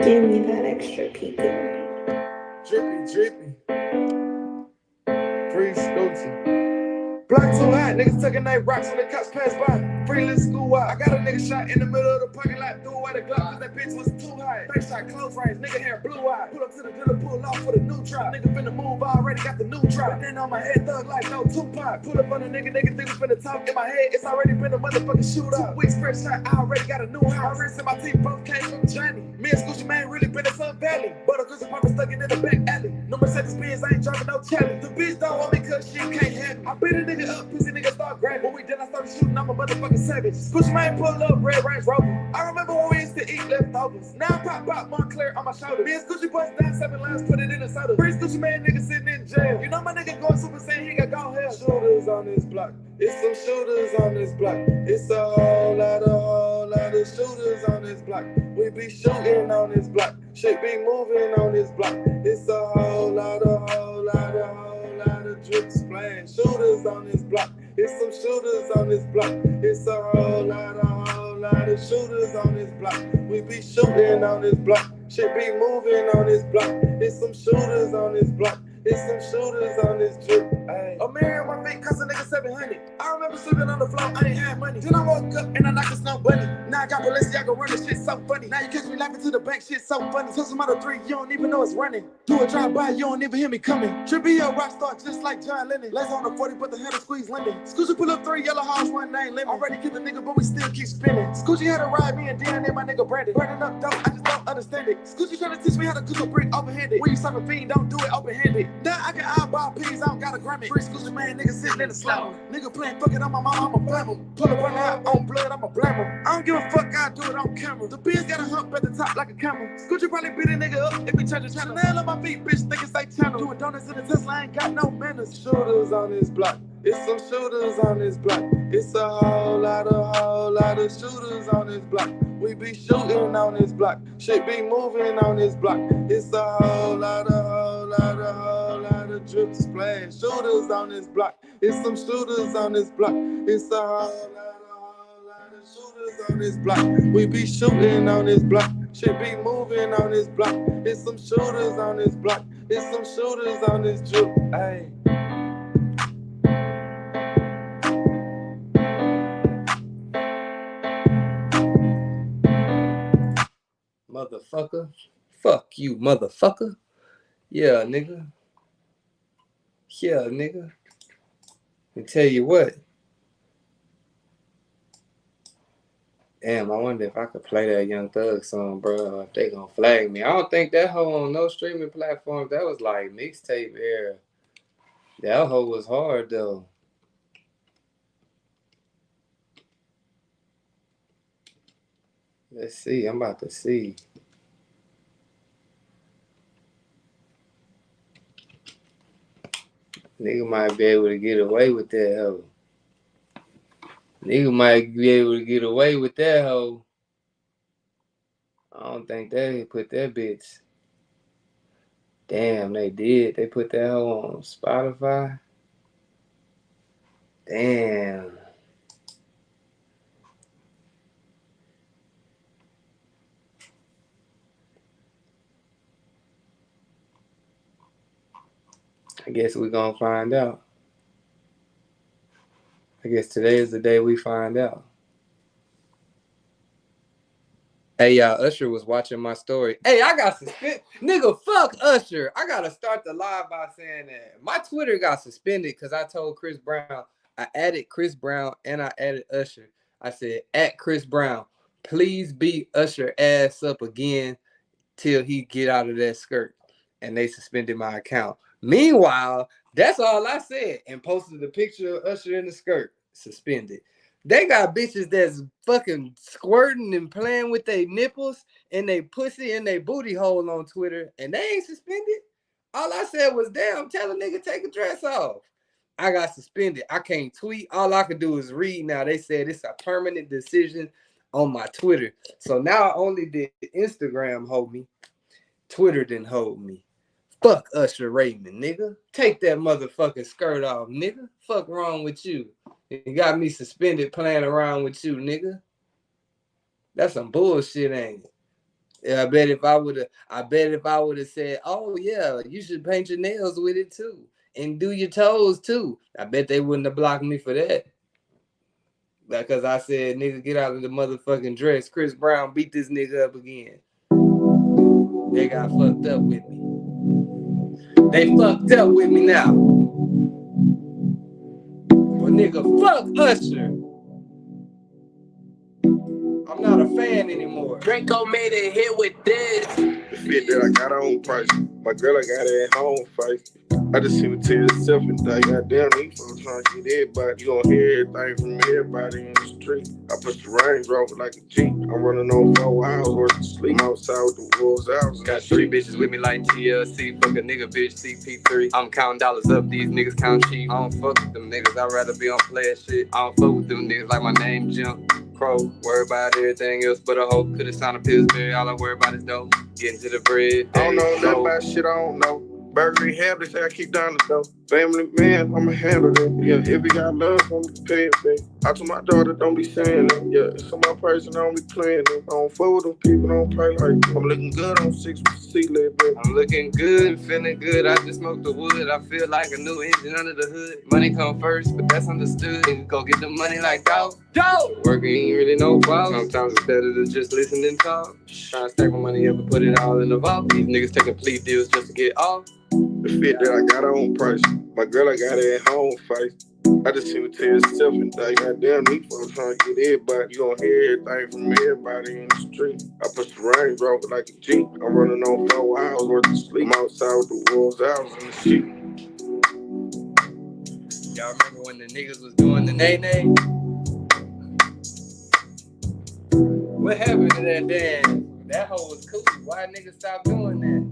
Give me that extra Kiko. Drippy, drippy. Free Scoochie. Block too hot, niggas tucking night rocks when the cops pass by. Free little school out. I got a nigga shot in the middle of the parking lot, threw away the Glock cause that bitch was too high. Face shot, close range, nigga hair blue eye. Pull up to the dealer, pull off for the new drop. Nigga finna move, I already got the new drop. But then on my head, thug like no Tupac. Pull up on a nigga think we finna talk. In my head, it's already been a motherfucking shootout. 2 weeks fresh shot, I already got a new house. My wrist and my teeth both came from Johnny. Me and Scoochie man really been in Sun Valley. But a Christmas papa stuck in the back alley. No Mercedes Benz, I ain't driving no challenge. The bitch don't want me cause she can't have me. I beat a nigga up, pussy nigga start grabbing. When we done, I started shooting, I'm a motherfucking savage. Scoochie man pull up, red Range Rover. I remember when we used to eat leftovers. Now I pop Montclair on my shoulder. Me and Scoochie bust down 7 lines, put it in a soda. Free Scoochie man nigga sitting in jail. You know my nigga going super saying he got go hell. Shooters on this block. It's some shooters on this block. It's a whole lot of shooters on this block. We be shooting on this block. Shit be moving on this block. It's a whole lot of drip splash. Shooters on this block. It's some shooters on this block. It's a whole lot of shooters on this block. We be shooting on this block. Shit be moving on this block. It's some shooters on this block. It's some shooters on this drip. Ay. A mirror on my feet cost a nigga 700. I remember sleeping on the floor, I ain't had money. Then I woke up and I knocked a snow bunny. Now I got Balenciaga running, shit so funny. Now you catch me laughing to the bank, shit so funny. Took some out of 3, you don't even know it's running. Do a drive-by, you don't even hear me coming. Trippy a rock star just like John Lennon. Lays on the 40, but the handle squeeze lemon. Scoochie pull up 3 yellow house, 1 name lemon. Already killed the nigga, but we still keep spinning. Scoochie had to ride me and Dan and my nigga Brandon. Burning up dope, I just don't understand it. Scoochie trying to teach me how to cook a brick open-handed. When you suck a fiend, don't do it open-handed. Now I can eyeball pigs, I don't got a Grammy. Free Scoochie man, nigga sitting in the slum. Nigga playing fucking on my mom, I'ma blame him. Pull up on out on blood, I'ma blame him. I don't give a fuck, I do it on camera. The bitch got a hump at the top like a camel. Scoochie probably beat a nigga up if he change the channel. Chanel on my feet, bitch, think it's like channel. Doing donuts in the Tesla, I ain't got no manners. Shooters on this block. It's some shooters on this block. It's a whole lot of shooters on this block. We be shooting on this block. Shit be moving on this block. It's a whole lot of drip splash. Shooters on this block. It's some shooters on this block. It's a whole lot of shooters on this block. We be shooting on this block. Shit be moving on this block. It's some shooters on this block. It's some shooters on this drip. Ay. Motherfucker. Fuck you, motherfucker. Yeah, nigga. Yeah, nigga. And tell you what. Damn, I wonder if I could play that Young Thug song, bro. If they gonna flag me. I don't think that hoe on no streaming platform. That was like mixtape era. That hoe was hard though. Let's see. I'm about to see. Nigga might be able to get away with that hoe. Nigga might be able to get away with that hoe. I don't think they put that bitch. Damn, they did. They put that hoe on Spotify. Damn. I guess we're gonna find out. I guess today is the day we find out. Hey, y'all, Usher was watching my story. Hey, I got suspended. Nigga, fuck Usher. I gotta start the live by saying that. My Twitter got suspended because I told Chris Brown. I added Chris Brown and I added Usher. I said, at Chris Brown, please beat Usher ass up again till he get out of that skirt. And they suspended my account. Meanwhile, that's all I said and posted the picture of Usher in the skirt. Suspended. They got bitches that's fucking squirting and playing with their nipples and they pussy and they booty hole on Twitter and they ain't suspended. All I said was, damn, tell a nigga take a dress off. I got suspended. I can't tweet. All I can do is read now. They said it's a permanent decision on my Twitter. So now only did Instagram hold me. Twitter didn't hold me. Fuck Usher Raymond, nigga. Take that motherfucking skirt off, nigga. Fuck wrong with you? You got me suspended playing around with you, nigga. That's some bullshit, ain't it? Yeah, I bet if I would have said, "Oh yeah, you should paint your nails with it too, and do your toes too," I bet they wouldn't have blocked me for that. Because I said, "Nigga, get out of the motherfucking dress." Chris Brown beat this nigga up again. They got fucked up with me. They fucked up with me now. Well, nigga, fuck Usher. I'm not a fan anymore. Draco made a hit with this. The fit that I got on price. My girl, I got it at home fight. I just seen it to yourself and die. Goddamn, these folks trying to get everybody. You gon' hear everything from everybody in the street. I push the Range Rover like a Jeep. I'm running on 4 hours worth of sleep. I'm outside with the wolves out. Got 3 bitches with me like TLC. Fuck a nigga, bitch, CP3. I'm counting dollars up, these niggas count cheap. I don't fuck with them niggas, I'd rather be on player shit. I don't fuck with them niggas like my name Jim Crow. Worry about everything else but a hoe. Could've signed a Pillsbury, all I worry about is dough. Getting to the bread. I don't know nothing about shit I don't know. Burglary habits, they say I keep down the door. Family man, I'ma handle that. Yeah, if you got love, I'ma pay it back. I told my daughter, don't be saying that. Yeah, it's on my person, I don't be playing that. I don't fuck with them people, don't play like that. I'm looking good on 6 with the C-lid, baby. I'm looking good and feeling good. I just smoked the wood. I feel like a new engine under the hood. Money come first, but that's understood. And go get the money like dog. Working ain't really no problem. Sometimes it's better to just listen and talk. Trying to stack my money up and put it all in the vault. These niggas taking plea deals just to get off. The fit that I got on price. My girl, I got it at home fight. I just seen it to yourself and die. Goddamn, these folks trying to get everybody. You gon' hear everything from everybody in the street. I push the Range Rover like a Jeep. I'm running on 4 hours worth of sleep. I'm outside with the wolves out in the sheep. Y'all remember when the niggas was doing the nay-nay? What happened to that dance? That hoe was cool. Why niggas stop doing that?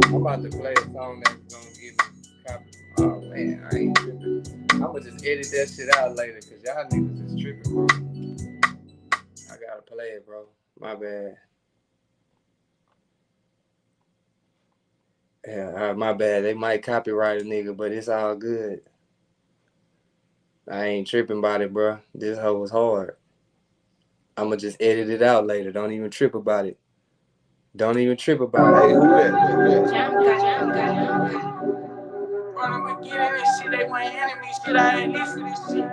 I'm about to play a song that's gonna give me copy. Oh man, I ain't tripping. I'ma just edit that shit out later, cause y'all niggas is tripping, bro. I gotta play it, bro. My bad. Yeah, my bad. They might copyright a nigga, but it's all good. I ain't tripping about it, bro. This hoe was hard. I'ma just edit it out later. Don't even trip about it. Don't even trip about it. Hey, who that? From the beginning, this shit, they want enemies. Shit, I ain't listen to this shit.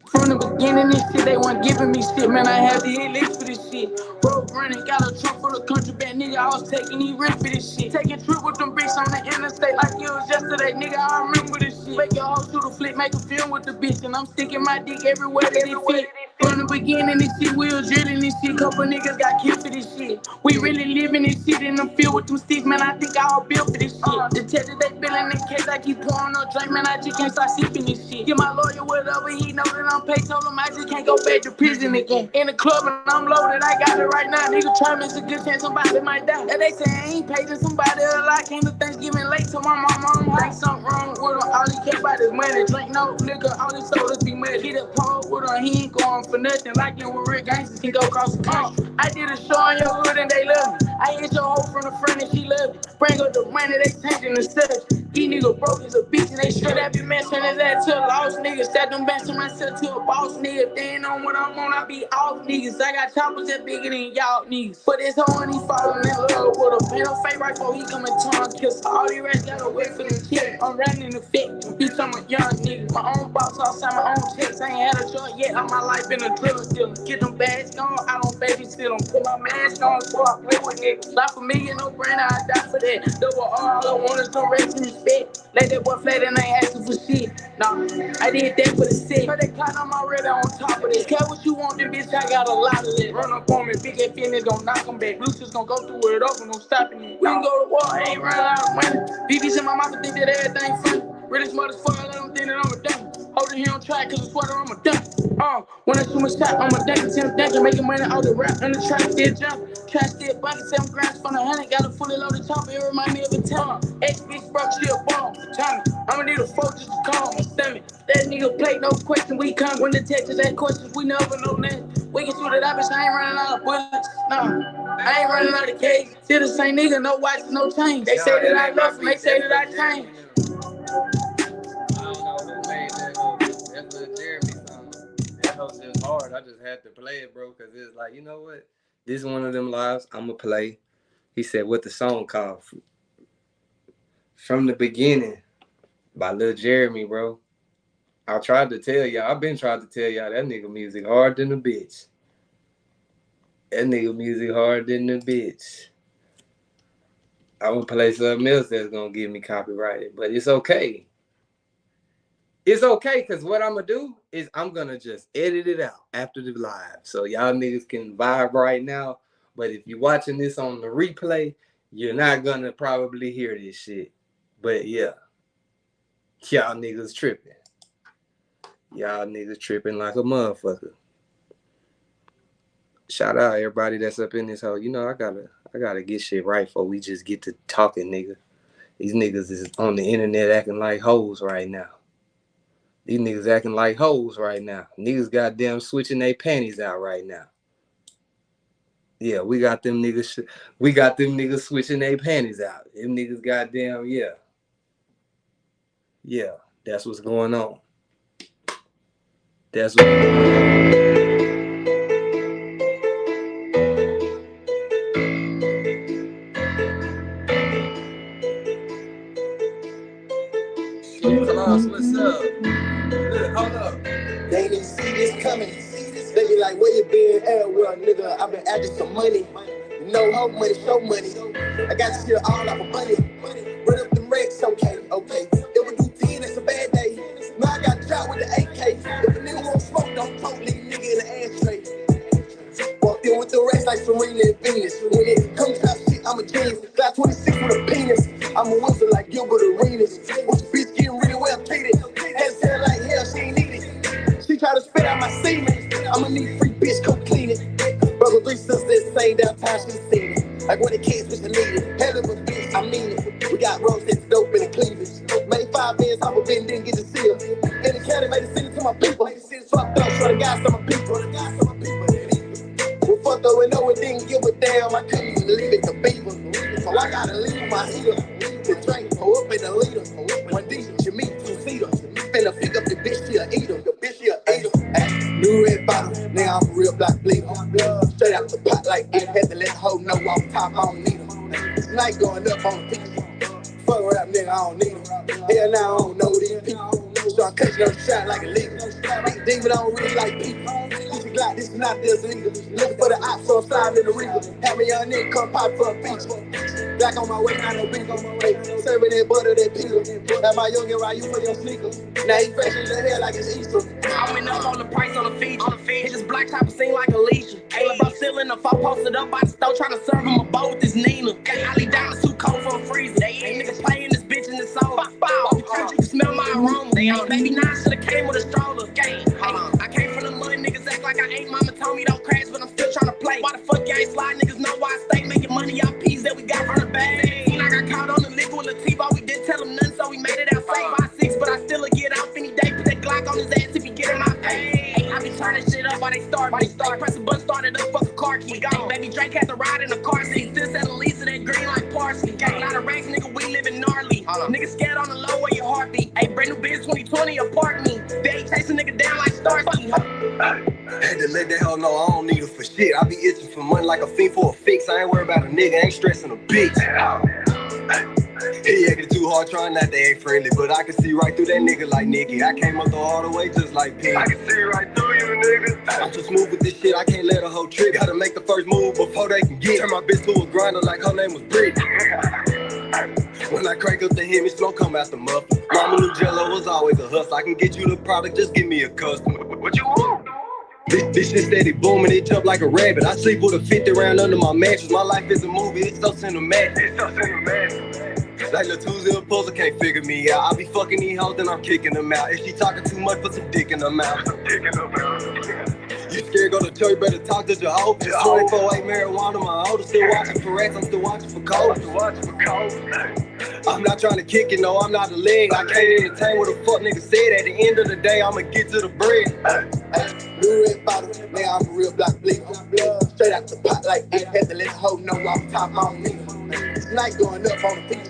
From the beginning, this shit, they weren't giving me shit, man. I had to hit licks for this shit. Road running, got a trunk for the country bad nigga. I was taking these risks for this shit. Taking trip with them bricks on the interstate like it was yesterday, nigga. I remember this shit. Make your hoe shoot a flick, make a film with the bitch, and I'm sticking my dick everywhere that it fit. From the beginning, this shit, we was drilling this shit. Couple niggas got killed for this shit. We really living this shit in the field with them sticks, man. I think I all built for this shit. Detective, they feeling the case. I keep pouring no drink, man. I just can't stop sipping this shit. Get my lawyer whatever, he know that I'm paid. Told him I just can't go back to prison again. In the club and I'm loaded, I got it right now. Nigga try me, it's a good chance somebody might die. And they say I ain't paid to somebody a lot. Came to Thanksgiving late, so my mama I'm high. Something wrong with him, all he care about is money. Drink no liquor, all his sodas be muddy. Hit a pole with him, he ain't going for nothing. Like him with real gangsters, he go across the country. I did a show in your hood and they love me. I hit your hoe from the front and she loved it. Bring up the money, they changing the subject. These niggas broke as a bitch and they straight up be messing his ass to a lost nigga. Stack them bands to myself to a boss nigga. If they ain't on what I'm on, I be off niggas. I got choppers that bigger than y'all niggas. But this hoe and he falling in love with a pen on fake right before he come and tongue kiss. All these rats gotta wait for the kill. I'm running the fit. Bitch, I'm a young nigga. My own boss outside my own checks. I ain't had a joint yet. All my life been a driller dealer. Get them bags gone, I don't babysit them. Put my mask on before I play with niggas. Not for me, no brainer, I die for that. Double R, all I want is no rest and respect. Let that boy flat and I ain't asking for shit. Nah, I did that for the set. But they caught I'm already on top of this. Care what you want, then bitch, I got a lot of it. Run up on me, big ass fitness gon' knock them back. Blue just gon' go through it open, no stopping it. We can go to war, I ain't running out of money. BB's in my mouth and think that everything funny. Really smart as fuck, I let them think that I'm a dummy. Hold it here on track, cause it's sweater, I'm a dummy. When I shoot my shot, I'm a dunky, Tim Duncan, making money out the rap and the track still jump. Track still bucket, 7 grams from the 100, got a fully loaded chopper, it remind me of a town. X-bitch broke, she a bomb, Tommy. I'ma need a fork just to calm my stomach. That nigga play, no question, we come. When the Texas ask questions, we never know that. We can shoot it up, bitch, I ain't running out of bullets, nah. I ain't running out of cake. Still the same nigga, no watch, no change. They say that I left them, they say that I changed. I don't know who made that hoe. That's Lil Jeremy song. That hoe just hard. I just had to play it, bro, because it's like, you know what? This is one of them lives I'm going to play. He said, what the song called? From the Beginning by Lil Jeremy, bro. I tried to tell y'all. I've been trying to tell y'all that nigga music hard than a bitch. That nigga music hard than a bitch. I'm going to play something else that's going to get me copyrighted, but it's okay. It's okay, because what I'm going to do is I'm going to just edit it out after the live. So y'all niggas can vibe right now. But if you're watching this on the replay, you're not going to probably hear this shit. But yeah, y'all niggas tripping. Y'all niggas tripping like a motherfucker. Shout out everybody that's up in this hole. You know, I gotta get shit right before we just get to talking, nigga. These niggas is on the internet acting like hoes right now. These niggas acting like hoes right now. Niggas goddamn switching their panties out right now. Yeah, we got them niggas switching their panties out. Them niggas goddamn, yeah. Yeah, that's what's going on. That's what's going on. What's up? Look, hold up. They didn't see this coming. They be like, where you been? Well, nigga, I been after some money. No hoe money, show money. I got this shit all off of money. Run up them racks, okay. If we do 10, it's a bad day. Now I got shot with the AK. If a nigga won't smoke, don't talk, leave nigga in the ashtray. Walked in with the racks like Serena and Venus. When it comes to shit, I'm a genius. Got 26 with a penis. I'm a wizard like Gilbert Arenas. Which bitch getting really well treated. Had to like hell, she ain't need it. She try to spit out my semen. I'ma need free bitch, come clean it. Brother, 3 sisters, same downtown, she seen it. Like when the kids was needed. Hell of a bitch, I mean it. We got rose that's dope in the cleavage. Made 5 bands, hop a bin, didn't get to see them. In the county, made it send it to my people. Fucked up, so the guys to my people. Well, fucked up and no one didn't give a damn. I couldn't even leave it to Beaver. So I gotta leave my heater. To drink, pull up in the leader. One decent, you meet 2 seater. Finna pick up the bitch, she a eater. The bitch, she a eater. New red bottle, now I'm a real black bleeder. Straight out the pot like it. Had to let the hoe know off top, I don't need them. This night going up on the people. Fuck rap, nigga, I don't need them. Hell now, I don't know these people. So I'm cutting up shot like a leader. Demon, I don't really like people. This is Glock, this is not this leader. Looking for the ops, so I'm sliding in the reaper. Have a young nigga come pop for a feature. Black on my way, not no beef on my way. Serving that butter, that pizza. Have my youngin' ride you for your sneakers. Now he fresh in the hair like it's Easter. I went up on the price on the feature. Hit this black top seem like Alicia. Ain't about stealing if I posted up by the stove trying to serve him a bowl with this Nina. I leave down the too cold for a freezer. Ain't niggas playing this bitch in the soul. Off the church, you can smell my aroma. Baby, now I should've came with a stroller. I came from the mud, niggas act like I ain't. Mama told me don't crash, but I'm still trying to play. Why the fuck you ain't slide? Niggas know why I stay making money off peas that we got from the bag. I got caught on the liquor with Latifah. We didn't tell him nothing, so we made it out safe. 5'6", but I still get out any day. Put that Glock on his ass if he get in my face. I be turning shit up while they start. Press the button, started up, fuck a car key. Baby Drake had to ride in the car seat. This at least of that green like parsley. Got a lot of racks, nigga, we living gnarly. Niggas scared on the low where your heart beat. Hey, brand new biz 2020, apart me. They chase a nigga down like Starsky. Had to let that hoe know I don't need her for shit. I be itching for money like a fiend for a fix. I ain't worried about a nigga, ain't stressing a bitch. He acting too hard, trying not to act friendly, but I can see right through that nigga like Nicky. I came up the hard way just like P. I can see right through you, nigga. I'm too smooth with this shit, I can't let a hoe trick. Gotta make the first move before they can get. Turn my bitch to a grinder like her name was Brit. When I crank up the hit, me smoke come out the muffin. Mama knew Jello was always a hustle. I can get you the product, just give me a customer. What you want? This shit steady booming, it jump like a rabbit. I sleep with a 50 round under my mattress. My life is a movie, it's so cinematic. Like the Tuesday a puzzle can't figure me out. I be fucking these hoes, then I'm kicking them out. If she talking too much, put some dick in her mouth. You scared, go to church, better talk to Jehovah. 24-8 marijuana, my older still watching for rats, I'm still watching for cold. I'm not trying to kick it, no, I'm not a leg. I can't entertain what the fuck nigga said. At the end of the day, I'ma get to the bread. Blue red bottle, man, I'm a real block bleeder. Straight out the pot like this, had to let the hoe know off top, I don't need her. This night going up on the beach.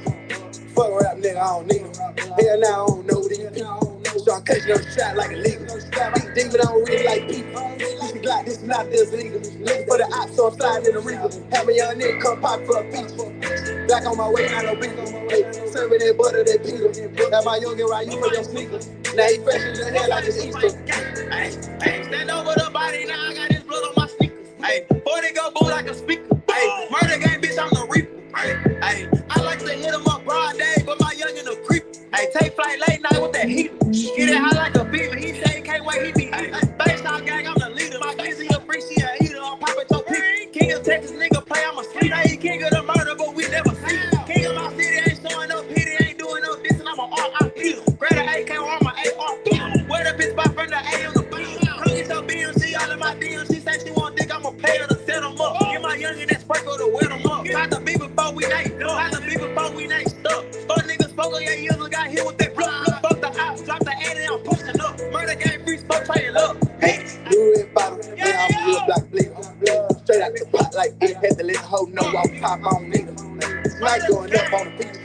Fuck rap, nigga, I don't need him. Hell now, I don't know these people. So I'm catching up shot like a legal. These demons, I don't really like people. This is like, this is not this legal. Looking for the ops, so I'm sliding in the regal. Have a young nigga come pop for a feature. Back on my way, not no beater. Hey, serving that butter, that Peter. Have my youngin' ride you for your sneakers. Now he fresh in the hair like it's Easter. Hey, stand over the body, now I got this blood on my sneakers. Hey, boy, they go boom like a speaker. Hey, murder game, bitch, I'm the reaper. Hey, I like to hit him up broad day, but my youngin' a creep. Hey, take flight late night with that heat. Get it high like a fever. He say he can't wait, he be eating. Baseline gang, I'm the leader. My glizzy a freak, she a eater. I'm poppin' your pick. King of Texas, nigga play, I'm a sleep. Hey, king of the murder, but we never see him. King of my city ain't showing up, Petey ain't doing no dissing. I'm a R.I.P. Grab an AK or I'm a AR-P. Where the bitch by from the A on the B. Come get your BMC, all in my DM. She say she want dick, I'ma pay her to set them up. Get my youngin' that sprinkle to wet them up. Tried to be before we night, tried to be before we night stuck. Fuck niggas spoke on your ears and got hit with that blood. Fuck the ops, drop the 80, I'm pushing up. Murder game, free smoke, trading up. Bitch. Blue red bottle, man, I'm a real block bleeder. Straight out the pot like this, had to let the hoe know off top, I don't need him. This night going up on the beach.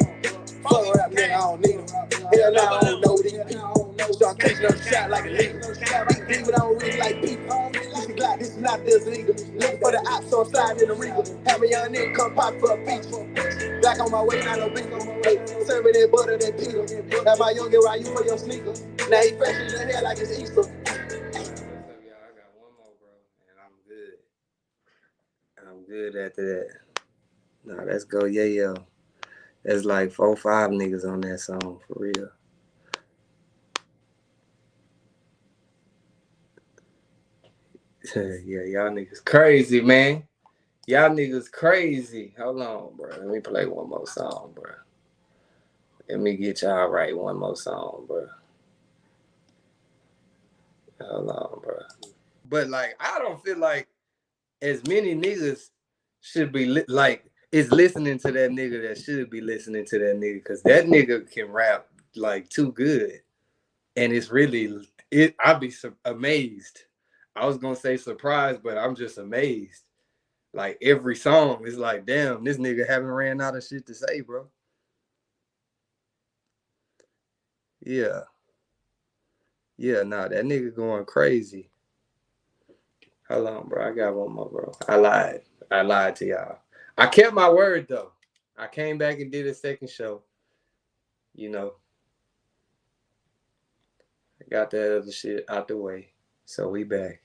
Fuck rap, nigga, I don't need him. Hell now, I don't know these people. So I'm catching up shot like a leader. These demons, I don't really like people. This is like, this is not this legal. Looking for the ops, so I'm sliding in the regal. Have a young nigga come pop for a feature. Back on my way, not no beater. Hey, serving that butter, that Peter. Have my youngin' ride you for your sneakers. Now he fresh in the hair like it's Easter. I got one more, bro, and I'm good. I'm good after that. Nah, let's go, yeah. There's like 4 or 5 niggas on that song, for real. Yeah, y'all niggas crazy, man. Y'all niggas crazy. Hold on, bro. Let me play one more song, bro. Let me get y'all right one more song, bro. Hold on, bro. But like, I don't feel like as many niggas should be is listening to that nigga that should be listening to that nigga, because that nigga can rap like too good, and it's really I'd be amazed. I was gonna say surprised, but I'm just amazed. Like every song is like, damn, this nigga haven't ran out of shit to say, bro. Yeah, nah, that nigga going crazy. Hold on, bro. I got one more, bro. I lied to y'all. I kept my word, though. I came back and did a second show. You know. I got that other shit out the way. So we back.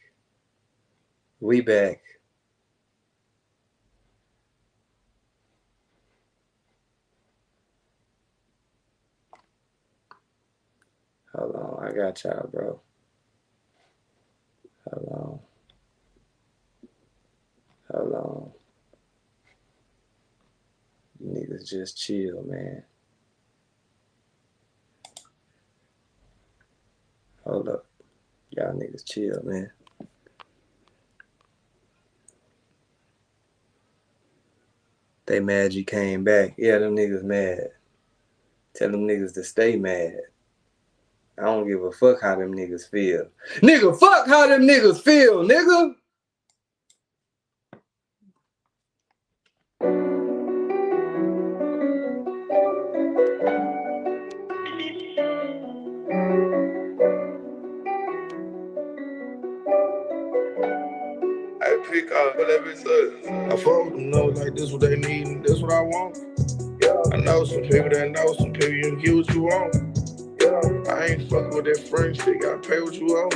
We back. Hold on. I got y'all, bro. Hold on. You niggas just chill, man. Hold up. Y'all niggas chill, man. They mad you came back. Yeah, them niggas mad. Tell them niggas to stay mad. I don't give a fuck how them niggas feel. Nigga, fuck how them niggas feel, nigga. I pick up whatever it says. I fuck with them, know like this what they need and this what I want. I know some people that know, some people you can get what you want. I ain't fucking with that friend shit, gotta pay what you owe.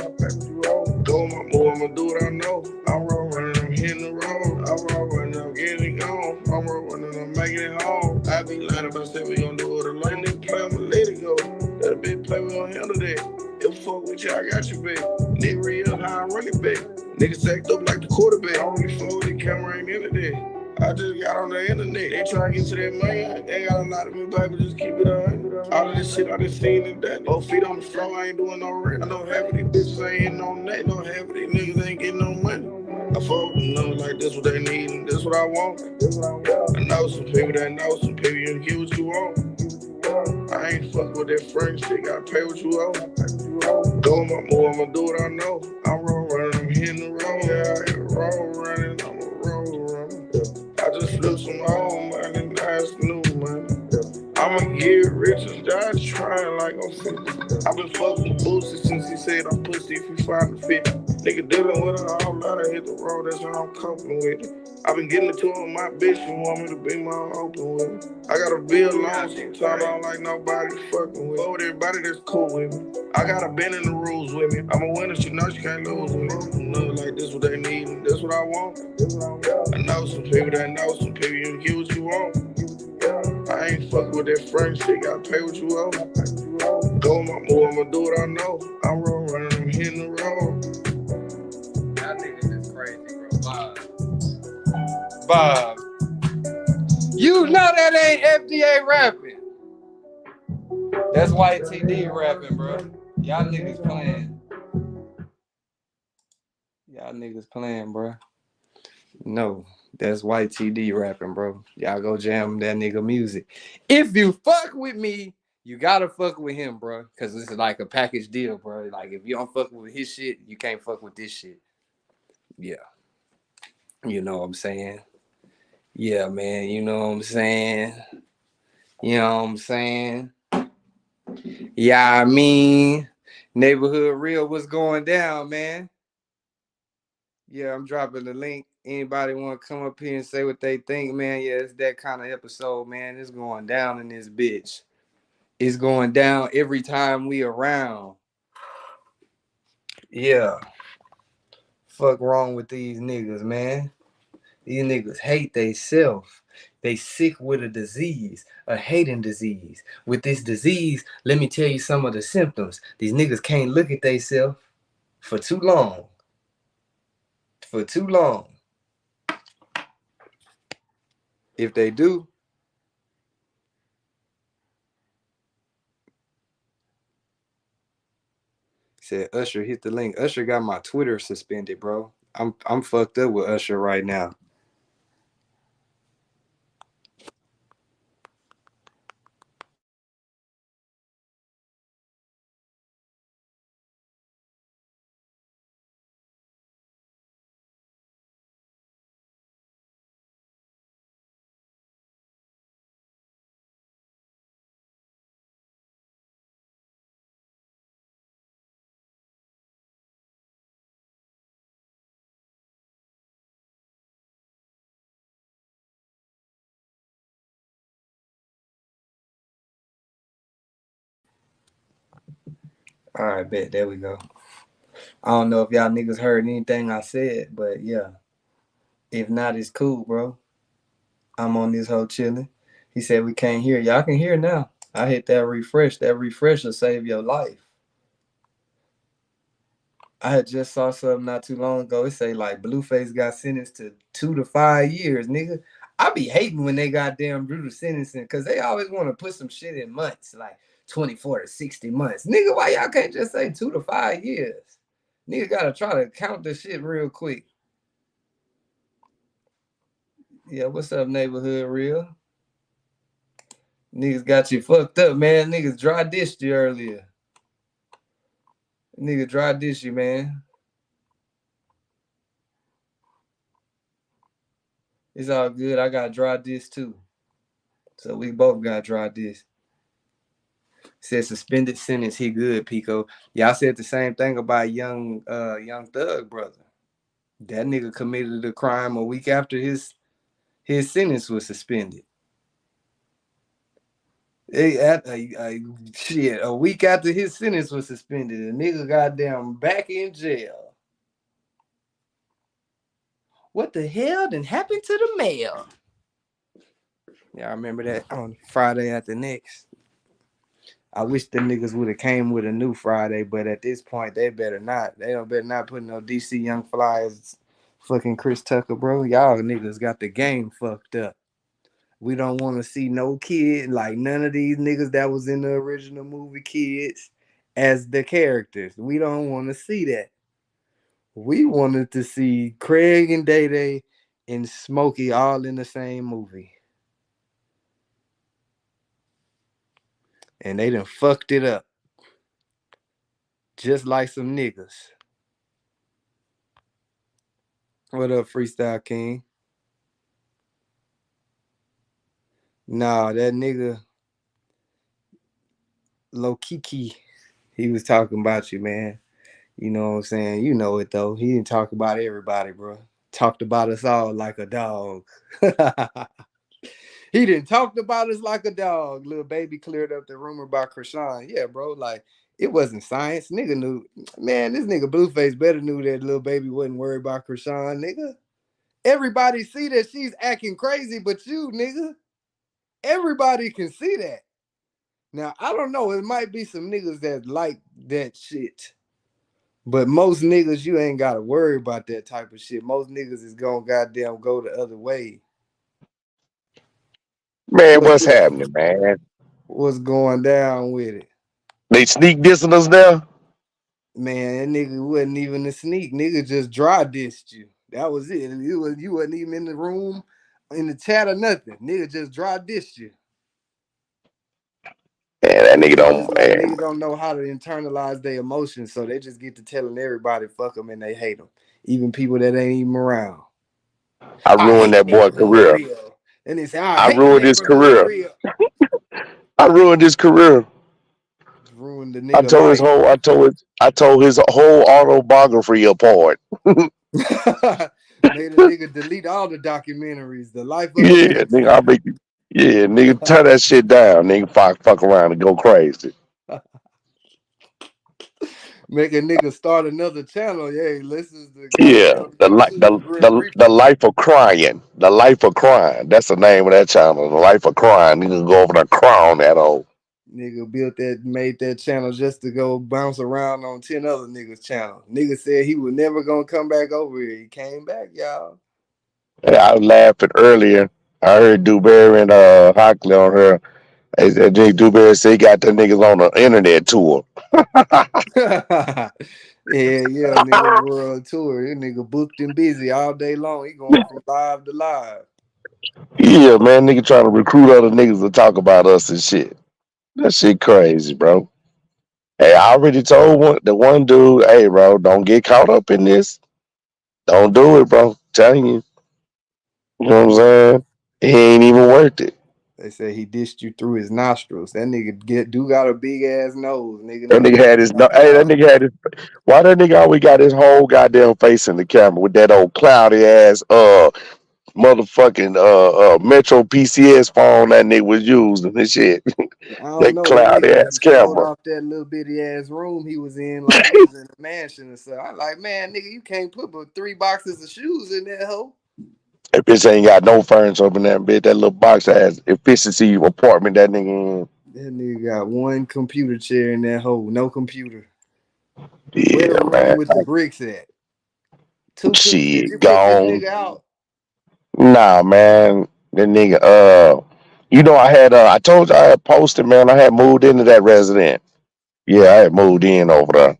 Doing my move, I'ma do what I know. I'm rolling, I'm hitting the road. I'm rolling, I'm getting it gone. I'm rolling, I'm making it home. I be lying about saying we gon' do it alone. Nigga play, I'ma let it go. Let a bitch play, we gon' handle that. If fuck with you, I got you back. Nigga real high, I run it back. Niggas act up like the quarterback. I only fuck with the camera, ain't into that. I just got on the internet. They try to get to that money. They got a lot of me, baby. Just keep it on. All of this shit I done seen and done. Both feet on the floor, I ain't doing no rent. I know half of these bitches ain't hitting no net. No half of these niggas ain't getting no money. I fuck with them like this what they need and this what I want. I know some people that know some people you can get what you want. I ain't fuck with that French shit. Gotta pay what you owe. Doing my move, I'ma do what I know. I'm roll running, I'm hitting the road. Yeah, I hit roll running, I'm a roll running. I just flew some home money, now it's new money. I'ma get rich and die trying like I'm 50. I've been fucking with Boosie since he said I'm pussy if you find the 50. Nigga dealing with a whole lot of hit the road, that's how I'm coping with it. I've been getting it to her, my bitch, she want me to be my open with me. I gotta be alone, sometimes I don't like nobody fucking with me. But with everybody that's cool with me. I gotta bend in the rules with me. I'm a winner, she know she can't lose with me. Know like this what they need and this what I want. I know some people that know some people, you can get what you want. I ain't fuck with that French shit, gotta pay what you owe. Go on my move, I'ma do what I know. I'm roll running, I'm hitting the road. Y'all niggas is crazy, bro. Bob. You know that ain't FDA rapping. That's White TD rapping, bro. Y'all niggas playing. Y'all niggas playing, bro. No, that's White TD rapping, bro. Y'all go jam that nigga music. If you fuck with me, you gotta fuck with him, bro. Cause this is like a package deal, bro. Like if you don't fuck with his shit, you can't fuck with this shit. Yeah. You know what I'm saying? Yeah, man. You know what I'm saying? You know what I'm saying? Yeah, I mean, neighborhood real, what's going down, man? Yeah, I'm dropping the link. Anybody want to come up here and say what they think, man? Yeah, it's that kind of episode, man. It's going down in this bitch. It's going down every time we around. Yeah. Fuck wrong with these niggas, man. These niggas hate they self. They sick with a disease, a hating disease. With this disease, let me tell you some of the symptoms. These niggas can't look at they self for too long. For too long. If they do, said Usher hit the link. Usher got my Twitter suspended, bro. I'm fucked up with Usher right now. All right, bet. There we go. I don't know if y'all niggas heard anything I said, but yeah. If not, it's cool, bro. I'm on this hoe chilling. He said we can't hear. Y'all can hear now. I hit that refresh. That refresh will save your life. I had just saw something not too long ago. It say like Blueface got sentenced to 2 to 5 years, nigga. I be hating when they goddamn do the sentencing because they always want to put some shit in months, like 24 to 60 months. Nigga, why y'all can't just say 2 to 5 years? Nigga gotta try to count the shit real quick. Yeah, what's up, neighborhood real? Niggas got you fucked up, man. Niggas dry dished you earlier. Nigga dry dish you, man. It's all good. I got dry dish too. So we both got dry dish. Said suspended sentence, he good, Pico. Y'all said the same thing about young Thug brother. That nigga committed a crime a week after his sentence was suspended. Shit, a week after his sentence was suspended, the nigga goddamn back in jail. What the hell done happened to the mail? Yeah, I remember that on Friday after next. I wish the niggas would have came with a new Friday, but at this point they better not. They don't better not put no DC Young Fucking Chris Tucker, bro. Y'all niggas got the game fucked up. We don't want to see no kid like none of these niggas that was in the original movie kids as the characters. We don't want to see that. We wanted to see Craig and Day Day and Smokey all in the same movie. And they done fucked it up. Just like some niggas. What up, Freestyle King? Nah, that nigga Low Kiki, he was talking about you, man. You know what I'm saying? You know it though. He didn't talk about everybody, bro. Talked about us all like a dog. He didn't talk about us like a dog. Little baby cleared up the rumor about Krishan. Yeah, bro. Like it wasn't science. Nigga knew. Man, this nigga Blueface better knew that little baby wasn't worried about Krishan, nigga. Everybody see that she's acting crazy, but you, nigga. Everybody can see that. Now I don't know. It might be some niggas that like that shit. But most niggas, you ain't gotta worry about that type of shit. Most niggas is gonna goddamn go the other way. Man, What's what's good? happening, man? What's going down with it? They sneak dissing us now? Man, that nigga wasn't even a sneak. Nigga just dry dissed you. That was it. You wasn't even in the room, in the chat or nothing. Nigga just dry dissed you. Man, that nigga It's just don't, like man. niggas don't know how to internalize their emotions, so they just get to telling everybody fuck them and they hate them, even people that ain't even around. I I ruined hate that boy niggas on the career. real, and they say I I hate ruined his neighbors on the career. real. I ruined his career. Ruined the I nigga told his life. whole, I told his whole autobiography apart. Made a nigga delete all the documentaries. The life of a Yeah, nigga, gangster. I make you. Yeah, nigga, turn that shit down. Nigga, fuck around and go crazy. Make a nigga start another channel. Hey, listen to Yeah, goddamn YouTube Grim the Reaper. life of crying. The life of crying. That's the name of that channel. The life of crying. Nigga go over there cry on that old. Nigga built that, made that channel just to go bounce around on 10 other niggas' channel. Nigga said he was never gonna come back over here. He came back, y'all. Yeah, I was laughing earlier. I heard Dewberry and Hockley on her. They said Jake Dewberry said he got the niggas on the internet tour. Yeah, yeah, nigga world tour. This nigga booked and busy all day long. He going from live to live. Yeah, man, nigga trying to recruit other niggas to talk about us and shit. That shit crazy, bro. Hey, I already told the one dude, hey, bro, don't get caught up in this. Don't do it, bro. Telling you. You know what I'm saying? He ain't even worth it. They say he dished you through his nostrils. That nigga do got a big ass nose, nigga. That Nigga nigga look had his no. like Hey, that y'all. nigga had his. Why that nigga always got his whole goddamn face in the camera with that old cloudy ass motherfucking Metro PCS phone that nigga was using and shit. I don't That know. That cloudy nigga ass showed camera. off that little bitty ass room he was in, like he was in a mansion or something. I like, man, nigga, you can't put but 3 boxes of shoes in that hole. That bitch ain't got no furniture up in that bitch. That little box has efficiency apartment that nigga That nigga got one computer chair in that hole, no computer. in. Where the Yeah, room man. with the bricks at? Did you Shit, put this gone. nigga out? Nah, man. That nigga, you know, I told you I had posted, man. I had moved into that resident. Yeah, I had moved in over there.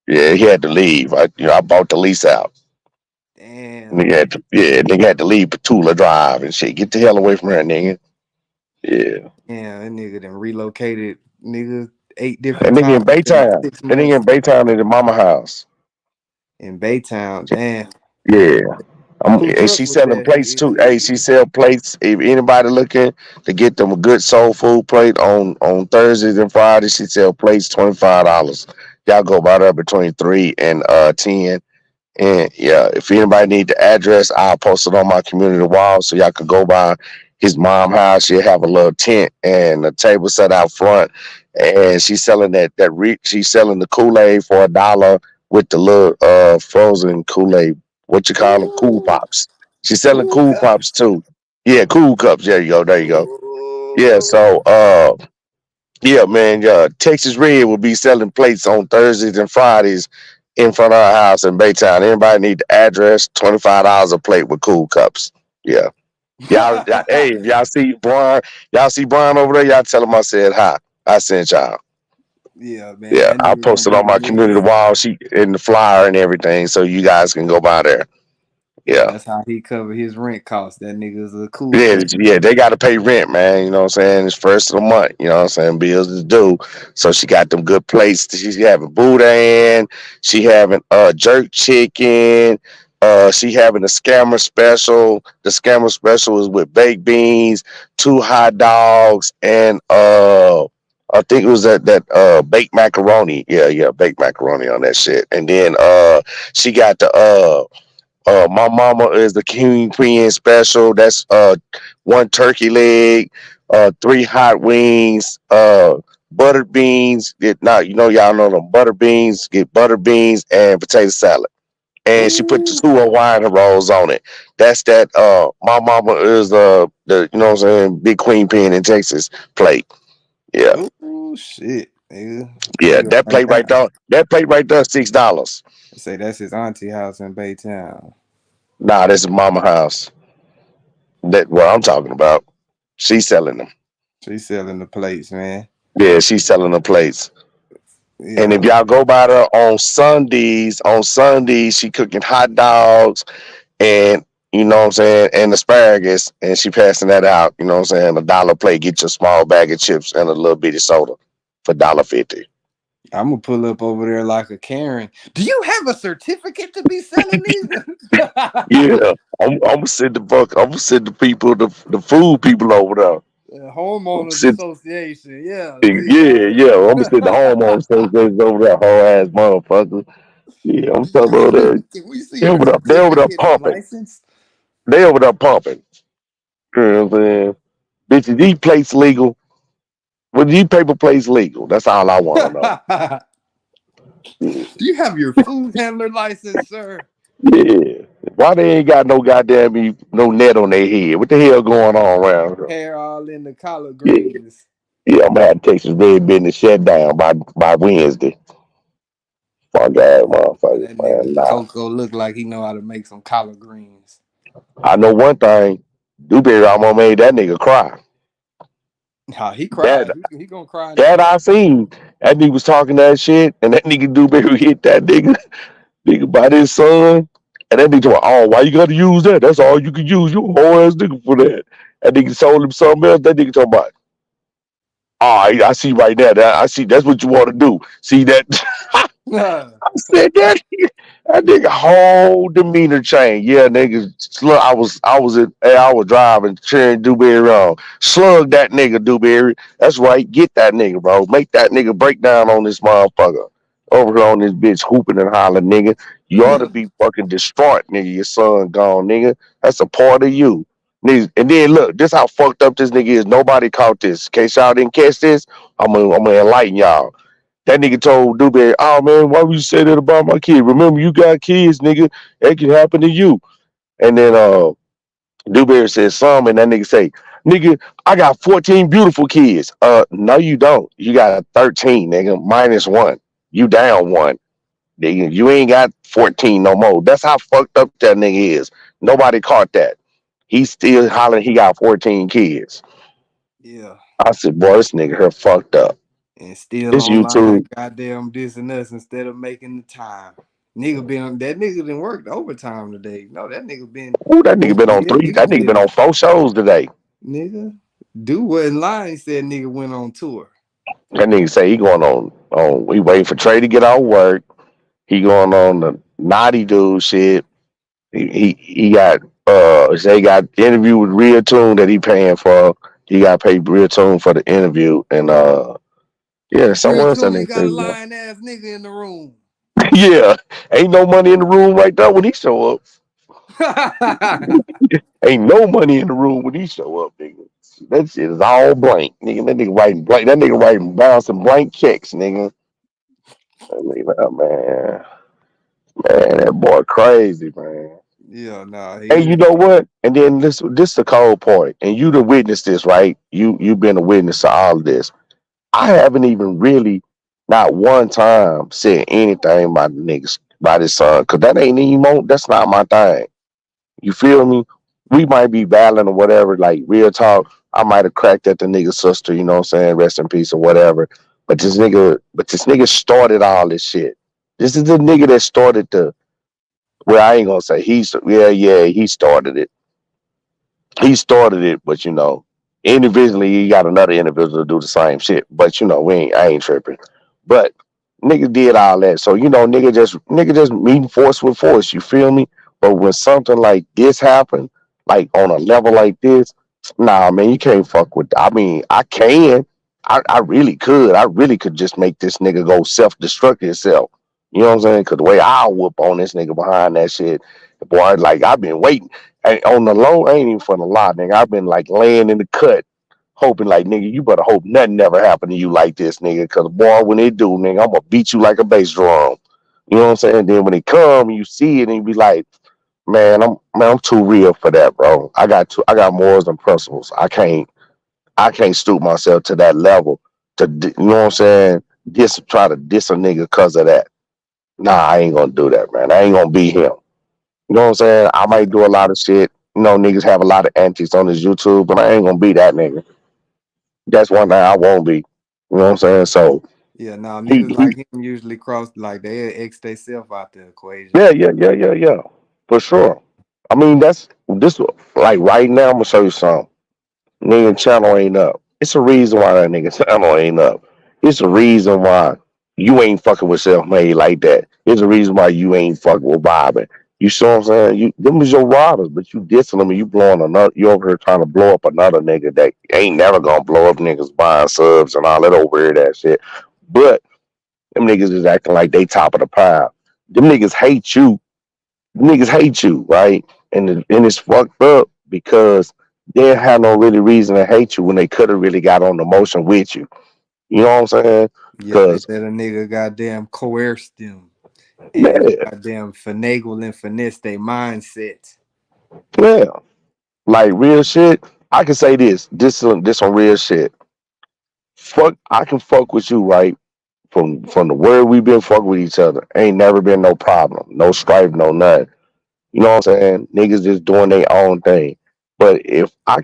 Yeah, he had to leave. I bought the lease out. Damn, Nigga had to leave Petula Drive and shit. Get the hell away from her, nigga. Yeah. damn, that nigga done relocated, nigga, 8 different That nigga in times in Baytown. 6 months. In the mama house. In Baytown, damn. Yeah. Who And truck she was selling that? plates too. Hey, she sell plates. If anybody looking to get them a good soul food plate on Thursdays and Fridays, she sell plates $25. Y'all go by there between 3 and 10. And yeah, if anybody need the address, I'll post it on my community wall so y'all could go by his mom house. She'll have a little tent and a table set out front. And she's selling she's selling the Kool-Aid for $1 with the little frozen Kool-Aid. What you call them? Cool Ooh, pops. She's selling cool cool pops cups. too. Yeah, cool cups. There you go. There you go. Yeah, so Ooh. yeah, man, Texas Red will be selling plates on Thursdays and Fridays in front of our house in Baytown. Anybody need the address? $25 a plate with cool cups. Yeah. Hey, if y'all see Brian over there, y'all tell him I said hi. I sent y'all. Yeah, man, Yeah, that I nigga gonna posted be on the my community nigga. wall sheet in the flyer and everything, so you guys can go by there. Yeah. That's how he cover his rent costs. That nigga's a cool Yeah, cut. yeah, they got to pay rent, man. You know what I'm saying? It's first of the month. You know what I'm saying? Bills is due. So she got them good plates. She's having boudin. She having jerk chicken. She having a scammer special. The scammer special is with baked beans, two hot dogs, and I think it was that baked macaroni. Yeah, baked macaroni on that shit. And then she got the my mama is the king queen special. That's one turkey leg, three hot wings, buttered beans. Get now you know y'all know them butter beans. Get butter beans and potato salad. And she put the Ooh, two Hawaiian rolls on it. That's that. My mama is the you know what I'm saying big queen pin in Texas plate. Yeah, ooh, shit, nigga. yeah. Nigga That went plate right down. there. That plate right there, $6. Say that's his auntie house in Baytown. Nah, this is mama house. That what I'm talking about. She's selling them. She selling the plates, man. Yeah, she's selling the plates. And if Yeah, y'all go by her on Sundays, she cooking hot dogs and you know what I'm saying, and asparagus, and she passing that out. You know what I'm saying, $1 plate, get your small bag of chips and a little bitty soda for $1.50. I'm gonna pull up over there like a Karen. Do you have a certificate to be selling these? Yeah, I'm gonna send the buck. I'm gonna send the people, the food people over there. I'm Homeowners send, Association. Yeah, see, yeah. I'm gonna send the homeowners association over there, whole ass motherfucker. Yeah, I'm talking about that. can we see They your over there, they over there certificate and pumping. license? They over there pumping. You know what I'm saying? Bitches, these plates legal. Well, these paper plates legal. That's all I want to know. Do you have your food handler license, sir? Yeah. Why they ain't got no goddamn no net on their head? What the hell going on around here? Hair all in the collard Yeah. greens. Yeah, I'm gonna have Texas Red business shut down by Wednesday. Fuck ass But motherfuckers, that man. nigga Nah. Coco look like he know how to make some collard greens. I know one thing. Dewberry almost made that nigga cry. How he That cried. He gonna cry in the that morning. I seen. That nigga was talking that shit, and that nigga Dewberry hit that nigga about his son. And that nigga told, oh, why you gotta use that? That's all you can use. You a whole ass nigga for that. That nigga sold him something else. That nigga talking about, oh, I see right now. I see that's what you want to do. See that? I said that. That nigga whole demeanor change. Yeah, nigga. I was driving, cheering Dewberry wrong. Slug that nigga, Dewberry. That's right. Get that nigga, bro. Make that nigga break down on this motherfucker. Over here on this bitch hooping and hollering, nigga. You ought to be fucking distraught, nigga. Your son gone, nigga. That's a part of you. Niggas. And then look, this how fucked up this nigga is. Nobody caught this. In case y'all didn't catch this, I'm gonna enlighten y'all. That nigga told Dewberry, oh man, why would you say that about my kid? Remember, you got kids, nigga. That can happen to you. And then Dewberry said some, and that nigga say, nigga, I got 14 beautiful kids. No, you don't. You got 13, nigga, minus one. You down one. Nigga, you ain't got 14 no more. That's how fucked up that nigga is. Nobody caught that. He's still hollering he got 14 kids. Yeah. I said, boy, this nigga here fucked up. And still This online, YouTube. goddamn dissing us instead of making the time. Nigga been that nigga done worked overtime today. No, that nigga been Ooh, that nigga been on OTing. three. Nigga That nigga been been on 4 shows today. nigga. Dude wasn't lying. He said nigga went on tour. That nigga say he going on he waiting for Trey to get out of work. He going on the naughty dude shit. He got say he got the interview with Real Tune that he paying for. He got paid Real Tune for the interview and yeah, Real somewhere else that Tony nigga got a say yeah. lying ass nigga in the room. Yeah. Ain't no money in the room right there when he show up. Ain't no money in the room when he show up, nigga. That shit is all blank, nigga. That nigga writing blank. That nigga writing bouncing blank checks, nigga. That nigga, man, that boy crazy, man. Yeah, nah, And he you know what? And then this the cold point. And you the witness this, right? You've been a witness to all of this. I haven't even really not one time said anything about the niggas. by this son, cause that ain't emo. That's not my thing. You feel me? We might be battling or whatever, like real talk. I might have cracked at the nigga's sister, you know what I'm saying? Rest in peace or whatever. But this nigga started all this shit. This is the nigga that started the well, I ain't gonna say he started it. He started it, but individually he got another individual to do the same shit. But I ain't tripping. But nigga did all that. So nigga just meeting force with force, you feel me? But when something like this happened, like on a level like this, nah man, you can't fuck with I mean, I can. I really could. I really could just make this nigga go self-destruct himself. You know what I'm saying? Cause the way I whoop on this nigga behind that shit, boy, like I've been waiting. And on the low, I ain't even for the lot, nigga. I've been like laying in the cut, hoping like, nigga, you better hope nothing never happen to you like this, nigga. Cause boy, when they do, nigga, I'm gonna beat you like a bass drum. You know what I'm saying? Then when they come, you see it, and you be like, man, I'm too real for that, bro. I got morals and principles. I can't stoop myself to that level you know what I'm saying? Try to diss a nigga cause of that. Nah, I ain't gonna do that, man. I ain't gonna be him. You know what I'm saying? I Yeah, might do a lot of shit. Niggas have a lot of antics on this YouTube, but I ain't gonna be that nigga. That's one thing I won't be. You know what I'm saying? So yeah. Now niggas he like him usually cross like they X they self out the equation. yeah, for sure. I mean, that's this like right now. I'm gonna show you something. Nigga channel ain't up. It's a reason why that nigga channel ain't up. It's a reason why you ain't fucking with self made like that. It's a reason why you ain't fucking with Bobbin. You see what I'm saying? Them is your riders, but you dissing them and you blowing another. You over here trying to blow up another nigga that ain't never gonna blow up niggas buying subs and all that over here that shit. But them niggas is acting like they top of the pile. Them niggas hate you. Niggas hate you, right? And it's fucked up because they had no really reason to hate you when they could have really got on the motion with you. You know what I'm saying? Yeah, they Because let a nigga goddamn coerce them and yeah, goddamn finagle and finesse their mindset. yeah, like real shit. I can say this on real shit. Fuck, I can fuck with you, right? From the word we've been fucking with each other, ain't never been no problem, no strife, no nothing. You know what I'm saying? Niggas just doing their own thing. But if I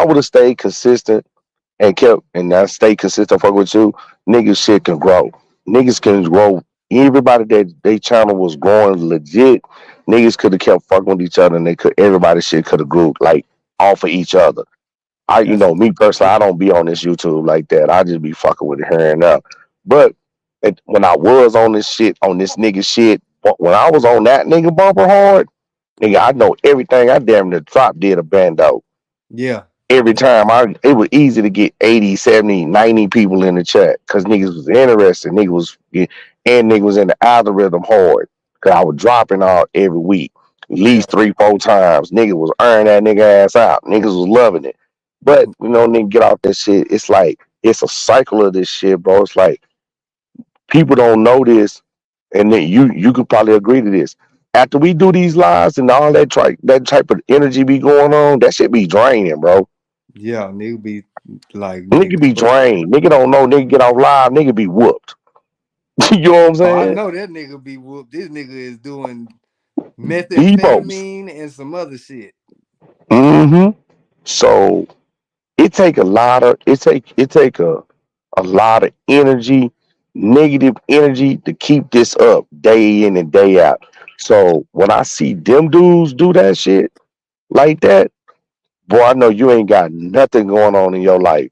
would have stayed consistent and kept and I stay consistent fuck with you, niggas shit can grow. Niggas can grow. Everybody that they channel was growing legit, niggas could have kept fucking with each other and everybody shit could have grew like off of each other. That's Me personally, I don't be on this YouTube like that. I just be fucking with it here and there. But when I was on this shit, on this nigga shit, when I was on that nigga bumper hard, nigga, I know everything I damn near drop did a bando. yeah, Every time it was easy to get 80, 70, 90 people in the chat because niggas was interested. And niggas was in the algorithm hard. Cause I was dropping all every week. At yeah, least 3, 4 times. Nigga was earning that nigga ass out. Niggas was loving it. But nigga get off that shit. It's like it's a cycle of this shit, bro. It's like people don't know this, and then you could probably agree to this. After we do these lives and all that type of energy be going on, that shit be draining, bro. yeah. Nigga be like Nigga nigga. be drained. Nigga don't know. Nigga get off live. Nigga be whooped. You know what I'm Oh, I saying? know that nigga be whooped. This nigga is doing Debo's. methamphetamine and some other shit. Mm-hmm. So it take a lot of energy, negative energy to keep this up day in and day out. So when I see them dudes do that shit like that, boy, I know you ain't got nothing going on in your life.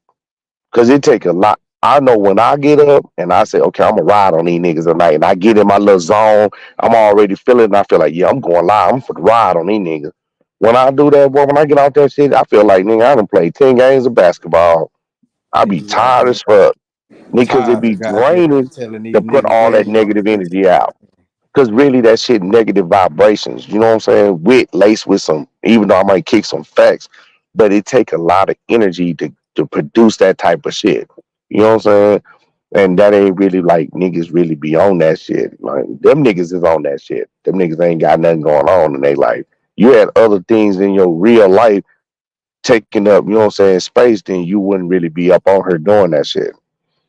Cause it take a lot. I know when I get up and I say, okay, I'm gonna ride on these niggas tonight, and I get in my little zone, I'm already feeling. And I feel like, yeah, I'm going live. I'm for the ride on these niggas. When I do that, boy, when I get out that shit, I feel like nigga, I done played 10 games of basketball. I And be you tired goddamn as fuck because it tired be of goddamn draining telling to these put niggas all where that you gonna negative catch energy your out. Cause really that shit negative vibrations. You know what I'm saying? With laced with some, even though I might kick some facts, but it take a lot of energy to produce that type of shit. You know what I'm saying? And that ain't really like niggas really be on that shit. Like them niggas is on that shit. Them niggas ain't got nothing going on in their life. You had other things in your real life taking up, you know what I'm saying, space, then you wouldn't really be up on her doing that shit.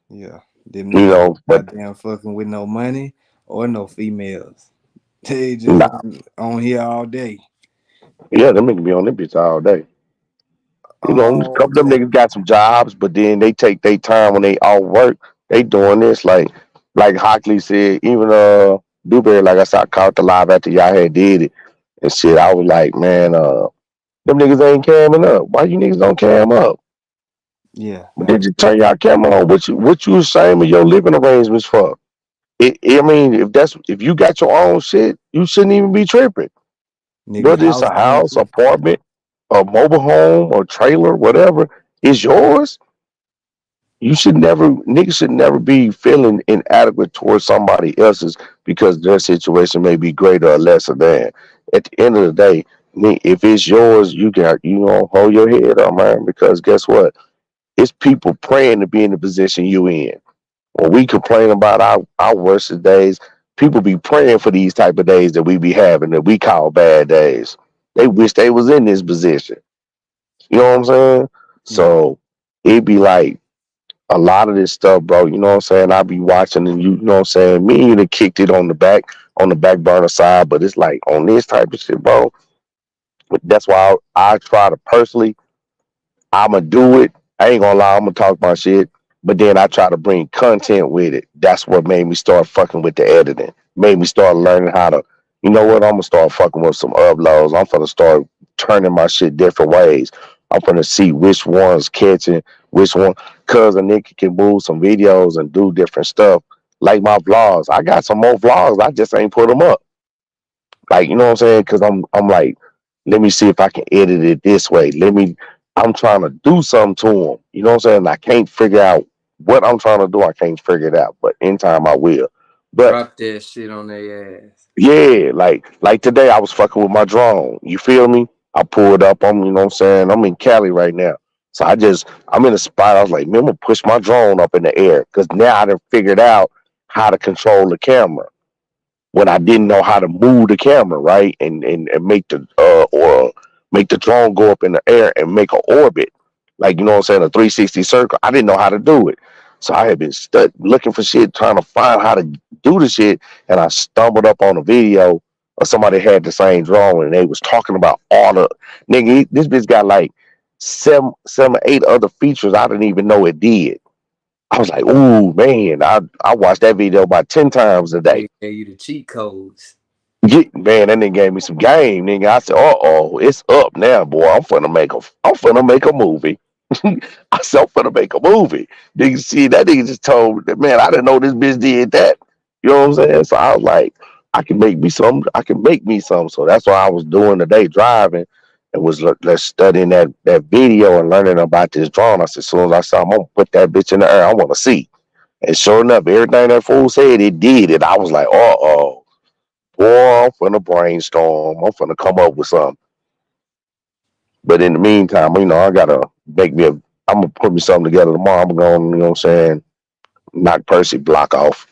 yeah. Them You niggas know, but goddamn fucking with no money or no females. They just Nah, on here all day. yeah, them niggas be on them bitch all day. You know, a All couple of them day. niggas got some jobs, but then they take their time when they all work. They doing this like Hockley said. Even Dewberry, like I said, I caught the live after y'all had did it and shit. I was like, man, them niggas ain't camming up. Why you niggas don't cam up? Yeah, But I then just turn y'all camera on. What you ashamed of your living arrangements for? I mean, if you got your own shit, you shouldn't even be tripping. nigga Whether it's house a house, empty. apartment, a mobile home, or trailer, whatever, it's yours. You should never, niggas should never be feeling inadequate towards somebody else's because their situation may be greater or lesser than. At the end of the day, if it's yours, you know hold your head up, man. Because guess what? It's people praying to be in the position you in. When we complain about our worst days, people be praying for these type of days that we be having that we call bad days. They wish they was in this position. You know what I'm saying? Yeah. So it be like a lot of this stuff, bro. You know what I'm saying? I be watching and you know what I'm saying? Me and you done kicked it on the back burner side, but it's like on this type of shit, bro. That's why I try to personally I'ma do it. I ain't gonna lie, I'm gonna talk my shit, but then I try to bring content with it. That's what made me start fucking with the editing. Made me start learning how to, you know what? I'm gonna start fucking with some uploads. I'm gonna start turning my shit different ways. I'm gonna see which one's catching, which one, cause a nigga can move some videos and do different stuff. Like my vlogs, I got some more vlogs. I just ain't put them up. Like, you know what I'm saying? Because I'm like, let me see if I can edit it this way. I'm trying to do something to them. You know what I'm saying? I can't figure out what I'm trying to do. I can't figure it out. But in time, I will. But Drop that shit on their ass. yeah, like today, I was fucking with my drone. You feel me? I pulled up. You know what I'm saying? I'm in Cali right now. So I'm in a spot. I was like, man, I'm gonna push my drone up in the air because now I done figured out how to control the camera when I didn't know how to move the camera, right? And make the or make the drone go up in the air and make an orbit. Like you know what I'm saying, a 360 circle. I didn't know how to do it. So I had been looking for shit, trying to find how to do the shit, and I stumbled up on a video of somebody had the same drone and they was talking about all the nigga, this bitch got like seven, eight other features I didn't even know it did. I was like, ooh man, I watched that video about 10 times a day. Nigga gave you the cheat codes. Yeah, man, that nigga gave me some game, nigga. I said, oh, it's up now, boy. I'm finna make a movie. I said, I'm finna make a movie. Nigga, see, that nigga just told me that, man, I didn't know this bitch did that. You know what I'm saying? So I was like, I can make me some. So that's what I was doing today, driving, and was let's studying that video and learning about this drone. I said, as soon as I saw I'm gonna put that bitch in the air, I wanna see. And sure enough, everything that fool said, it did it. I was like, boy, I'm finna brainstorm. I'm finna come up with something. But in the meantime, I gotta I'm gonna put me something together tomorrow. I'm going, you know what I'm saying, knock Percy block off.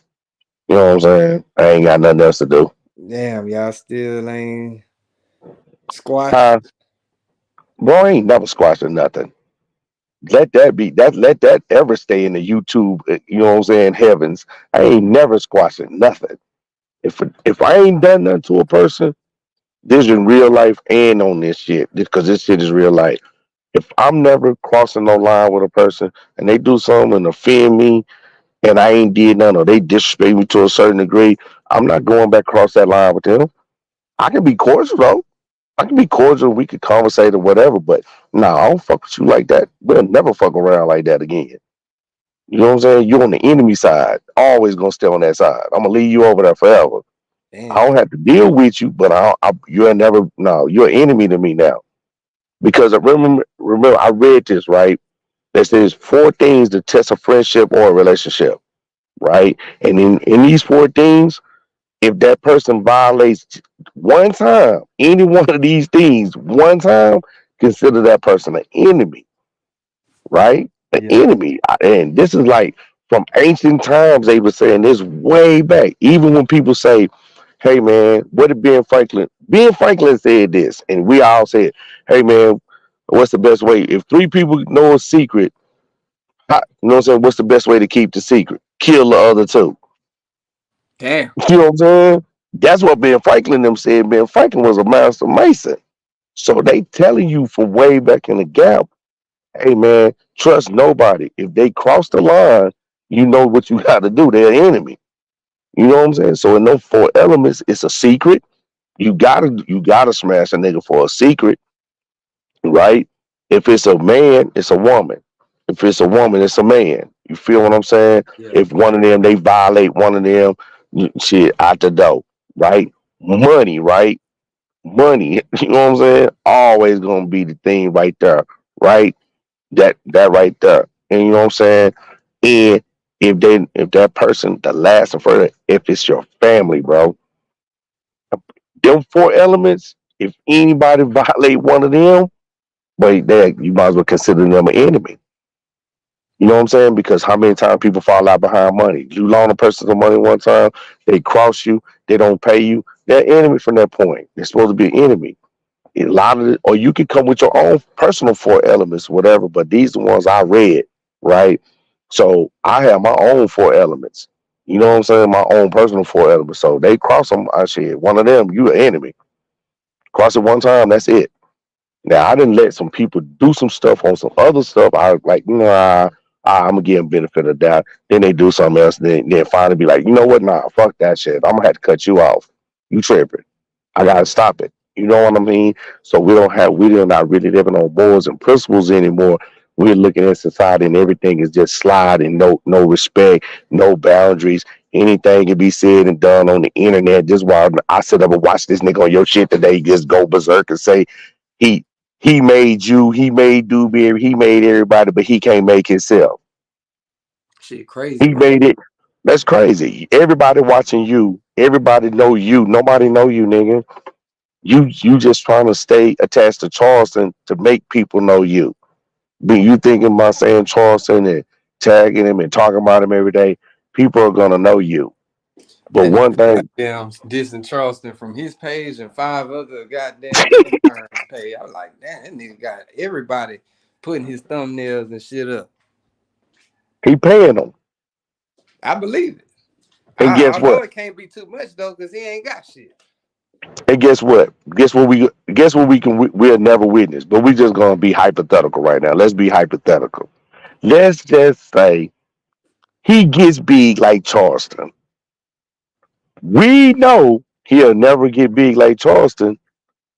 You know what I'm saying? I ain't got nothing else to do. Damn, y'all still ain't squash. Huh? Bro, I ain't never squashing nothing. Let that ever stay in the YouTube, you know what I'm saying, heavens. I ain't never squashing nothing. If I ain't done nothing to a person, this in real life and on this shit, because this shit is real life. If I'm never crossing no line with a person and they do something and offend me and I ain't did none or they disrespect me to a certain degree, I'm not going back across that line with them. I can be cordial though. I can be cordial. We could conversate or whatever, but no, I don't fuck with you like that. We'll never fuck around like that again. You know what I'm saying? You're on the enemy side. Always gonna stay on that side. I'm gonna leave you over there forever. I Damn. don't have to deal with you, but you're never, no, you're an enemy to me now. Because remember, I read this, right? That says four things to test a friendship or a relationship, right? And in these four things, if that person violates one time, any one of these things, one time, consider that person an enemy, right? An Yeah. enemy. And this is like from ancient times, they were saying this way back. Even when people say, hey man, what did Ben Franklin? Ben Franklin said this, and we all said, hey man, what's the best way? If three people know a secret, you know what I'm saying? What's the best way to keep the secret? Kill the other two. Damn. You know what I'm saying? That's what Ben Franklin them said. Ben Franklin was a master mason. So they telling you from way back in the gap, hey man, trust nobody. If they cross the line, you know what you got to do. They're an enemy. You know what I'm saying? So in those four elements, it's a secret. You gotta smash a nigga for a secret, right? If it's a man, it's a woman. If it's a woman, it's a man. You feel what I'm saying? Yeah. If one of them they violate one of them, shit out the door, right? Money, right? Money. You know what I'm saying? Always gonna be the thing right there, right? That right there. And you know what I'm saying? And if that person, the last and further, if it's your family, bro, them four elements, if anybody violate one of them, but they you might as well consider them an enemy. You know what I'm saying? Because how many times people fall out behind money? You loan a person some money one time, they cross you, they don't pay you, they're enemy from that point. They're supposed to be an enemy. A lot of it, or you can come with your own personal four elements, whatever. But these are the ones I read, right? So I have my own four elements. You know what I'm saying? My own personal four elements. So they cross them. I said, one of them, you an enemy. Cross it one time, that's it. Now I didn't let some people do some stuff on some other stuff. I was like, nah, I'm gonna give them benefit of that. Then they do something else. Then finally be like, you know what? Nah, fuck that shit. I'm gonna have to cut you off. You tripping? I gotta stop it. You know what I mean? So we're not really living on morals and principles anymore. We're looking at society and everything is just sliding, no respect, no boundaries. Anything can be said and done on the internet. Just while I sit up and watch this nigga on your shit today, just go berserk and say he he made you, he made Dewberry, he made everybody, but he can't make himself. Shit crazy, He man. made it. That's crazy. Everybody watching you, everybody know you. Nobody know you, nigga. You just trying to stay attached to Charleston to make people know you. But you thinking about saying Charleston and tagging him and talking about him every day, people are gonna know you. But That one nigga thing, goddamn dissing Charleston from his page and five other goddamn interns page. I was like, damn, that nigga got everybody putting his thumbnails and shit up. he paying them. I believe it. And I guess know what? it can't be too much though, cause he ain't got shit. And guess what? We'll never witness. But we just gonna be hypothetical right now. Let's be hypothetical. Let's just say he gets big like Charleston. We know he'll never get big like Charleston.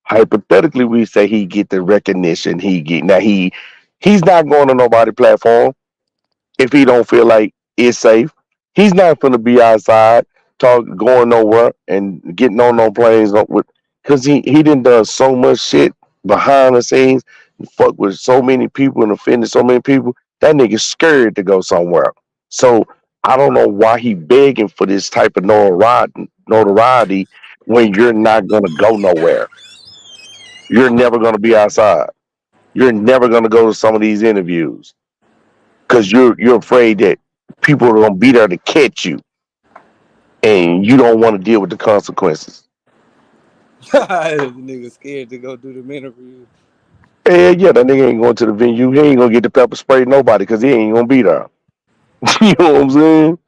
Hypothetically, we say he get the recognition he get. Now he's not going to nobody platform if he don't feel like it's safe. He's not gonna be outside going nowhere and getting on no planes with because he didn't done so much shit behind the scenes, fuck with so many people and offended so many people. That nigga's scared to go somewhere. So I don't know why he begging for this type of notoriety when you're not gonna go nowhere. You're never gonna be outside. You're never gonna go to some of these interviews because you're afraid that people are gonna be there to catch you, and you don't want to deal with the consequences. The nigga scared to go do the interview. And yeah, that nigga ain't going to the venue. He ain't gonna get the pepper spray nobody because he ain't gonna be there. You know what I'm saying?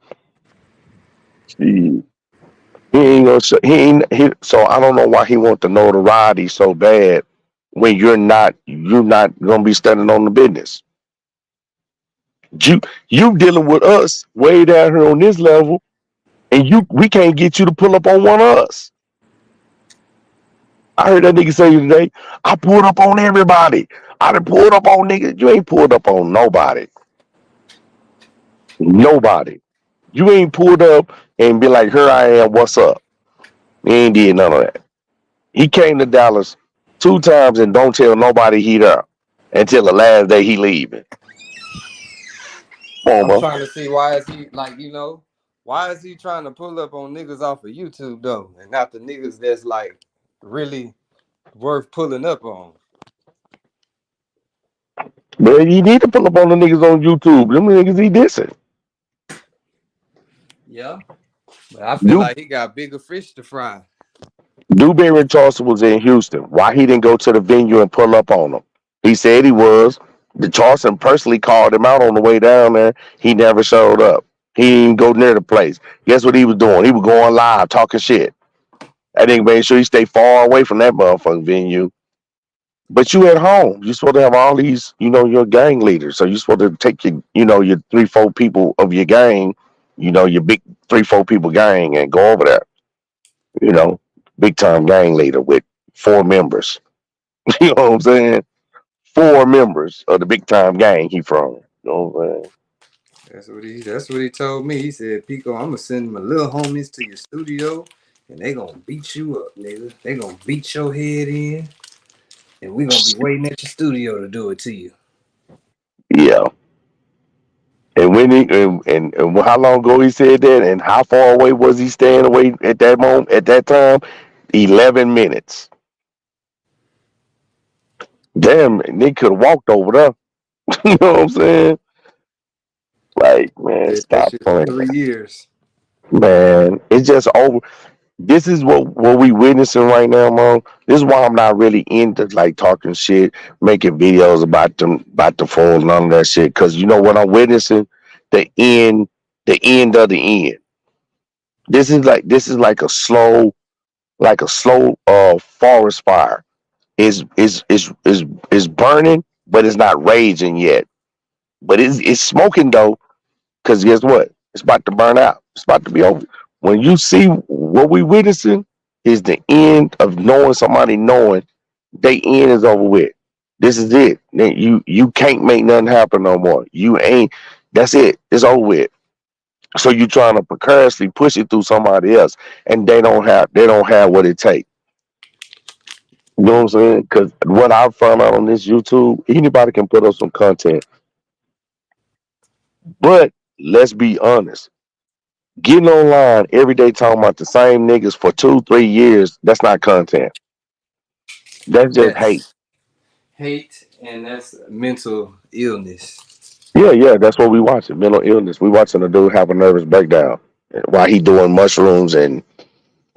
Shit. He ain't gonna. He ain't. So I don't know why he want the notoriety so bad when you're not. You're not gonna be standing on the business. You you dealing with us way down here on this level, and we can't get you to pull up on one of us. I heard that nigga say today, I pulled up on everybody. I done pulled up on niggas. You ain't pulled up on nobody. Nobody. You ain't pulled up and be like, here I am, what's up? He ain't did none of that. He came to Dallas 2 times and don't tell nobody he there until the last day he leaving. Come on, I'm bro. trying to see why is he like, why is he trying to pull up on niggas off of YouTube though, and not the niggas that's like really worth pulling up on? But he need to pull up on the niggas on YouTube. Them niggas he dissing. Yeah, but I feel Du- like he got bigger fish to fry. Dewberry and Charleston was in Houston. Why he didn't go to the venue and pull up on them? He said he was. The Charleston personally called him out on the way down there. He never showed up. He didn't go near the place. Guess what he was doing? He was going live, talking shit. That nigga made sure he stay far away from that motherfucking venue. But you at home, you're supposed to have all these, your gang leaders. So you're supposed to take your 3, 4 people of your gang, your big 3, 4 people gang and go over there, you know, big time gang leader with 4 members. You know what I'm saying? 4 members of the big time gang he from. You know what I'm saying? That's what he told me. He said, Pico, I'm gonna send my little homies to your studio and they gonna beat you up, nigga. They gonna beat your head in and we gonna be waiting at your studio to do it to you. Yeah. And when and how long ago he said that, and how far away was he staying away at that moment at that time? 11 minutes. Damn, Nick could have walked over there. You know what I'm saying? Like, man, Did that stop shit for playing. 3 years. Man, it's just over. This is what we witnessing right now, Mom. This is why I'm not really into like talking shit, making videos about the fall, none of that shit. Cause you know what I'm witnessing? The end, the end of the end. This is like a slow forest fire. Is burning, but it's not raging yet. But it's smoking though. Because guess what? It's about to burn out. It's about to be over. When you see what we witnessing, is the end of knowing somebody knowing they end is over with. This is it. Then you can't make nothing happen no more. You ain't. That's it. It's over with. So you trying to precariously push it through somebody else, and they don't have what it takes. You know what I'm saying? Because what I found out on this YouTube, anybody can put up some content, but let's be honest. Getting online every day talking about the same niggas for 2, 3 years, that's not content. That's just hate. That's hate and that's mental illness. Yeah, yeah, that's what we watching. Mental illness. We watching a dude have a nervous breakdown while he doing mushrooms and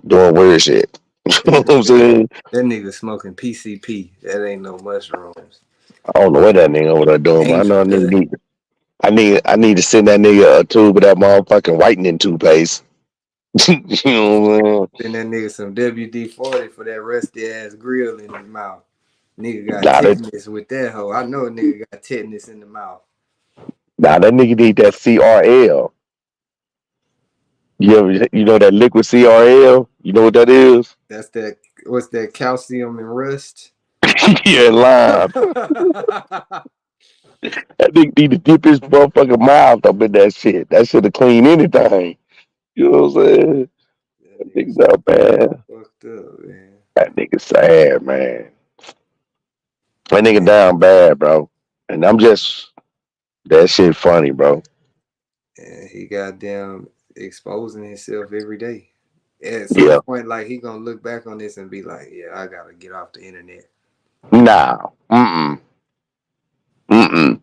doing weird shit. You know That what I'm nigga, saying? that nigga smoking PCP. That ain't no mushrooms. I don't know what that nigga over there doing, but I know Angel a nigga dust. I need to send that nigga a tube of that motherfucking whitening toothpaste. You know what I'm saying? Send that nigga some WD-40 for that rusty ass grill in his mouth. Nigga got Nah, that tetanus with that hoe. I know a nigga got tetanus in the mouth. nah, that nigga need that CRL. You know that liquid CRL? You know what that is? That's that. What's that? Calcium and rust. Yeah, lime. That That nigga need to dip his motherfucking mouth up in that shit. That shit'll clean anything. You know what I'm saying? That nigga nigga so bad. fucked up, man. That nigga sad, man. That nigga And, down bad, bro. And I'm just that shit funny, bro. and he goddamn exposing himself every day. At some Yeah. point, like he gonna look back on this and be like, "Yeah, I gotta get off the internet." Nah. Mm-mm. Mm-mm.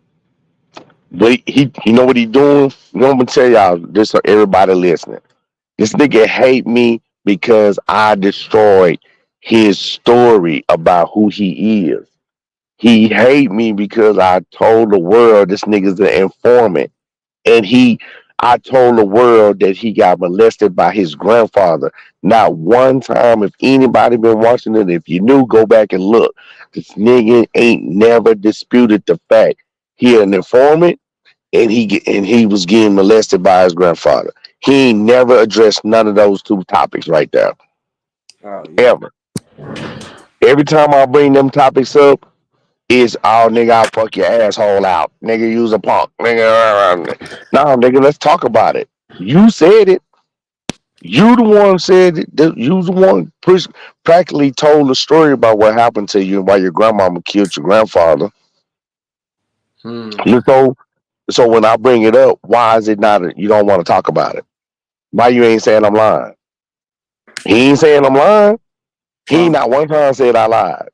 But you know what he doing? You know what I'm gonna tell y'all, just so everybody listening. This nigga hate me because I destroyed his story about who he is. He hate me because I told the world this nigga's an informant. And I told the world that he got molested by his grandfather. Not one time, if anybody been watching it, if you knew, go back and look. This nigga ain't never disputed the fact he an informant and he was getting molested by his grandfather. He ain't never addressed none of those 2 topics right there. Oh yeah, Ever. Every time I bring them topics up, is oh nigga, I'll fuck your asshole out. Nigga, use a punk. Nigga, no, nigga, let's talk about it. You said it. You the one said it. You the one practically told the story about what happened to you and why your grandmama killed your grandfather. hmm. You know, so when I bring it up, why is it not? You don't want to talk about it? Why you ain't saying I'm lying? He ain't saying I'm lying. He ain't Trauma. not one time said I lied.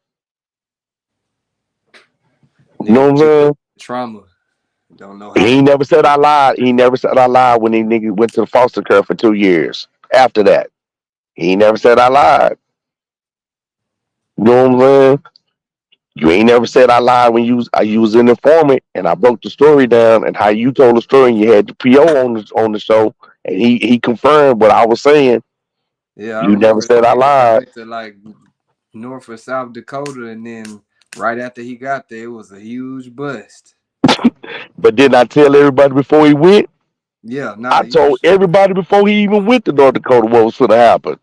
You know Nigga what I'm been saying? trauma. Don't know how He to. ain't never said I lied. He never said I lied when he nigga went to the foster care for 2 years. After that, he never said I lied. You know what I'm saying? You ain't never said I lied when you was an informant, and I broke the story down and how you told the story, and you had the PO on the show, and he confirmed what I was saying. Yeah, I You never remember said that I nigga had lied. went to like North or South Dakota, and then right after he got there, it was a huge bust. But didn't I tell everybody before he went? Yeah, nah, I you told everybody before he even went to North Dakota what was gonna happen.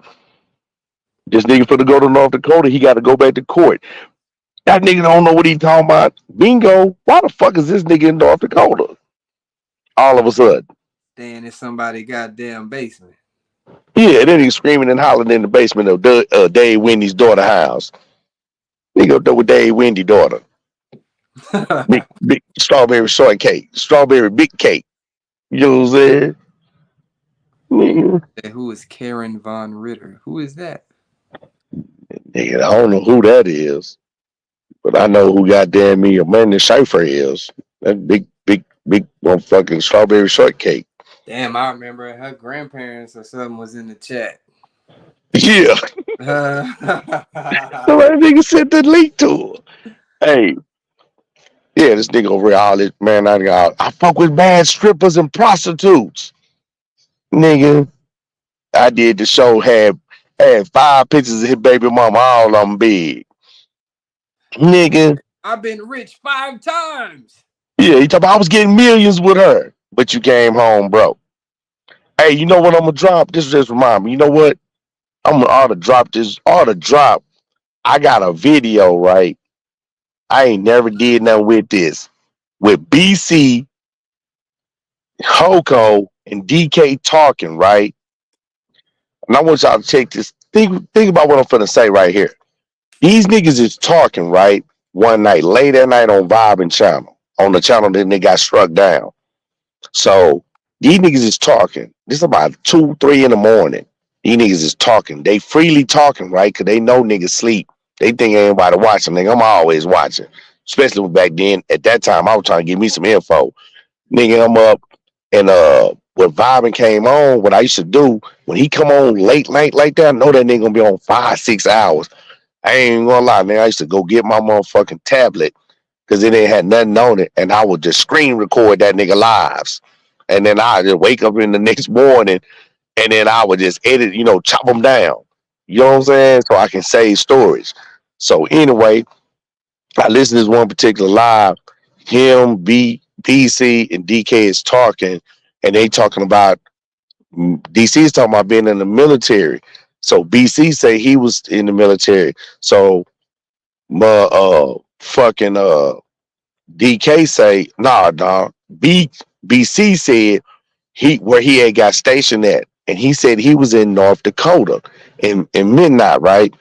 This nigga finna go to North Dakota, he gotta go back to court. That nigga don't know what he talking about. Bingo. Why the fuck is this nigga in North Dakota? All of a sudden. staying in somebody goddamn basement. Yeah, then he's screaming and hollering in the basement of Dave Wendy's daughter house. Nigga up there with Dave Wendy's daughter. Big strawberry shortcake. Strawberry big cake. You know what I'm saying? Nigga, Who is Karen Von Ritter? Who is that? nigga, I don't know who that is, but I know who goddamn me Amanda Schaefer is. That big motherfucking strawberry shortcake. Damn, I remember her grandparents or something was in the chat. Yeah. So that nigga sent the link to her. Hey, yeah, this nigga over here, all this, man, I fuck with bad strippers and prostitutes. Nigga, I did the show, had 5 pictures of his baby mama, all of them big. Nigga, I've been rich 5 times. yeah, he talking about I was getting millions with her, but you came home broke. Hey, you know what I'm gonna drop? This just remind me, you know what? I'm gonna ought to drop. I got a video, right? I ain't never did nothing with this. With BC, Hoko, and DK talking, right? And I want y'all to check this. Think about what I'm finna say right here. These niggas is talking, right? One night, late at night on Vibing Channel, on the channel that they got struck down. So these niggas is talking. This is about 2, 3 in the morning. These niggas is talking. They freely talking, right? Cause they know niggas sleep. They think ain't nobody watching. Nigga, I'm always watching. Especially back then. At that time, I was trying to get me some info. Nigga, I'm up and when Vibing came on, what I used to do when he come on late night like that, I know that nigga gonna be on 5, 6 hours. I ain't gonna lie, man. I used to go get my motherfucking tablet because it ain't had nothing on it, and I would just screen record that nigga lives, and then I just wake up in the next morning, and then I would just edit, chop them down. You know what I'm saying? So I can save storage. So anyway, I listened to this one particular live. Him, BC, and DK is talking, and they talking about DC is talking about being in the military. So BC say he was in the military. So my fucking DK say nah. BC said where he had got stationed at, and he said he was in North Dakota in midnight, right?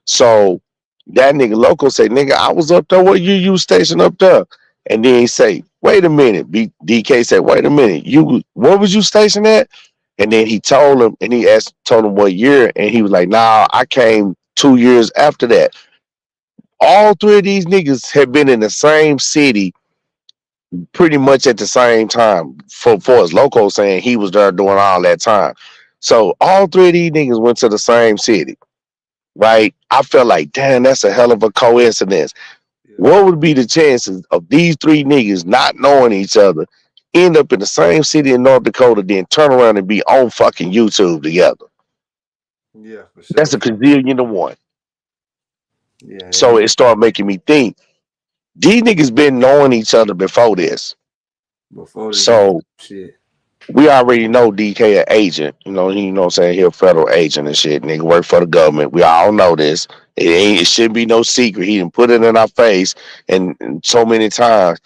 So that nigga local say, nigga, I was up there. Where you stationed up there? And then he say, wait a minute. DK said, wait a minute. Where was you stationed at? And then he told him, and told him what year, and he was like, nah, I came 2 years after that. All three of these niggas have been in the same city pretty much at the same time. For his local saying he was there doing all that time. So all three of these niggas went to the same city, right? I felt like, damn, that's a hell of a coincidence. Yeah. What would be the chances of these three niggas not knowing each other, end up in the same city in North Dakota, then turn around and be on fucking YouTube together? Yeah, for That's sure. a gazillion to one. Yeah, So it started making me think, these niggas been knowing each other before this. before this YouTube So shit. we already know DK an agent. He what I'm saying, he a federal agent and shit. Nigga work for the government. We all know this. It shouldn't be no secret. He didn't put it in our face and so many times.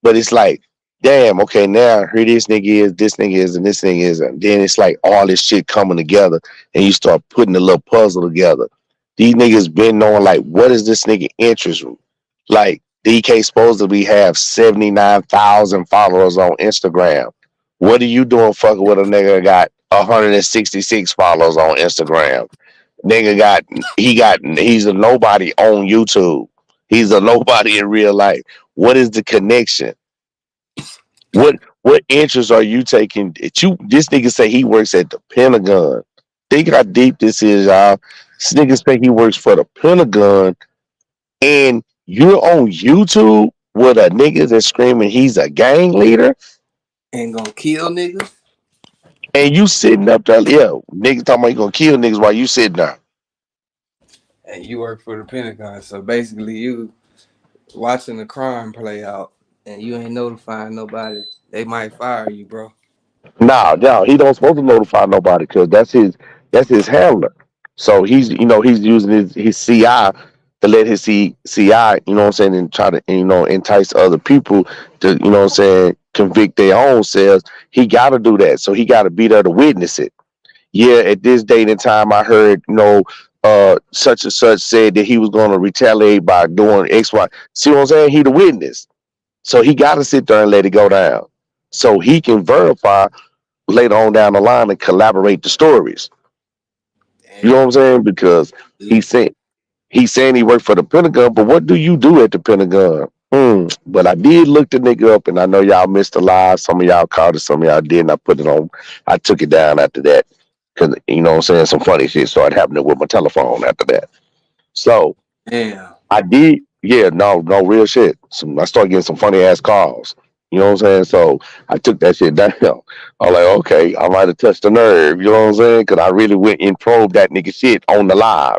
But it's like, damn, okay, now here this nigga is, and this thing is, and then it's like all this shit coming together, and you start putting a little puzzle together. These niggas been knowing, like, what is this nigga interest? Like, DK supposed to be have 79,000 followers on Instagram. What are you doing fucking with a nigga that got 166 followers on Instagram? He's a nobody on YouTube. He's a nobody in real life. What is the connection? What interest are you taking? This nigga say he works at the Pentagon. Think how deep this is, y'all. This nigga say he works for the Pentagon, and You're on YouTube with a nigga that's screaming he's a gang leader, Ain't gonna kill niggas. and you sitting up there, yeah, niggas talking about you gonna kill niggas while you sitting there. And you work for the Pentagon, so basically you watching the crime play out, and you ain't notifying nobody. They might fire you, bro. Nah, no, he don't supposed to notify nobody because that's his handler. So he's using his CI to let his CI, you know what I'm saying, and try to entice other people to, you know what I'm saying, convict their own selves. He got to do that. So he got to be there to witness it. Yeah, at this date and time, I heard, such and such said that he was going to retaliate by doing X, Y. See what I'm saying? He the witness. So he got to sit there and let it go down so he can verify later on down the line and collaborate the stories. You know what Damn. I'm saying? Because he's Deep. saying he's saying he worked for the Pentagon, but what do you do at the Pentagon? But I did look the nigga up, and I know y'all missed the live. Some of y'all caught it, some of y'all didn't. I put it on. I took it down after that because you know what I'm saying. Some funny shit started happening with my telephone after that. So Damn. I did, yeah, no, no real shit. I started getting some funny ass calls. You know what I'm saying? So I took that shit down. I'm like, okay, I might have touched the nerve. You know what I'm saying? Because I really went and probed that nigga shit on the live.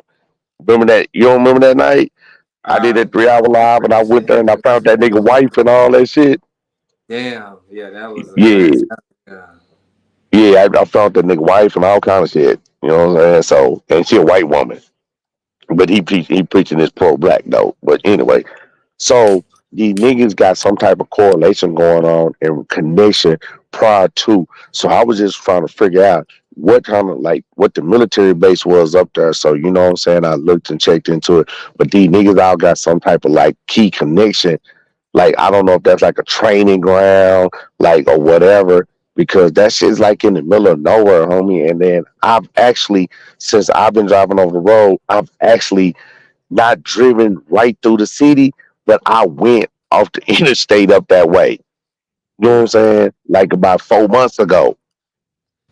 Remember that? You don't remember that night? I did I a 3 hour live and I shit went there and I happened. found that nigga wife and all that shit. Damn. Yeah, that was a good Yeah, time. Yeah. yeah, I found that nigga wife and all kind of shit. You know what I'm saying? So, and she a white woman, but he preaching this pro black though. But anyway, so these niggas got some type of correlation going on and connection prior to. So I was just trying to figure out what kind of like what the military base was up there. So you know what I'm saying? I looked and checked into it. But these niggas all got some type of like key connection. Like I don't know if that's like a training ground, like or whatever, because that shit's like in the middle of nowhere, homie. And then I've actually, since I've been driving over the road, I've actually not driven right through the city, but I went off the interstate up that way. You know what I'm Yeah. saying? Like about 4 months ago.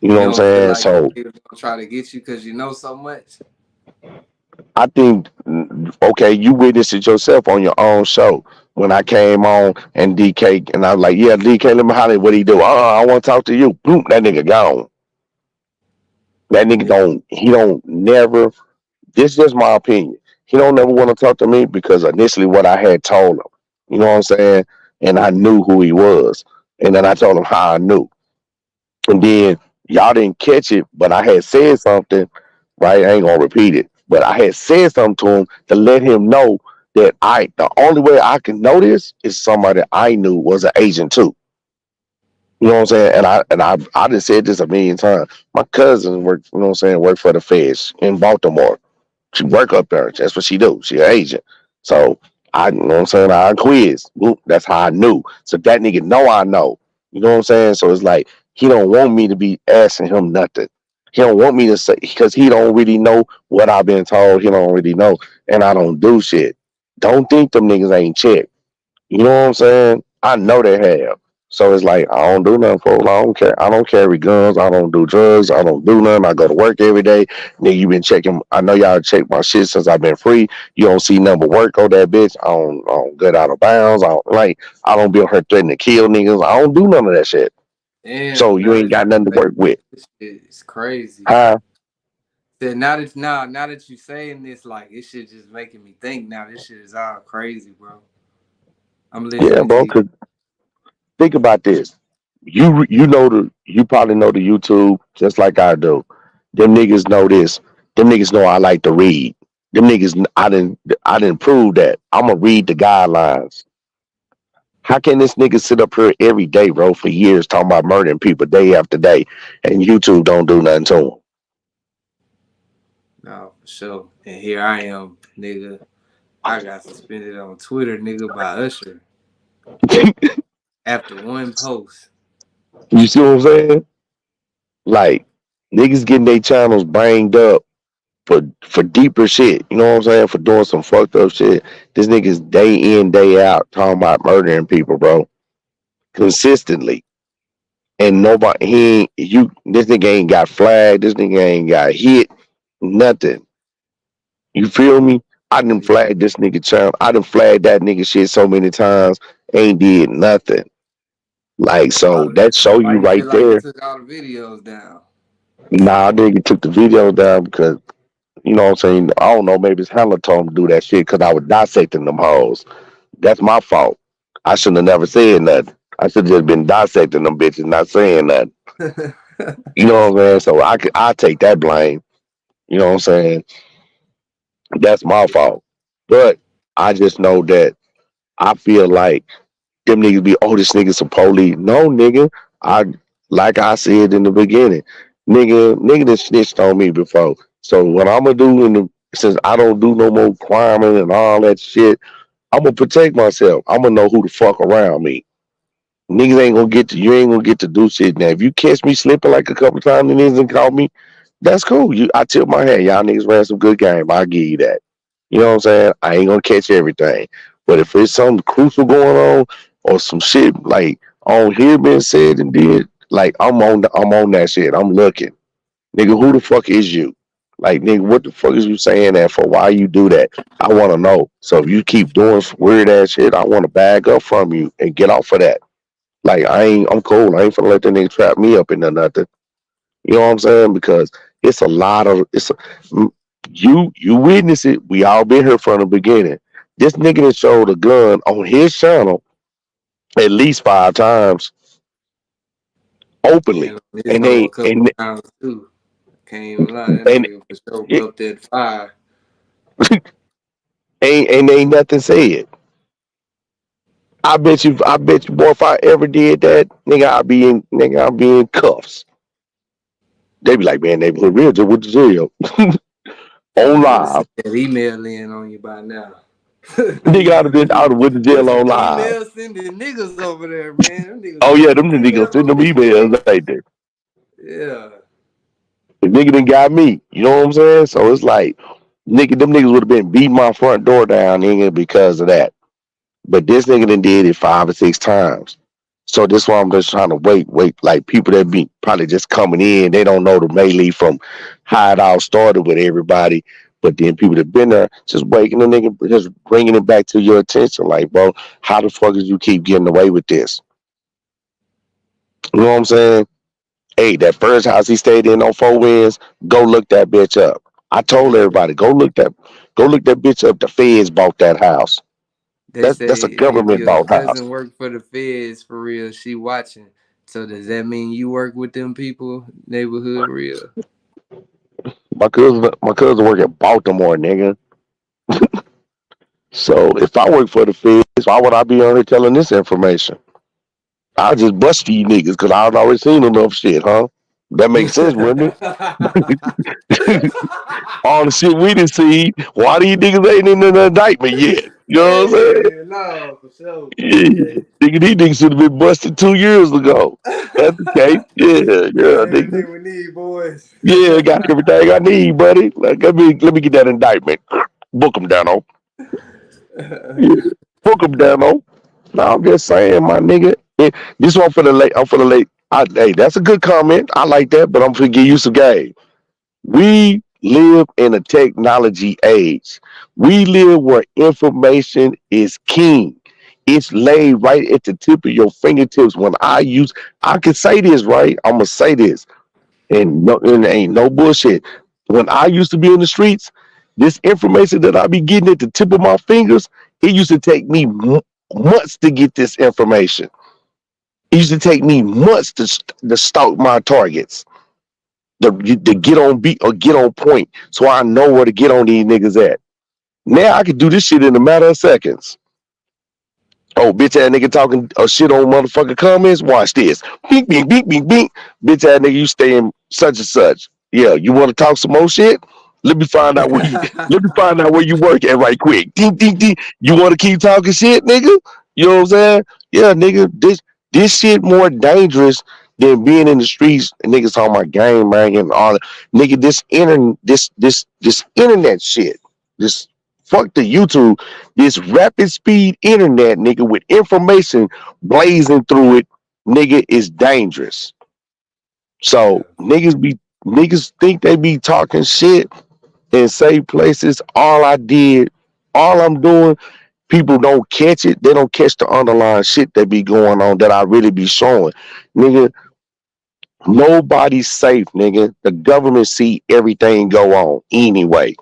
You know You what I'm don't feel saying? like them So niggas gonna try to get you because you know so much. I think, okay, you witnessed it yourself on your own show when I came on and DK, and I was like, yeah, DK, let me holler, what he do? I want to talk to you. Boom, that nigga gone. That nigga Yeah. he don't never, this is just my opinion. He don't never want to talk to me because initially what I had told him, you know what I'm saying? And I knew who he was. And then I told him how I knew. And then y'all didn't catch it, but I had said something, right? I ain't gonna repeat it. But I had said something to him to let him know that the only way I can know this is somebody I knew was an agent too. You know what I'm saying? And I just said this a million times. My cousin worked, you know what I'm saying, worked for the feds in Baltimore. She work up there. That's what she do. She an agent. So you know what I'm saying, I quiz. Boop, that's how I knew. So that nigga know I know. You know what I'm saying? So it's like he don't want me to be asking him nothing. He don't want me to say because he don't really know what I've been told. He don't really know, and I don't do shit. Don't think them niggas ain't checked. You know what I'm saying? I know they have. So it's like I don't do nothing for them. I don't care. I don't carry guns. I don't do drugs. I don't do nothing. I go to work every day. Nigga, you been checking. I know y'all check my shit since I've been free. You don't see number work on that bitch. I don't get out of bounds. I don't be on her threatening to kill niggas. I don't do none of that shit. So Damn. you Now ain't that got nothing to you say work with. this shit is crazy. Huh? Said now that you saying this, like this shit just making me think. Now this shit is all crazy, bro. I'm Yeah, listening to bro. you. Cause think about this. You probably know the YouTube just like I do. Them niggas know this. Them niggas know I like to read. Them niggas I didn't prove that. I'ma read the guidelines. How can this nigga sit up here every day, bro, for years talking about murdering people day after day, and YouTube don't do nothing to No, for sure. And here I am, nigga. I got suspended on Twitter, nigga, by Usher him? after one post. You see what I'm saying? Like niggas getting their channels banged up for deeper shit. You know what I'm saying? For doing some fucked up shit. This nigga's day in, day out talking about murdering people, bro. Consistently. And nobody he ain't you this nigga ain't got flagged, this nigga ain't got hit, nothing. You feel me? I done Yeah. flagged this nigga channel. I done flagged that nigga shit so many times. Ain't did nothing. Like so Why, that show why you you right feel like he there. took all the videos down? Nah, nigga took the video down because you know what I'm saying. I don't know. Maybe his handler told him to do that shit because I was dissecting them hoes. That's my fault. I shouldn't have never said nothing. I should have just been dissecting them bitches, not saying nothing. You know what I'm saying? So I take that blame. You know what I'm saying? That's my fault. But I just know that I feel like them niggas be, oh, this nigga's a police. No, nigga. I like I said in the beginning, nigga that snitched on me before. So what I'm gonna do since I don't do no more crime and all that shit, I'm gonna protect myself. I'm gonna know who the fuck around me. Niggas ain't gonna get to you ain't gonna get to do shit now. If you catch me slipping like a couple times and niggas and call me, that's cool. I tip my hat. Y'all niggas ran some good game. I'll give you that. You know what I'm saying? I ain't gonna catch everything. But if it's something crucial going on or some shit like on here being said and did, like I'm on that shit. I'm looking. Nigga, who the fuck is you? Like, nigga, what the fuck is you saying that for? Why you do that? I wanna know. So if you keep doing some weird ass shit, I wanna bag up from you and get off of that. Like I'm cool. I ain't finna let that nigga trap me up into nothing. You know what I'm saying? Because it's a lot of you witness it. We all been here from the beginning. This nigga that showed a gun on his channel at least 5 times openly, And on this and hoe they a couple times too. Can't even lie, that and nigga for sure it, bumped that fire. ain't nothing said. I bet you, boy, if I ever did that, I'd be in cuffs. They be like, man, neighborhood real just with the jail Y'all on would have live. sent that email in on you by now. Nigga, Niggas would I'd be have went to jail pushing on live. emails, sending niggas over there, man. Them niggas Oh be yeah, sending them niggas emails send on them people, emails man. right there. Yeah. The nigga done got me. You know what I'm saying? So it's like, them niggas would have been beating my front door down, nigga, because of that. But this nigga done did it 5 or 6 times. So this why I'm just trying to wait. Like people that be probably just coming in, they don't know the melee from how it all started with everybody. But then people that been there, just waking the nigga, just bringing it back to your attention. Like, bro, how the fuck is you keep getting away with this? You know what I'm saying? Hey, that first house he stayed in on Four Winds, go look that bitch up. I told Yeah. everybody, go look that bitch up. The feds bought that house. They That's say a if government your bought house. cousin worked for the feds for real, she watching. So does that mean you work with them people, neighborhood real? My cousin work at Baltimore, nigga. So if I work for the feds, why would I be on here telling this information? I just bust these niggas because I would already seen enough shit, huh? That makes sense, wouldn't it? All the shit we done see, why these niggas ain't in an indictment yet? You know what I'm saying? Yeah, no, for sure, Yeah. Nigga, these niggas should have been busted 2 years ago. That's the case. Yeah, we yeah, got nigga. everything we need, boys. Yeah, got everything I need, buddy. Like, let me get that indictment. Book them down, oh. Yeah, book them down, oh. No, I'm just saying, my nigga. This one for the late. I'm for the late. Hey, that's a good comment. I like that, but I'm gonna give you some game. We live in a technology age. We live where information is king. It's laid right at the tip of your fingertips. I can say this, right? I'm gonna say this, and ain't no bullshit. When I used to be in the streets, this information that I be getting at the tip of my fingers, it used to take me months to get this information. It used to take me months to stalk my targets, to get on beat or get on point, so I know where to get on these niggas at. Now I can do this shit in a matter of seconds. Oh, bitch ass nigga talking shit on motherfucking comments. Watch this. Bink, bink, bink, bink, bink. Bitch ass nigga, you stay in such and such. Yeah, you want to talk some more shit? Let me find out where you. Let me find out where you work at right quick. Ding, ding, ding. You want to keep talking shit, nigga? You know what I'm saying? Yeah, nigga. This shit more dangerous than being in the streets. And niggas talking about game banging and all that. Nigga, this internet shit. This fuck the YouTube, this rapid speed internet, nigga, with information blazing through it, nigga, is dangerous. Yeah. So niggas think they be talking shit in safe places. All I did All I'm doing, people don't catch it. They don't catch the underlying shit that be going on that I really be showing. Nigga, nobody's safe, nigga. The government see everything go on anyway.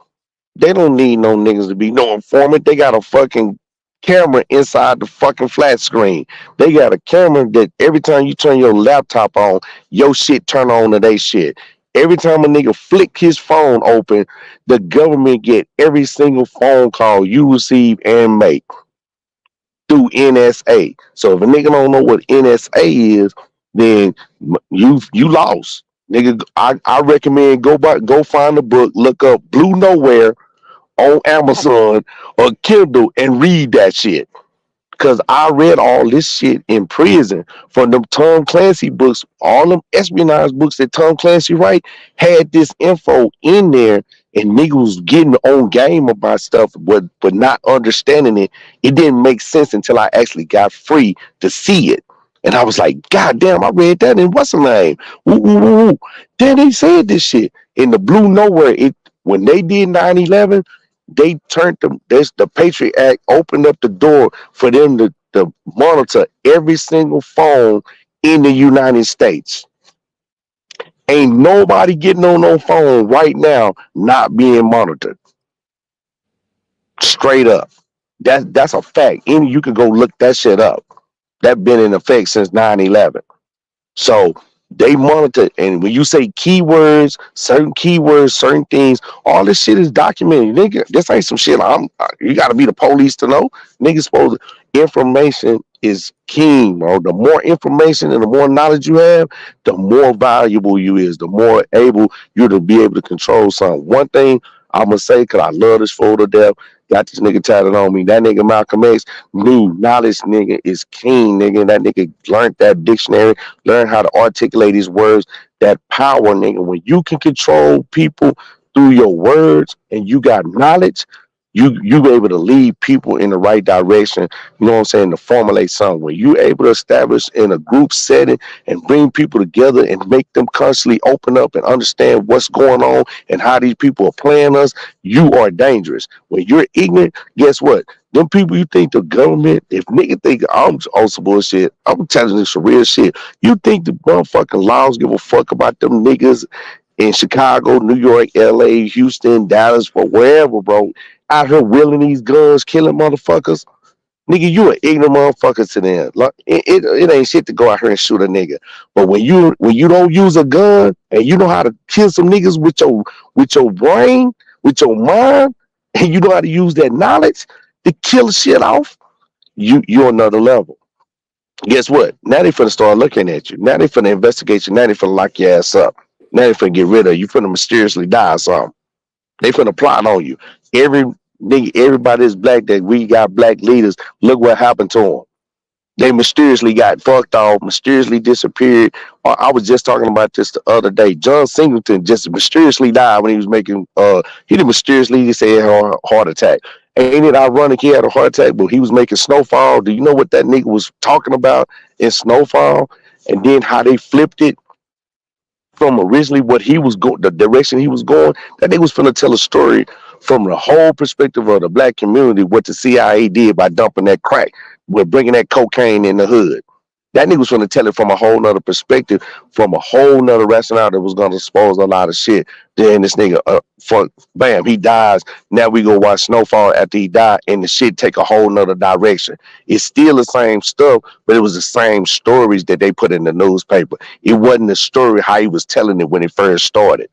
They don't need no niggas to be no informant. They got a fucking camera inside the fucking flat screen. They got a camera that every time you turn your laptop on, your shit turn on to they shit. Every time a nigga flick his phone open, the government get every single phone call you receive and make through NSA. So if a nigga don't know what NSA is, then you lost. Nigga, I recommend go find the book, look up Blue Nowhere on Amazon or Kindle and read that shit. Cause I read all this shit in prison from them Tom Clancy books, all them espionage books that Tom Clancy write had this info in there, and niggas was getting on game about stuff, but not understanding it. It didn't make sense until I actually got free to see it, and I was like, God damn, I read that in what's the name? Woo, woo, woo, woo. Then they said this shit in the Blue Nowhere. It when they did 9/11, they turned the Patriot Act opened up the door for them to monitor every single phone in the United States. Ain't nobody getting on no phone right now not being monitored. Straight up. That's a fact. And you can go look that shit up. That been in effect since 9/11. So they monitor, and when you say keywords, certain things, all this shit is documented. Nigga, this ain't some shit. You got to be the police to know. Niggas supposed information is king, bro. The more information and the more knowledge you have, the more valuable you is. The more able you to be able to control something. One thing I'm gonna say, cause I love this fool to death. Got this nigga tatted on me. That nigga Malcolm X knew knowledge, nigga, is king, nigga. That nigga learned that dictionary, learn how to articulate his words, that power, nigga. When you can control people through your words and you got knowledge, you able to lead people in the right direction, you know what I'm saying, to formulate something. When you able to establish in a group setting and bring people together and make them constantly open up and understand what's going on and how these people are playing us, you are dangerous. When you're ignorant, guess what? Them people you think the government, if nigga think I'm on some bullshit, I'm telling you some real shit. You think the motherfucking laws give a fuck about them niggas in Chicago, New York, LA, Houston, Dallas, or wherever, bro, out here wielding these guns, killing motherfuckers? Nigga, you an ignorant motherfucker to them. Like, it ain't shit to go out here and shoot a nigga. But when you don't use a gun and you know how to kill some niggas with your brain, with your mind, and you know how to use that knowledge to kill shit off, you another level. Guess what? Now they finna start looking at you. Now they finna investigate you. Now they finna lock your ass up. Now they finna get rid of you. You finna mysteriously die or something. They finna plot on you. Every nigga, everybody is black that we got black leaders. Look what happened to them. They mysteriously got fucked off, mysteriously disappeared. I was just talking about this the other day. John Singleton just mysteriously died when he was making he did mysteriously just say a heart attack. Ain't it ironic he had a heart attack, but he was making Snowfall. Do you know what that nigga was talking about in Snowfall? And then how they flipped it from originally what he was going, the direction he was going. That nigga was finna tell a story from the whole perspective of the black community, what the CIA did by dumping that crack, with bringing that cocaine in the hood. That nigga was gonna tell it from a whole nother perspective, from a whole nother rationale that was gonna expose a lot of shit. Then this nigga, fuck, bam, he dies. Now we go watch Snowfall after he died, and the shit take a whole nother direction. It's still the same stuff, but it was the same stories that they put in the newspaper. It wasn't the story how he was telling it when it first started.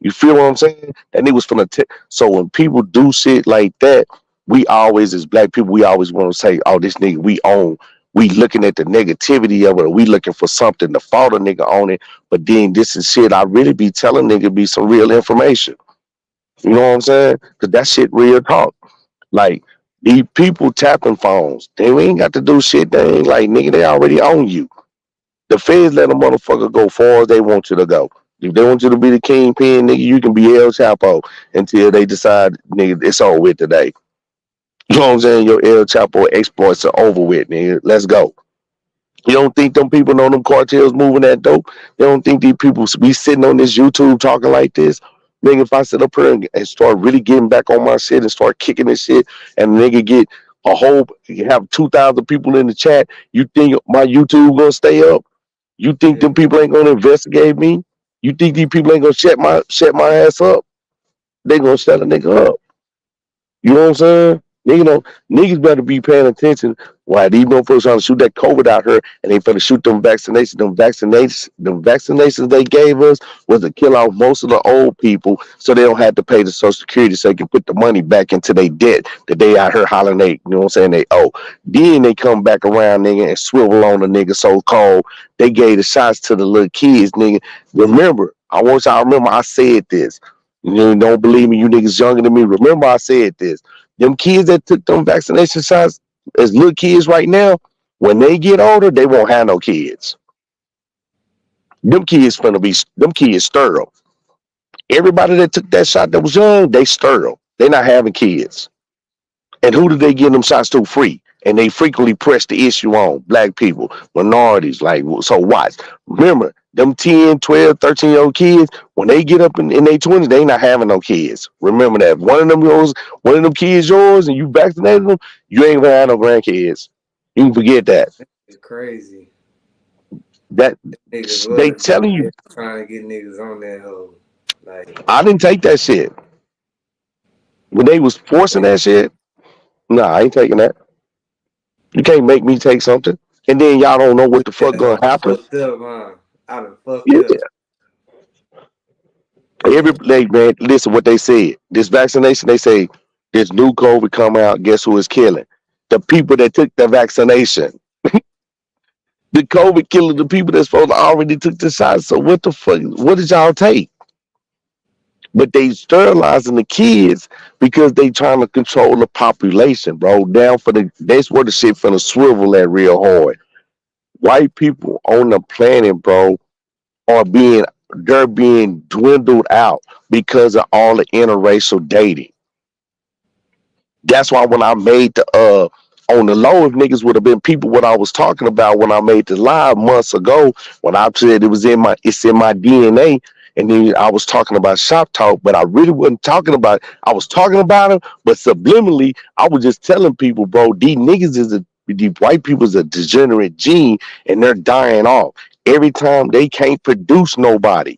You feel what I'm saying? That nigga was finna so when people do shit like that, we always, as black people, we always want to say, oh, this nigga we own. We looking at the negativity of it, or we looking for something to fault a nigga on it. But then this is shit I really be telling nigga be some real information. You know what I'm saying? Cause that shit real talk. Like these people tapping phones, they ain't got to do shit. They ain't like, nigga, they already own you. The feds let a motherfucker go far as they want you to go. If they want you to be the kingpin, nigga, you can be El Chapo until they decide, nigga, it's over with today. You know what I'm saying? Your El Chapo exploits are over with, nigga. Let's go. You don't think them people know them cartels moving that dope? They don't think these people be sitting on this YouTube talking like this? Nigga, if I sit up here and start really getting back on my shit and start kicking this shit, and nigga get a whole, you have 2,000 people in the chat, you think my YouTube gonna stay up? You think Yeah. them people ain't gonna investigate me? You think these people ain't gonna shut my ass up? They gonna shut a nigga up. You know what I'm saying? Niggas better be paying attention. Why these motherfuckers trying to shoot that COVID out here and they finna shoot them vaccinations. Them vaccinations they gave us was to kill off most of the old people so they don't have to pay the social security so they can put the money back into their debt that they out here hollering they, you know what I'm saying, they owe. Then they come back around, nigga, and swivel on the nigga so cold. They gave the shots to the little kids, nigga. Remember, I want y'all to remember I said this. You don't believe me, you niggas younger than me. Remember, I said this. Them kids that took them vaccination shots as little kids right now, when they get older, they won't have no kids. Them kids sterile. Everybody that took that shot that was young, they sterile. They not having kids. And who did they give them shots to free? And they frequently press the issue on black people, minorities. Like, so watch. Remember, them 10, 12, 13-year-old kids, when they get up in their 20s, they not having no kids. Remember that. One of them kids yours and you vaccinated them, you ain't gonna have no grandkids. You can forget that. It's crazy. That Niggas they was telling out you, here trying to get niggas on that hoe. Like, I didn't take that shit. When they was forcing they, that shit, nah, I ain't taking that. You can't make me take something. And then y'all don't know what the fuck yeah, I gonna done happen. fucked up, huh? I done fucked Yeah. up. Every day, man, listen what they said. This vaccination, they say this new COVID come out. Guess who is killing? The people that took the vaccination. The COVID killing the people that's supposed to already took the shot. So what the fuck? What did y'all take? But they sterilizing the kids because they trying to control the population, bro. Down for that's where the shit finna swivel at real hard. White people on the planet, bro, are they're being dwindled out because of all the interracial dating. That's why when I made the on the low, if niggas would have been people what I was talking about when I made the live months ago, when I said it's in my DNA, and then I was talking about shop talk, but I really wasn't talking about I was talking about it, but subliminally, I was just telling people, bro, these white people's a degenerate gene and they're dying off. Every time they can't produce nobody.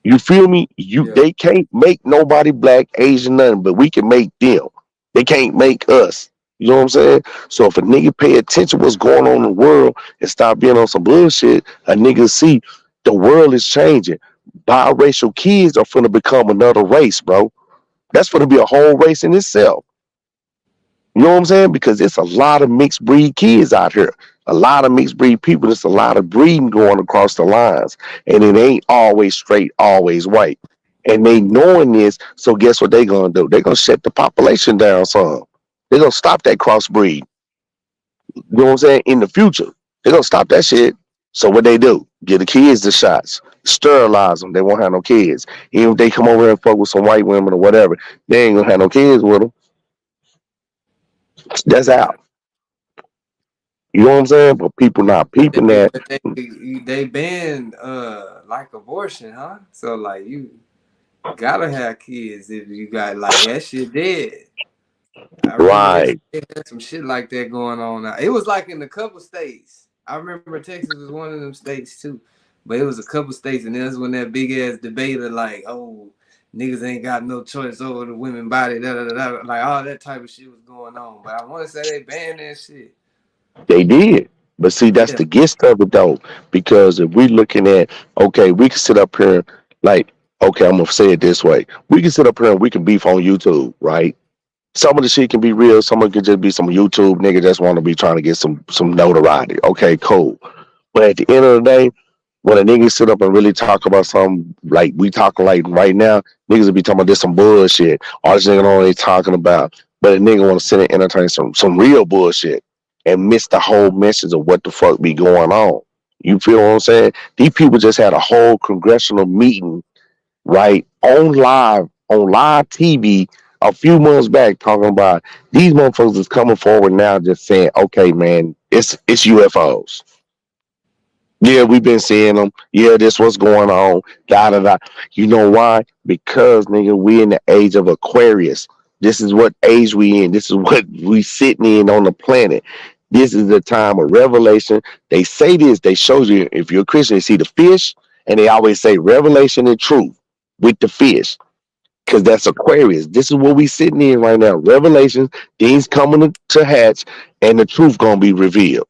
You feel me? Yeah. They can't make nobody black, Asian, nothing, but we can make them. They can't make us. You know what I'm saying? So if a nigga pay attention what's going on in the world and stop being on some bullshit, a nigga see the world is changing. Biracial kids are finna become another race, bro. That's gonna be a whole race in itself. You know what I'm saying? Because it's a lot of mixed breed kids out here. A lot of mixed breed people. There's a lot of breeding going across the lines. And it ain't always straight, always white. And they knowing this, so guess what they gonna do? They're gonna shut the population down some. They're gonna stop that crossbreed. You know what I'm saying? In the future. They're gonna stop that shit. So what they do? Give the kids the shots. Sterilize them. They won't have no kids. Even if they come over here and fuck with some white women or whatever, they ain't gonna have no kids with them. That's Yeah. out. You know what I'm saying? But people not peeping that. But they banned like abortion, huh? So like you gotta have kids if you got like that shit dead. I remember Right. they had some shit like that going on. Now. It was like in a couple states. I remember Texas was one of them states too, but it was a couple states, and that's when that big ass debate of like, oh, niggas ain't got no choice over the women body, da da da da, like all that type of shit was going on. But I want to say they banned that shit. They did. But see, that's Yeah, the gist of it though. Because if we looking at, okay, we can sit up here like, okay, I'm gonna say it this way. We can sit up here and we can beef on YouTube, right? Some of the shit can be real, some of it can just be some YouTube nigga just want to be trying to get some notoriety. Okay, cool. But at the end of the day, when a nigga sit up and really talk about something like we talking like right now, niggas will be talking about this some bullshit. All this nigga know what they talking about. But a nigga want to sit and entertain some real bullshit and miss the whole message of what the fuck be going on. You feel what I'm saying? These people just had a whole congressional meeting, right, on live TV a few months back talking about these motherfuckers is coming forward now just saying, okay, man, it's UFOs. Yeah, we've been seeing them. Yeah, this what's going on. Da da da. You know why? Because nigga, we in the age of Aquarius. This is what age we in. This is what we sitting in on the planet. This is the time of revelation. They say this. They show you if you're a Christian, you see the fish, and they always say revelation and truth with the fish, because that's Aquarius. This is what we sitting in right now. Revelations, things coming to hatch, and the truth gonna be revealed.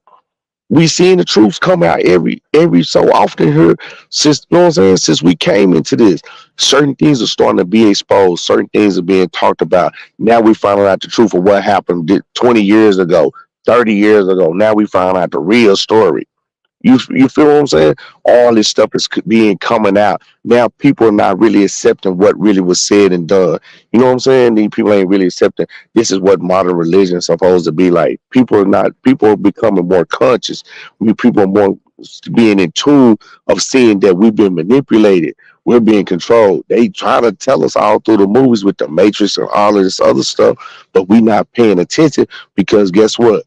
We seeing the truths come out every so often here since, you know what I'm saying, since we came into this. Certain things are starting to be exposed, certain things are being talked about. Now we finding out the truth of what happened 20 years ago, 30 years ago. Now we find out the real story. You feel what I'm saying? All this stuff is being coming out. Now people are not really accepting what really was said and done. You know what I'm saying? These people ain't really accepting this is what modern religion is supposed to be like. People are becoming more conscious. People are more being in tune of seeing that we've been manipulated. We're being controlled. They try to tell us all through the movies with the Matrix and all of this other stuff, but we not paying attention because guess what?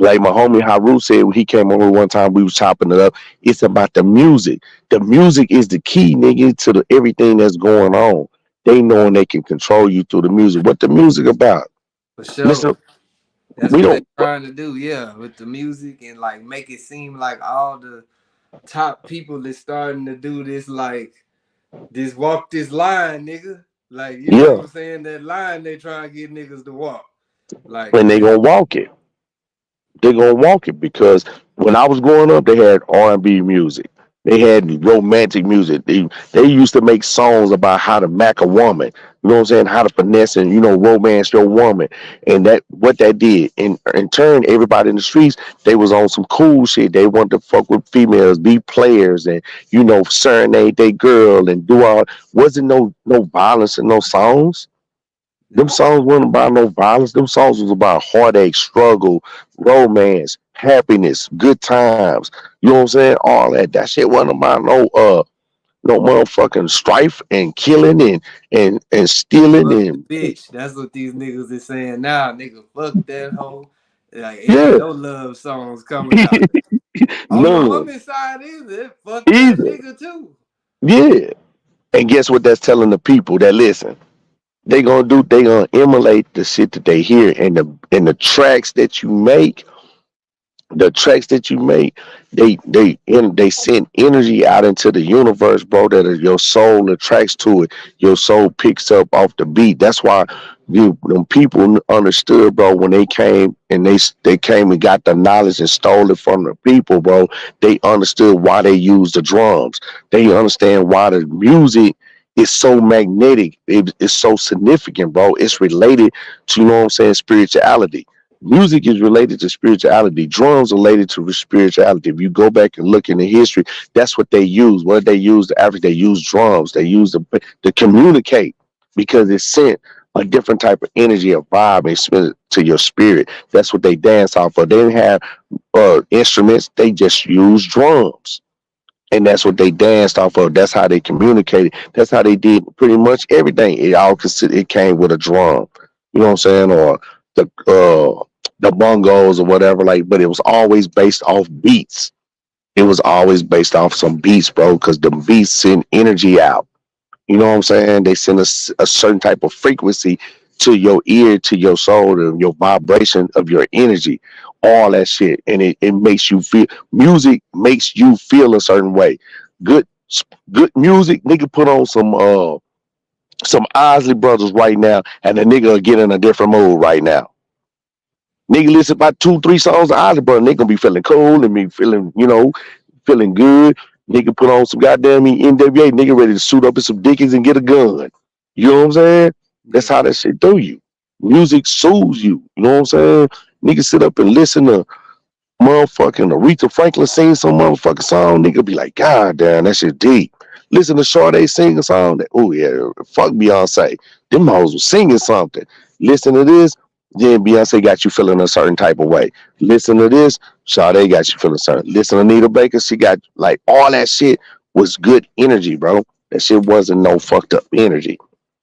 Like my homie Haru said when he came over one time, we was chopping it up. It's about the music. The music is the key, nigga, to everything that's going on. They knowing they can control you through the music. What the music about? For sure. Listen, That's we what they don't. trying to do, yeah, with the music and like make it seem like all the top people is starting to do this like this walk this line, nigga. Like, you know what Yeah, I'm saying? That line they trying to get niggas to walk. Like, and they gonna walk it. They're gonna walk it because when I was growing up, they had R&B music. They had romantic music. They used to make songs about how to mac a woman. You know what I'm saying? How to finesse and romance your woman. And that what that did. In turn, everybody in the streets, they was on some cool shit. They wanted to fuck with females, be players, and serenade they girl and do all. Wasn't no violence in those songs. Them no, songs weren't about no violence. Them songs was about heartache, struggle, romance, happiness, good times. You know what I'm saying? All that. That shit wasn't about no motherfucking strife and killing and stealing fuck the and bitch. That's what these niggas is saying now, nigga. Fuck that hoe. Like, it ain't yeah. no love songs coming out. On the None. woman side either, fuck that Either. nigga too. Yeah. And guess what that's telling the people that listen? They gonna emulate the shit that they hear and the tracks that you make, they send energy out into the universe, bro, that your soul attracts to it. Your soul picks up off the beat. That's why them people understood, bro, when they came and they came and got the knowledge and stole it from the people, bro. They understood why they use the drums. They understand why the music is so magnetic. It's so significant, bro. It's related to, you know what I'm saying, spirituality. Music is related to spirituality. Drums are related to spirituality. If you go back and look in the history, that's what they use. What they use, the Africa, they use drums. They use to communicate because it sent a different type of energy, a vibe, and spit to your spirit. That's what they dance off of. They didn't have instruments. They just used drums, and that's what they danced off of. That's how they communicated. That's how they did pretty much everything. It came with a drum. You know what I'm saying? Or the bongos or whatever. Like, but it was always based off beats. It was always based off some beats, bro. Because the beats send energy out. You know what I'm saying? They send a certain type of frequency to your ear, to your soul, to your vibration of your energy, all that shit. And it makes you feel, music makes you feel a certain way. Good good music, nigga put on some Osley Brothers right now, and the nigga will get in a different mood right now. Nigga listen about 2, 3 songs of Osley Brothers, they gonna be feeling cool and be feeling, feeling good. Nigga put on some goddamn NWA, nigga ready to suit up in some Dickies and get a gun. You know what I'm saying? That's Yeah. how that shit do you. Music soothes you. You know what I'm saying? Nigga sit up and listen to motherfucking Aretha Franklin sing some motherfucking song. Nigga be like, God damn, that shit deep. Listen to Sade sing a song. Oh yeah, fuck Beyonce. Them hoes was singing something. Listen to this, then Beyonce got you feeling a certain type of way. Listen to this, Sade got you feeling certain. Listen to Nita Baker, she got like all that shit was good energy, bro. That shit wasn't no fucked up energy.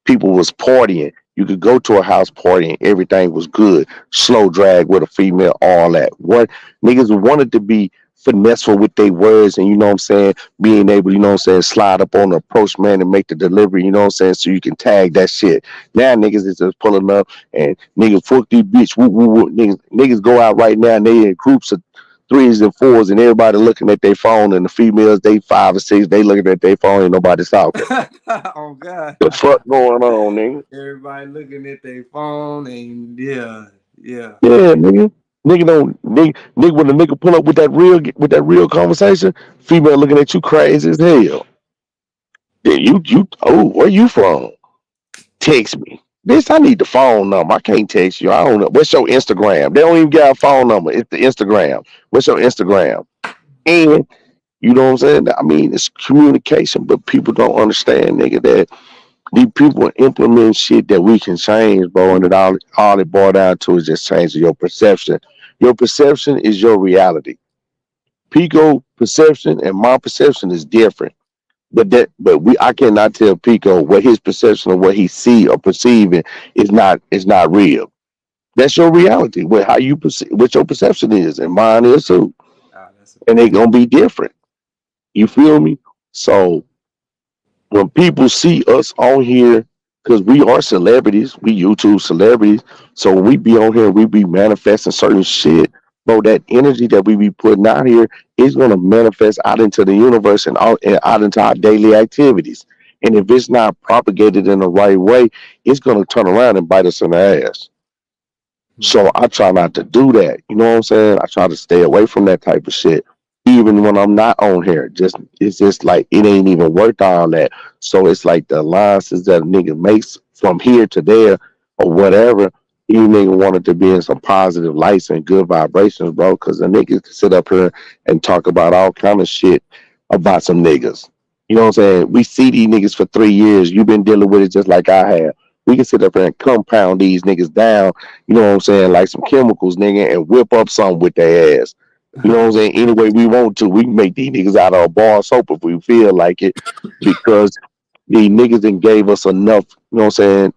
People was partying. You could go to a house party and everything was good. Slow drag with a female, all that. What niggas wanted to be finesseful with their words and you know what I'm saying, being able, you know what I'm saying, slide up on the approach man and make the delivery, you know what I'm saying, so you can tag that shit. Now niggas is just pulling up and niggas fuck these bitch, woo woo woo. Niggas go out right now and they in groups of threes and fours and everybody looking at their phone and the females they 5 or 6, they looking at their phone and nobody talking. Oh God. The fuck going on, nigga? Everybody looking at their phone and yeah, yeah. Yeah, nigga. Nigga don't nigga when the nigga pull up with that real conversation, female looking at you crazy as hell. Then you oh where you from? Text me. Bitch, I need the phone number. I can't text you. I don't know. What's your Instagram? They don't even got a phone number. It's the Instagram. What's your Instagram? And you know what I'm saying? I mean, it's communication, but people don't understand, nigga, that these people implement shit that we can change, bro, and all it boils down to is just changing your perception. Your perception is your reality. Pico perception and my perception is different. But I cannot tell Pico what his perception of what he see or perceiving is not real. That's your reality. What how you perceive what your perception is, and mine is too. Ah, that's a And they gonna be different. You feel me? So when people see us on here, because we are celebrities, we YouTube celebrities. So when we be on here, we be manifesting certain shit. Bro, that energy that we be putting out here is gonna manifest out into the universe and out into our daily activities. And if it's not propagated in the right way, it's gonna turn around and bite us in the ass. So I try not to do that. You know what I'm saying? I try to stay away from that type of shit. Even when I'm not on here. It's just like it ain't even worth all that. So it's like the alliances that a nigga makes from here to there or whatever. You nigga wanted to be in some positive lights and good vibrations, bro. Cause a nigga can sit up here and talk about all kind of shit about some niggas. You know what I'm saying? We see these niggas for 3 years. You've been dealing with it just like I have. We can sit up here and compound these niggas down, you know what I'm saying, like some chemicals, nigga, and whip up something with their ass. You know what I'm saying? Any way we want to, we can make these niggas out of a bar of soap if we feel like it, because these niggas then gave us enough, you know what I'm saying,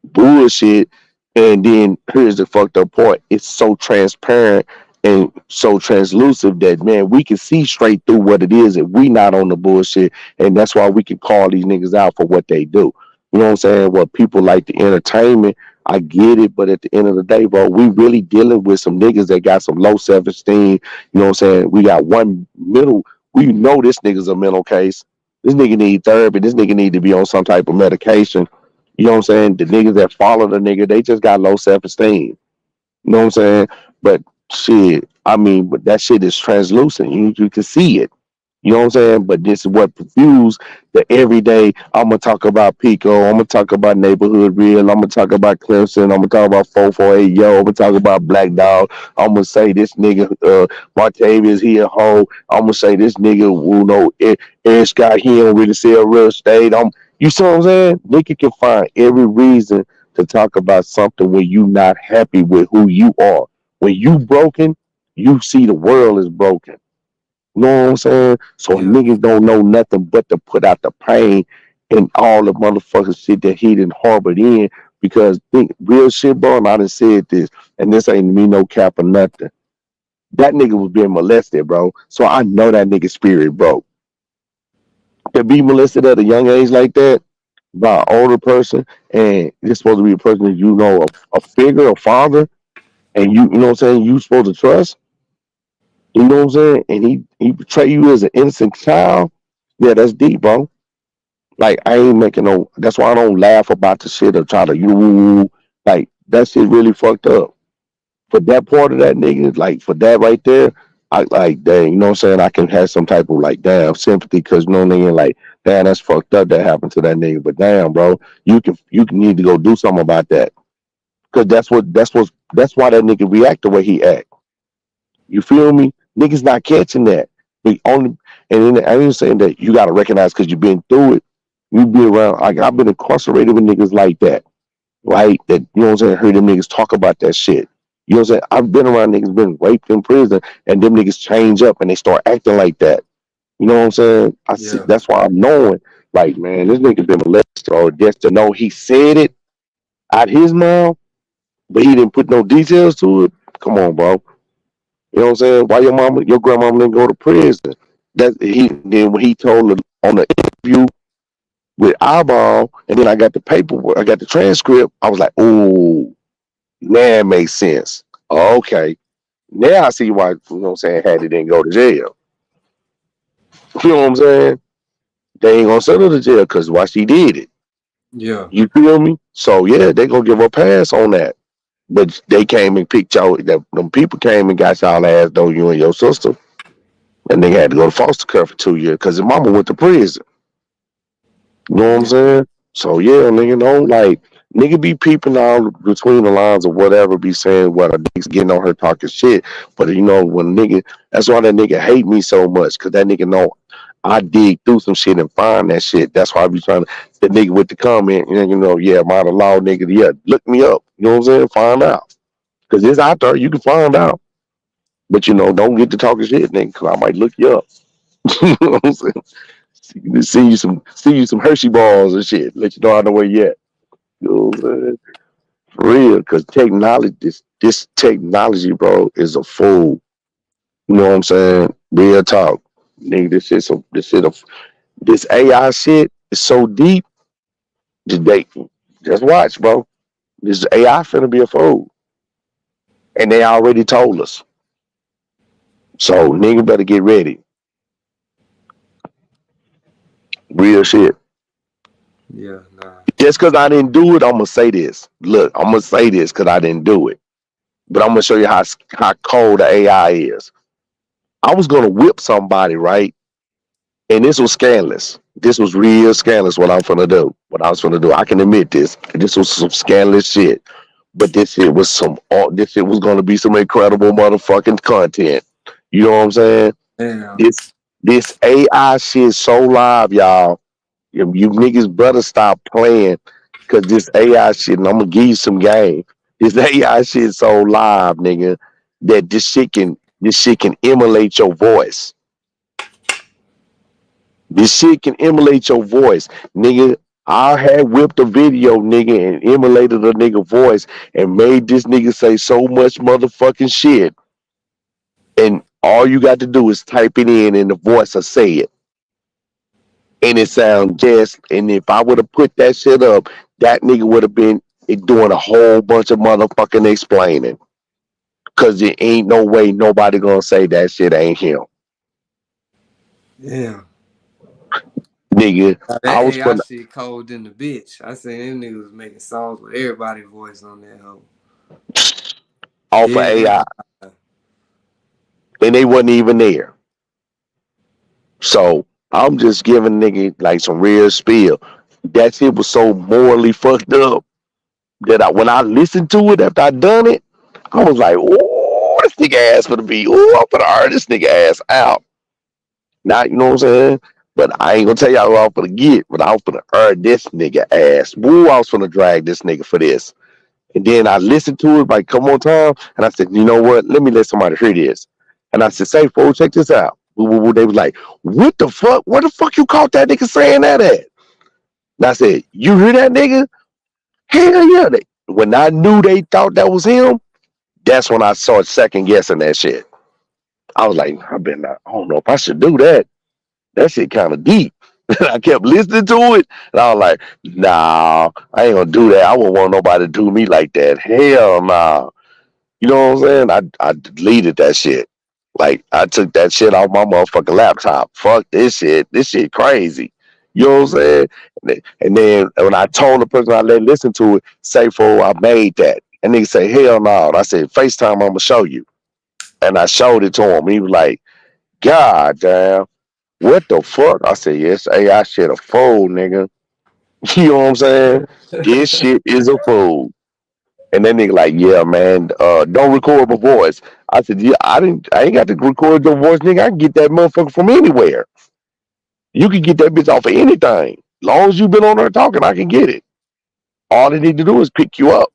bullshit. And then here's the fucked up part. It's so transparent and so translucent that man, we can see straight through what it is if we not on the bullshit. And that's why we can call these niggas out for what they do. You know what I'm saying? What people like the entertainment, I get it, but at the end of the day, bro, we really dealing with some niggas that got some low self-esteem. You know what I'm saying? We got one middle, we know this nigga's a mental case. This nigga need therapy. This nigga need to be on some type of medication. You know what I'm saying? The niggas that follow the nigga, they just got low self esteem. You know what I'm saying? But shit, I mean, but that shit is translucent. You can see it. You know what I'm saying? But this is what fuels the everyday. I'm gonna talk about Pico. I'm gonna talk about neighborhood real. I'm gonna talk about Clemson. I'm gonna talk about 448 Yo. I'm gonna talk about Black Dog. I'm gonna say this nigga Martavius he a hoe. I'm gonna say this nigga you know Eric Scott he don't really sell real estate. You see what I'm saying? Nigga can find every reason to talk about something when you not happy with who you are. When you broken, you see the world is broken. You know what I'm saying? So yeah. niggas don't know nothing but to put out the pain and all the motherfucking shit that he done harbored in. Because think real shit, bro, and I done said this, and this ain't me no cap or nothing. That nigga was being molested, bro. So I know that nigga spirit broke. To be molested at a young age like that by an older person, and it's supposed to be a person that you know, a figure, a father, and you know what I'm saying, you supposed to trust. You know what I'm saying? And he portray you as an innocent child. Yeah, that's deep, bro. Like I ain't making no. That's why I don't laugh about the shit or try to you like that shit really fucked up. For that part of that nigga, like for that right there, I like dang, you know what I'm saying? I can have some type of like damn sympathy because you know nigga like damn that's fucked up that happened to that nigga. But damn, bro, you can need to go do something about that because that's why that nigga react the way he act. You feel me? Niggas not catching that. The only and then I ain't saying that you gotta recognize because you've been through it. You be around like I've been incarcerated with niggas like that, right? That you know what I'm saying, heard them niggas talk about that shit. You know what I'm saying? I've been around niggas been raped in prison and them niggas change up and they start acting like that. You know what I'm saying? I see Yeah. that's why I'm knowing, like, man, this nigga been molested or just to know he said it out his mouth, but he didn't put no details to it. Come on, bro. You know what I'm saying? Why your grandmama didn't go to prison? That he then when he told her on the interview with eyeball, and then I got the paperwork, I got the transcript. I was like, oh, now it makes sense. Okay, now I see why. You know what I'm saying? Hattie didn't go to jail. You know what I'm saying? They ain't gonna send her to jail because why she did it. Yeah. You feel me? So yeah, they gonna give her a pass on that. But they came and picked y'all. Them people came and got y'all ass though, you and your sister, and they had to go to foster care for 2 years because his mama went to prison. You know what I'm Yeah. saying? So yeah, nigga, don't like nigga be peeping all between the lines or whatever, be saying what a nigga's getting on her talking shit. But you know when nigga, that's why that nigga hate me so much because that nigga know I dig through some shit and find that shit. That's why I be trying to the nigga with the comment, you know, yeah, am the law nigga? Yeah, look me up. You know what I'm saying? Find out because it's out there. You can find out. But you know, don't get to talking shit, nigga, because I might look you up. You know what I'm saying? See you some Hershey balls and shit. Let you know I know where you at. You know what I'm saying? For real, because technology, this technology, bro, is a fool. You know what I'm saying? Real talk, nigga. This AI shit is so deep. They just watch, bro. This AI finna be a fool, and they already told us. So nigga better get ready. Real shit. Yeah. Nah. Just because I didn't do it, I'm gonna say this. Look, I'm gonna say this because I didn't do it. But I'm gonna show you how cold the AI is. I was gonna whip somebody, right? And this was scandalous. This was real scandalous. What I'm gonna do. What I was gonna do. I can admit this. This was some scandalous shit. But this shit was This shit was gonna be some incredible motherfucking content. You know what I'm saying? Damn. This this AI shit so live, y'all. You niggas better stop playing because this AI shit, and I'm gonna give you some game. This AI shit so live, nigga, that this shit can emulate your voice. This shit can emulate your voice, nigga. I had whipped a video, nigga, and emulated a nigga voice and made this nigga say so much motherfucking shit. And all you got to do is type it in and the voice will say it. And it sounds just, and if I would have put that shit up, that nigga would have been doing a whole bunch of motherfucking explaining. Cause there ain't no way nobody gonna say that shit ain't him. Damn. Nigga, Now, I that was AI putting shit cold in the bitch. I seen them niggas making songs with everybody voice on that hoe. off of Dead AI ass. and they wasn't even there. So I'm just giving nigga like some real spiel. That shit was so morally fucked up that when I listened to it after I done it, I was like, oh, this nigga ass for the beat. Oh, I'm gonna earn this nigga ass out. Not, you know what I'm saying? But I ain't gonna tell y'all what I'm gonna get, but I was gonna earn this nigga ass. Woo, I was gonna drag this nigga for this. And then I listened to it like a couple more times, and I said, you know what? Let me let somebody hear this. And I said, say, fool, check this out. Woo, woo, woo. They was like, what the fuck? Where the fuck you caught that nigga saying that at? And I said, you hear that nigga? Hell yeah. When I knew they thought that was him, that's when I started second guessing that shit. I was like, I don't know if I should do that. That shit kind of deep. I kept listening to it, and I was like, nah, I ain't gonna do that. I wouldn't want nobody to do me like that. Hell nah. You know what I'm saying? I deleted that shit. Like I took that shit off my motherfucking laptop. Fuck this shit. This shit crazy. You know what I'm saying? And then when I told the person I let listen to it, say for I made that. And nigga say, hell no. And I said, FaceTime, I'm gonna show you. And I showed it to him. He was like, God damn, what the fuck? I said, yes, AI shit a fool, nigga. You know what I'm saying? This shit is a fool. And then nigga like, yeah, man, don't record my voice. I said, yeah, I ain't got to record your voice, nigga. I can get that motherfucker from anywhere. You can get that bitch off of anything. Long as you been on there talking, I can get it. All they need to do is pick you up.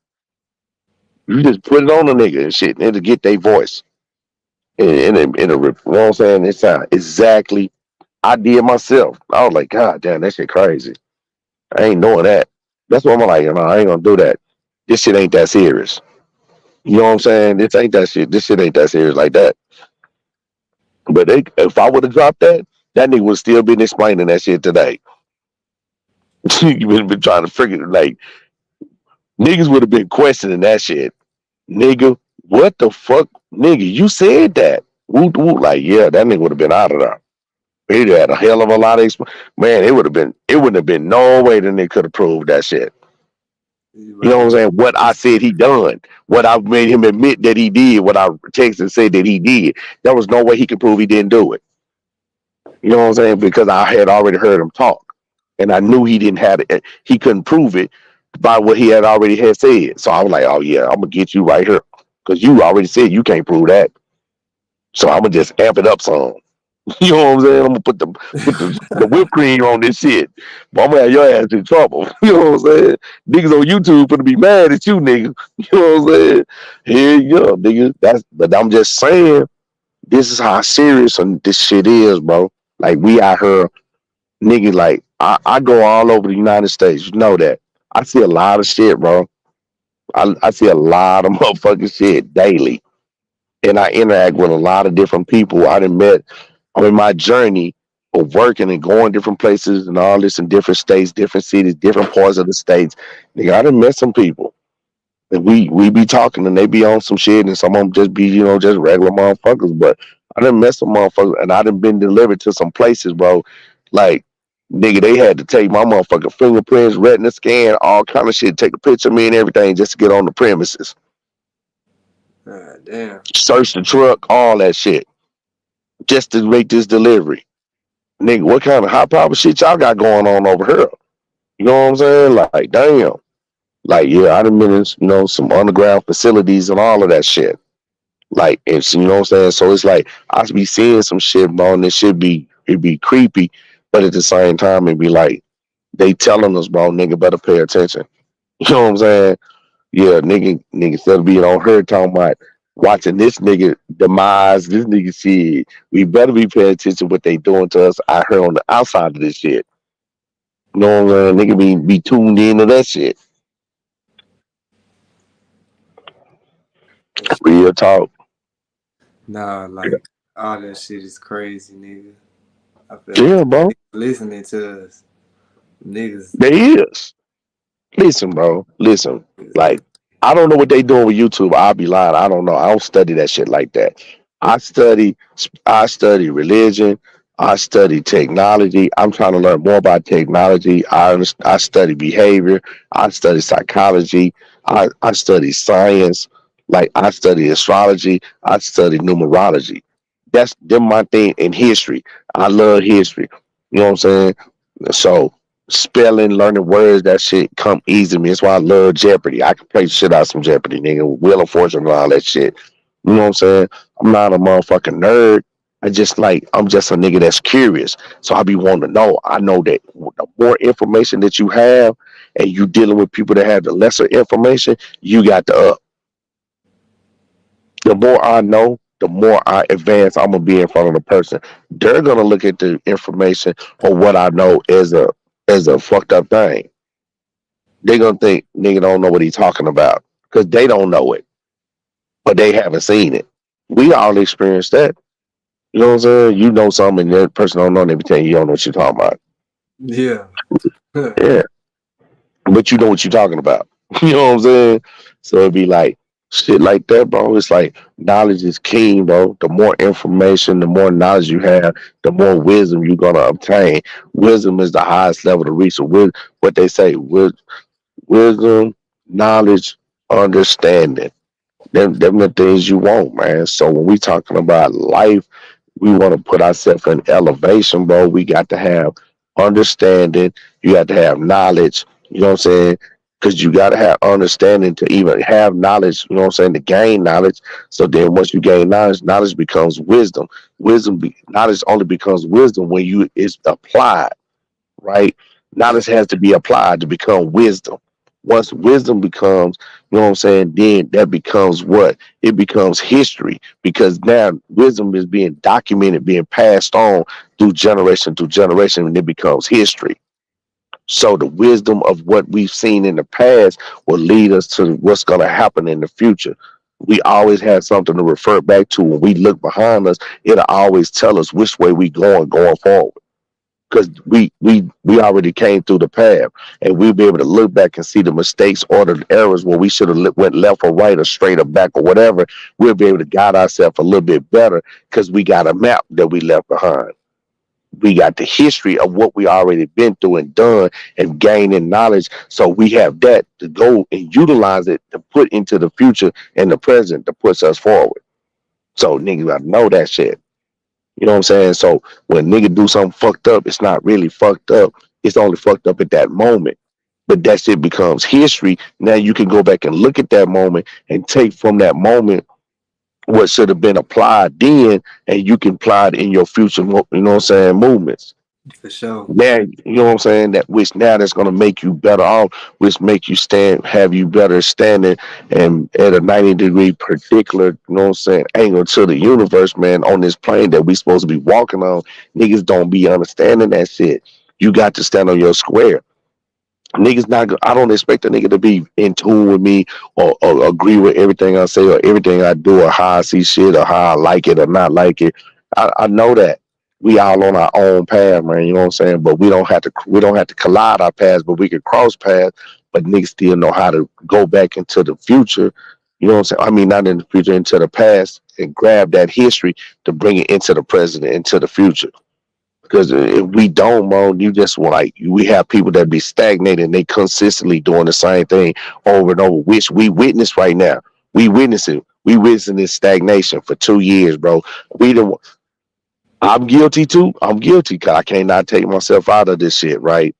You just put it on the nigga and shit, and it'll get their voice. You know what I'm saying? It sound exactly I did myself. I was like, God damn, that shit crazy. I ain't knowing that. That's what I'm like, no, I ain't gonna do that. This shit ain't that serious. You know what I'm saying? This ain't that shit. This shit ain't that serious like that. But if I would have dropped that, that nigga would still been explaining that shit today. You been trying to figure it like niggas would have been questioning that shit. Nigga, what the fuck? Nigga, you said that. Woot woot, like, yeah, that nigga would have been out of there. He'd had a hell of a lot of man, it wouldn't have been no way that they could have proved that shit. You know what Right. I'm saying? What I said he done, what I made him admit that he did, what I texted and said that he did, there was no way he could prove he didn't do it. You know what I'm saying? Because I had already heard him talk, and I knew he didn't have it. He couldn't prove it by what he had already had said. So I was like, oh yeah, I'm gonna get you right here, because you already said you can't prove that. So I'm gonna just amp it up some. You know what I'm saying? I'm gonna put the whipped cream on this shit. But I'm gonna have your ass in trouble. You know what I'm saying? Niggas on YouTube gonna be mad at you, nigga. You know what I'm saying? Here you go, nigga. But I'm just saying, this is how serious this shit is, bro. Like we out here, nigga. Like I go all over the United States. You know that. I see a lot of shit, bro. I see a lot of motherfucking shit daily, and I interact with a lot of different people. I done met I'm in my journey of working and going different places and all this in different states, different cities, different parts of the states. Nigga, I done met some people. And we be talking and they be on some shit and some of them just be, just regular motherfuckers. But I done met some motherfuckers and I done been delivered to some places, bro. Like, nigga, they had to take my motherfucking fingerprints, retina scan, all kind of shit, take a picture of me and everything just to get on the premises. God damn. Search the truck, all that shit, just to make this delivery. Nigga, what kind of high power shit y'all got going on over here? You know what I'm saying? Like, damn. Like, yeah, I done been in, some underground facilities and all of that shit. Like, it's, you know what I'm saying? So it's like, I be seeing some shit, bro, and it be creepy, but at the same time, it be like, they telling us, bro, nigga, better pay attention. You know what I'm saying? Yeah, nigga, instead of being on her talking about watching this nigga demise, this nigga shit, we better be paying attention to what they doing to us out here on the outside of this shit. You know what I'm saying? Nigga be tuned into that shit. That shit- Real talk. Nah, like all that shit is crazy, nigga. I feel like Yeah, bro. listening to us, niggas. There is. Listen, bro. Listen. Like, I don't know what they doing with YouTube. I'll be lying. I don't know. I don't study that shit like that. I study I study religion. I study technology. I'm trying to learn more about technology. I study behavior. I study psychology. I study science. Like I study astrology. I study numerology. That's them my thing in history. I love history. You know what I'm saying? So spelling, learning words, that shit come easy to me. That's why I love Jeopardy. I can play shit out some Jeopardy, nigga. Wheel of Fortune and all that shit. You know what I'm saying? I'm not a motherfucking nerd. I'm just a nigga that's curious. So I be wanting to know. I know that the more information that you have and you dealing with people that have the lesser information, you got the up. The more I know, the more I advance, I'm gonna be in front of the person. They're gonna look at the information or what I know as a fucked up thing. They're gonna think nigga don't know what he's talking about because they don't know it, but they haven't seen it. We all experienced that. You know what I'm saying? You know something, and that person don't know, and they be telling you don't know what you're talking about. Yeah. Yeah, but you know what you're talking about. You know what I'm saying? So it'd be like shit like that, bro. It's like knowledge is king, bro. The more information, the more knowledge you have, the more wisdom you're gonna obtain. Wisdom is the highest level to reach. So what they say, wisdom, knowledge, understanding. Them the things you want, man. So when we talking about life, we want to put ourselves in elevation, bro. We got to have understanding. You got to have knowledge. You know what I'm saying? Because you got to have understanding to even have knowledge. You know what I'm saying? To gain knowledge. So then, once you gain knowledge, knowledge becomes wisdom. Knowledge only becomes wisdom when you is applied, right? Yeah. Knowledge has to be applied to become wisdom. Once wisdom becomes, you know what I'm saying, then that becomes what? It becomes history because now wisdom is being documented, being passed on through generation, and it becomes history. So the wisdom of what we've seen in the past will lead us to what's going to happen in the future. We always had something to refer back to. When we look behind us, it'll always tell us which way we going forward. Because we already came through the path, and we'll be able to look back and see the mistakes or the errors where we should have went left or right or straight or back or whatever. We'll be able to guide ourselves a little bit better because we got a map that we left behind. We got the history of what we already been through and done and gaining knowledge. So we have that to go and utilize it to put into the future and the present to push us forward. So niggas gotta know that shit. You know what I'm saying? So when nigga do something fucked up, it's not really fucked up. It's only fucked up at that moment. But that shit becomes history. Now you can go back and look at that moment and take from that moment what should have been applied then, and you can apply it in your future, you know what I'm saying, movements. For sure. Now, you know what I'm saying, that which now that's gonna make you better off, which make you have you better standing and at a 90-degree particular, you know what I'm saying, angle to the universe, man, on this plane that we supposed to be walking on. Niggas don't be understanding that shit. You got to stand on your square. Niggas not. I don't expect a nigga to be in tune with me or agree with everything I say or everything I do or how I see shit or how I like it or not like it. I know that we all on our own path, man. You know what I'm saying? But we don't have to. We don't have to collide our paths, but we can cross paths. But niggas still know how to go back into the future. You know what I'm saying? I mean, not in the future, into the past, and grab that history to bring it into the present, into the future. Because if we don't, bro, you just like we have people that be stagnated and they consistently doing the same thing over and over, which we witness right now. We witnessing. We witnessing this stagnation for 2 years, bro. We don't. I'm guilty too. I'm guilty because I cannot take myself out of this shit, right?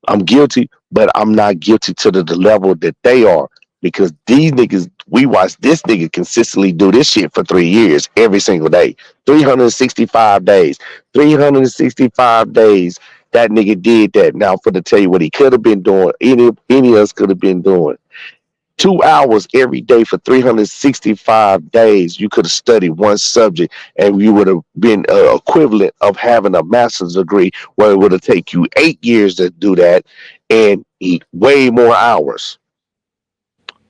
I'm guilty, but I'm not guilty to the level that they are because these niggas, we watch this nigga consistently do this shit for 3 years every single day, 365 days, 365 days. That nigga did that. Now, for to tell you what he could have been doing, any of us could have been doing. 2 hours every day for 365 days, you could have studied one subject and you would have been equivalent of having a master's degree where it would have taken you 8 years to do that and eat way more hours.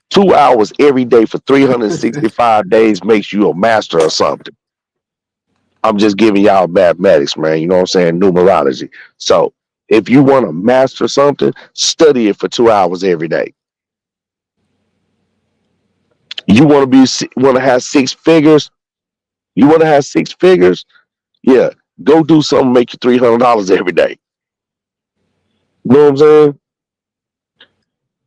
2 hours every day for 365 days makes you a master of something. I'm just giving y'all mathematics, man. You know what I'm saying? Numerology. So if you want to master something, study it for 2 hours every day. You want to have six figures? You want to have six figures? Yeah, go do something make you $300 every day. You know what I'm saying?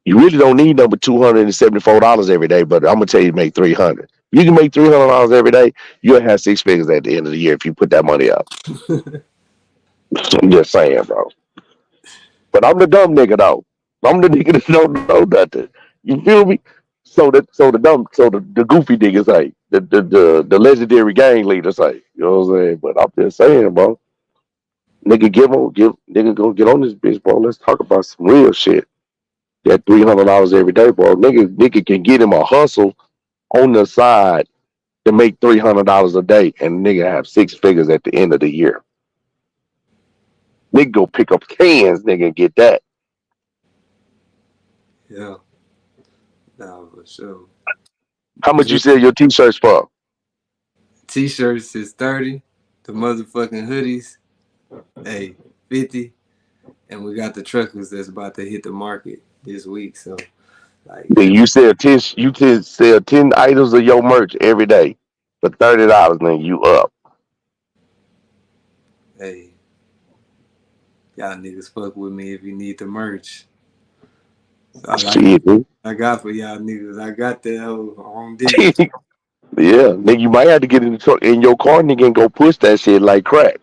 You really don't need number $274 every day, but I'm gonna tell you make 300. You can make $300 every day. You'll have six figures at the end of the year if you put that money up. I'm just saying, bro. But I'm the dumb nigga though. I'm the nigga that don't know nothing. You feel me? So the goofy niggas say the legendary gang leaders say. You know what I'm saying? But I'm just saying, bro. Nigga go get on this bitch, bro. Let's talk about some real shit. That $300 every day, bro. Nigga can get him a hustle on the side to make $300 a day, and nigga have six figures at the end of the year. Nigga go pick up cans, nigga, and get that. Yeah. Nah, for sure. How much you sell your t-shirts for? T-shirts is 30. The motherfucking hoodies, hey, 50. And we got the truckers that's about to hit the market this week. So like Then you sell 10. Sell 10 items of your merch every day for $30. Then you up. hey, y'all niggas fuck with me if you need the merch. So Shit, dude. I got for y'all niggas. I got that whole on deck. Yeah, nigga, you might have to get in the truck in your car, nigga, and go push that shit like crack.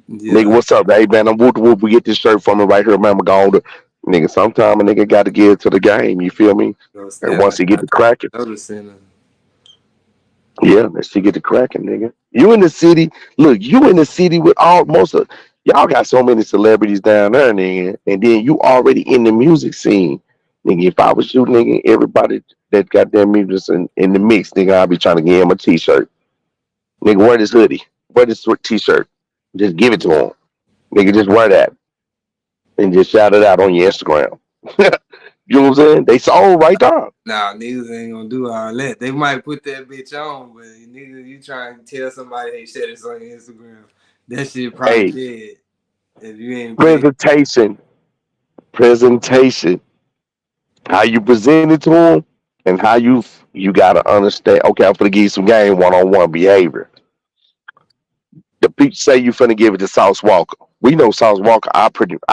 Nigga, Yeah, what's up? Hey, man, I'm whoop whoop. We get this shirt from me right here, man. I'm going to, nigga, sometime a nigga got to get into the game. You feel me? so And snap. once I he get got to cracking, noticing. yeah, let's see get to cracking, nigga. You in the city? Look, you in the city with all most of y'all got so many celebrities down there, nigga, and then you already in the music scene, nigga. If I was you, nigga, everybody that got their music in the mix, nigga, I'd be trying to get him a t-shirt. Nigga, wear this hoodie, wear this t-shirt, just give it to him, nigga. Just wear that and just shout it out on your Instagram. You know what I'm saying? They sold right there. Nah, niggas ain't gonna do all that. They might put that bitch on, but nigga, you trying to tell somebody, hey, share this on your Instagram. That shit probably Hey, dead if you ain't pay. presentation, presentation. How you present it to them, and how you gotta understand. Okay, I'm gonna give you some game 1-on-1 behavior. The people say you finna give it to Sauce Walker. We know Sauce Walker. I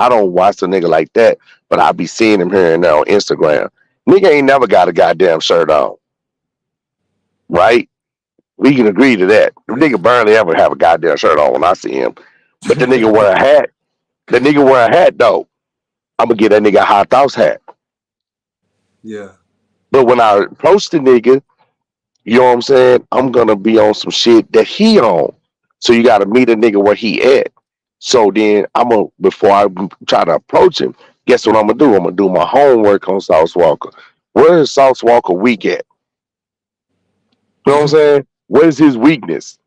don't watch a nigga like that, but I be seeing him here and there on Instagram. Nigga ain't never got a goddamn shirt on, right? We can agree to that. The Yeah. nigga barely ever have a goddamn shirt on when I see him. But the nigga wear a hat. The nigga wear a hat though. I'm gonna get that nigga a high thoughts hat. Yeah. But when I approach the nigga, you know what I'm saying? I'm gonna be on some shit that he on. So you gotta meet a nigga where he at. So then I'm gonna before I try to approach him, guess what I'm gonna do? I'm gonna do my homework on Sauce Walker. Where is Sauce Walker weak at? You know what I'm saying? What is his weakness?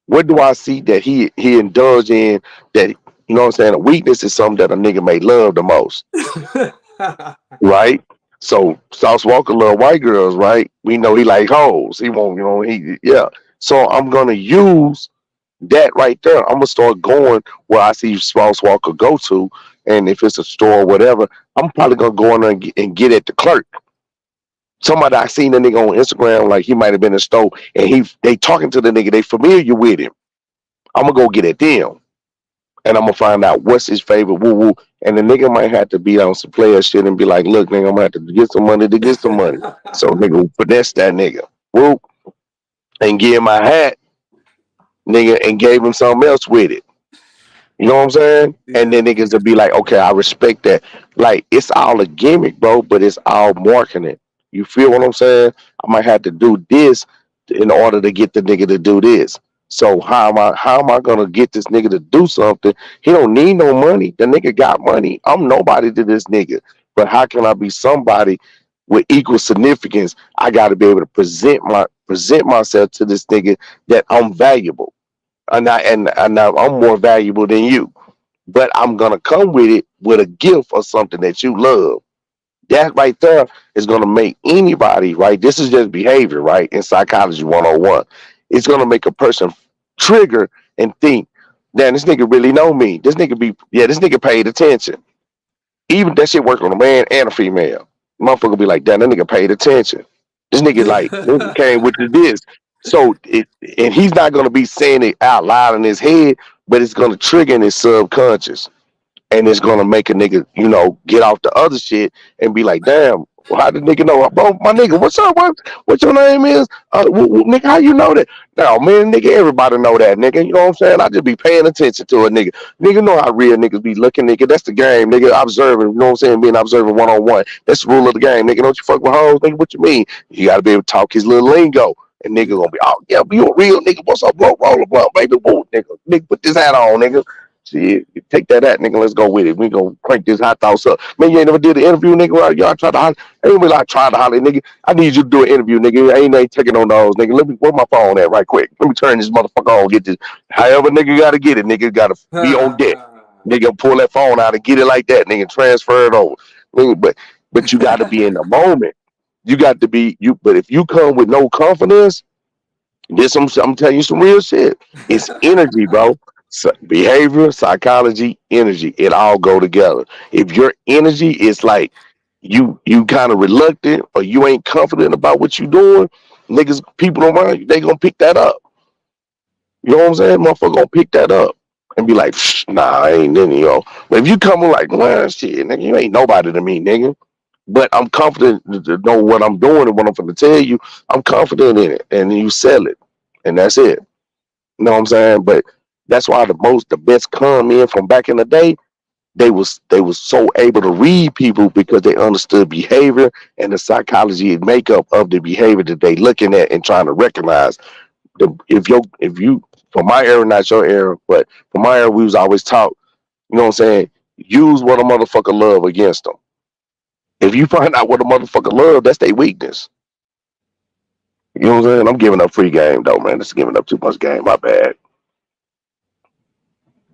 What do I see that he indulge in that you know what I'm saying? A weakness is something that a nigga may love the most, right? So Sauce Walker love white girls, right? We know he like hoes. He won't, you know, he yeah. So I'm gonna use that right there. I'm gonna start going where I see Sauce Walker go to, and if it's a store or whatever, I'm probably gonna go in there and get at the clerk. Somebody I seen the nigga on Instagram, like he might have been in the store, and they talking to the nigga, they familiar with him. I'm gonna go get at them, and I'm gonna find out what's his favorite woo woo. And the nigga might have to be on some player shit and be like, look, nigga, I'm gonna have to get some money to get some money. So nigga finesse that nigga. Whoop, and give him my hat, nigga, and gave him something else with it. You know what I'm saying? And Yeah. then niggas will be like, okay, I respect that. Like, it's all a gimmick, bro, but it's all marketing. You feel what I'm saying? I might have to do this in order to get the nigga to do this. So how am I gonna get this nigga to do something? He don't need no money. The nigga got money. I'm nobody to this nigga. But how can I be somebody with equal significance? I gotta be able to present myself to this nigga that I'm valuable and I'm more valuable than you. But I'm gonna come with it with a gift or something that you love. That right there is gonna make anybody right. This is just behavior, right? In psychology 101, it's gonna make a person trigger and think, damn, this nigga really know me. This nigga paid attention. Even that shit work on a man and a female. Motherfucker be like, damn, that nigga paid attention. This nigga came with this. So and he's not gonna be saying it out loud in his head, but it's gonna trigger in his subconscious and it's gonna make a nigga, get off the other shit and be like, damn, how did nigga know? Bro, my nigga, what's up? What your name is? Nigga, how you know that? No, man, nigga, everybody know that, nigga. You know what I'm saying? I just be paying attention to a nigga. Nigga know how real niggas be looking, nigga. That's the game, nigga. Observing, you know what I'm saying? Being observing 1-on-1. That's the rule of the game, nigga. Don't you fuck with hoes, nigga? What you mean? You gotta be able to talk his little lingo. And nigga gonna be, oh yeah, you a real nigga. What's up, bro? Roll a blunt, baby. Woo, nigga. Nigga, put this hat on, nigga. Shit, take that hat, nigga. Let's go with it. We gonna crank this hot thoughts up. Man, you ain't never did an interview, nigga. Right? Y'all try to holler. Ain't really like trying to holler, nigga. I need you to do an interview, nigga. Ain't taking on those, nigga. Let me where my phone at right quick. Let me turn this motherfucker on. Get this. However, nigga gotta get it, nigga. Gotta be on deck. Nigga, pull that phone out and get it like that, nigga. Transfer it over. Nigga, but you gotta be in the moment. You got to be you. But if you come with no confidence, I'm telling you some real shit. It's energy, bro. Behavior, psychology, energy, it all go together. If your energy is like you kind of reluctant or you ain't confident about what you doing, niggas, people around you, they gonna pick that up. You know what I'm saying? Motherfucker gonna pick that up and be like, nah, I ain't in, But if you come like, well, shit, nigga, you ain't nobody to me, nigga. But I'm confident to know what I'm doing and what I'm gonna tell you. I'm confident in it, and you sell it, and that's it. You know what I'm saying? But that's why the best come in from back in the day. They was so able to read people because they understood behavior and the psychology and makeup of the behavior that they looking at and trying to recognize. If you for my era, not your era, but for my era, we was always taught. You know what I'm saying? Use what a motherfucker love against them. If you find out what a motherfucker love, that's their weakness. You know what I'm saying? I'm giving up free game though, man. It's giving up too much game. My bad.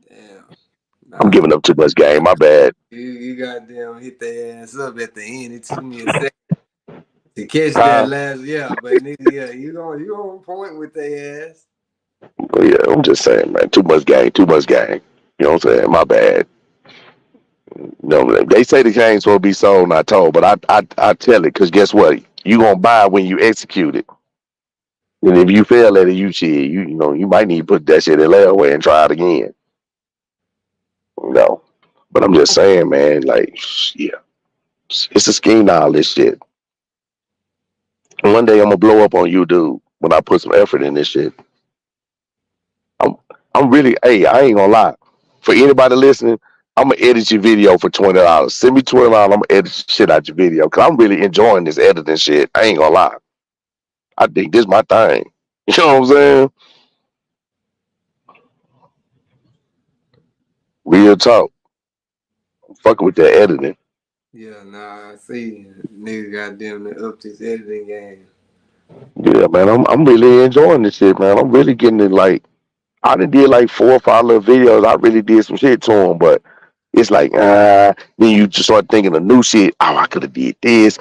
Damn. I'm Nah. giving up too much game. My bad. You goddamn hit their ass up at the end. It took me a second to catch that Uh, last, yeah, but nigga, yeah, you on point with their ass. but yeah, I'm just saying, man, too much gang, too much gang. You know what I'm saying? My bad. You know, they say the game's supposed to be sold, not told, but I tell it because guess what? You gonna buy it when you execute it. And if you fail at it, you know, you might need to put that shit in layaway and try it again. You know. But I'm just saying, man, like, yeah, it's a scheme to all this shit. And one day I'm gonna blow up on you, dude, when I put some effort in this shit. I'm I'm really, hey, I ain't gonna lie. For anybody listening, I'm gonna edit your video for $20. Send me $20. I'm gonna edit the shit out your video because I'm really enjoying this editing shit. I ain't gonna lie. I think this my thing. You know what I'm saying? Real talk. I'm fucking with that editing. Yeah, nah, I see. Nigga goddamn up this editing game. Yeah, man, I'm really enjoying this shit, man. I'm really getting it. Like I done did like 4 or 5 little videos. I really did some shit to them, but it's like, then you just start thinking of new shit. Oh, I could have did this.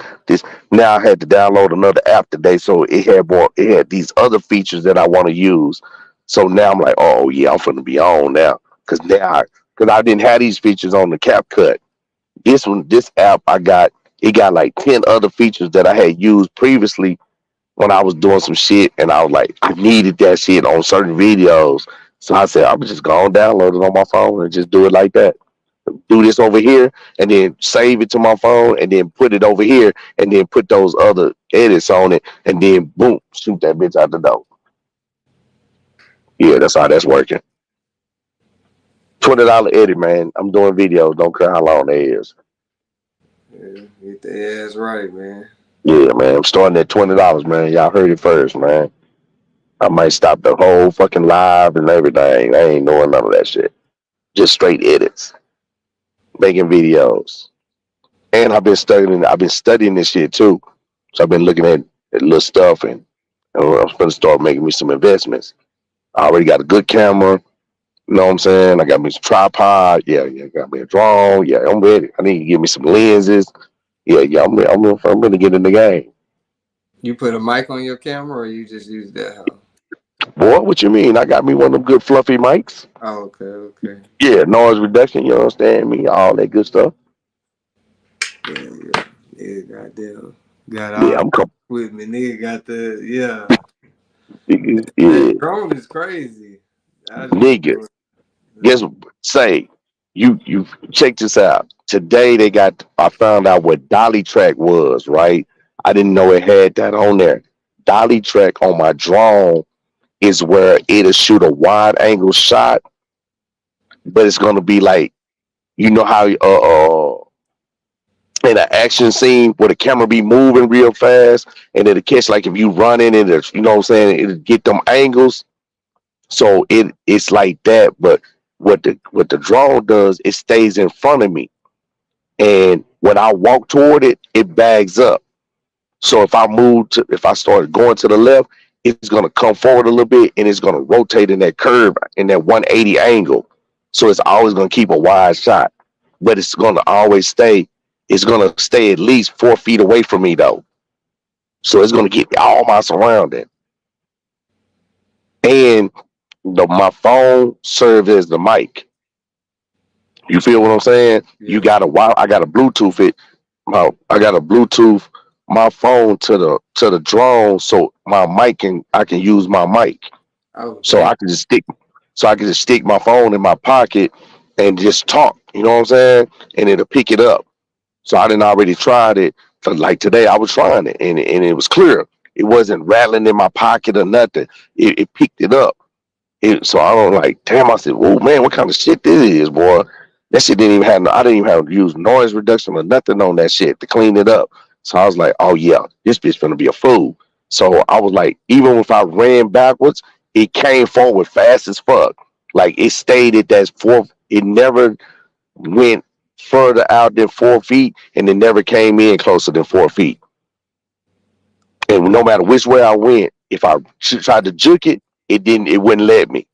Now I had to download another app today, so it had these other features that I want to use. So now I'm like, oh yeah, I'm finna be on now, cause I didn't have these features on the CapCut. This app it got like 10 other features that I had used previously when I was doing some shit, and I was like, I needed that shit on certain videos. So I said, I'm just gonna download it on my phone and just do it like that. Do this over here, and then save it to my phone, and then put it over here, and then put those other edits on it, and then boom, shoot that bitch out the door. Yeah, that's how that's working. $20 edit, man. I'm doing videos. Don't care how long they is. Yeah, get their ass right, man. Yeah, man. I'm starting at $20, man. Y'all heard it first, man. I might stop the whole fucking live and everything. I ain't doing none of that shit. Just straight edits, making videos. And I've been studying this shit too. So I've been looking at little stuff, and I'm gonna start making me some investments. I already got a good camera, you know what I'm saying? I got me some tripod, yeah, got me a drone, yeah, I'm ready. I need to get me some lenses. Yeah, I'm gonna get in the game. You put a mic on your camera, or you just use that? Hoe? Boy, what you mean? I got me one of them good fluffy mics. Oh, okay. Yeah, noise reduction, you understand me? All that good stuff. Yeah, goddamn. Got Yeah, all I'm coming. with me. Nigga got the, yeah. That Yeah, drone is crazy. I just be nigga. doing Guess say you check this out. Today I found out what Dolly Track was, right? I didn't know it had that on there. Dolly Track on my drone is where it'll shoot a wide angle shot, but it's gonna be like, you know how in an action scene where the camera be moving real fast and it'll catch, like if you running and it's, you know what I'm saying, it'll get them angles. So it's like that, but what the drone does, it stays in front of me. And when I walk toward it, it bags up. So if I start going to the left, it's gonna come forward a little bit and it's gonna rotate in that curve in that 180 angle. So it's always gonna keep a wide shot, but it's gonna stay at least 4 feet away from me though. So it's gonna get all my surrounding. And my phone serves as the mic. You feel what I'm saying? yeah. I got a Bluetooth it. I got a Bluetooth my phone to the drone, so I can use my mic. Oh, So damn. I can just stick my phone in my pocket and just talk. You know what I'm saying? And it'll pick it up. So I didn't already tried it. For like today, I was trying it, and it was clear. It wasn't rattling in my pocket or nothing. It picked it up. So I don't like, damn, I said, oh man, what kind of shit this is, boy? That shit didn't even have no, I didn't even have to use noise reduction or nothing on that shit to clean it up. So I was like, oh yeah, this bitch gonna be a fool. So I was like, even if I ran backwards, it came forward fast as fuck. Like it stayed at that it never went further out than 4 feet, and it never came in closer than 4 feet. And no matter which way I went, if I tried to juke it, it wouldn't let me.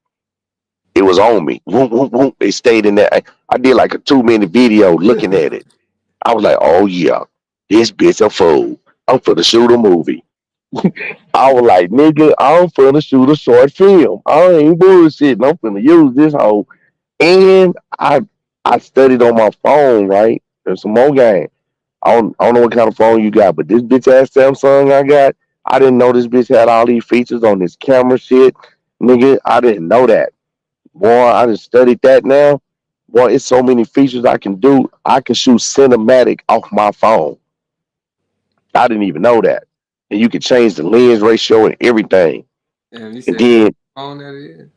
It was on me. Whoop, whoop, whoop. It stayed in there. I did like a 2 minute video looking at it. I was like, oh yeah, this bitch a fool. I'm finna shoot a movie. I was like, nigga, I'm finna shoot a short film. I ain't bullshitting. I'm finna use this whole. And I studied on my phone, right? There's some more game. I don't know what kind of phone you got, but this bitch ass Samsung I got, I didn't know this bitch had all these features on this camera shit. Nigga, I didn't know that. Boy, I just studied that now. Boy, it's so many features I can do. I can shoot cinematic off my phone. I didn't even know that. And you can change the lens ratio and everything. Damn, you And said what then phone that is?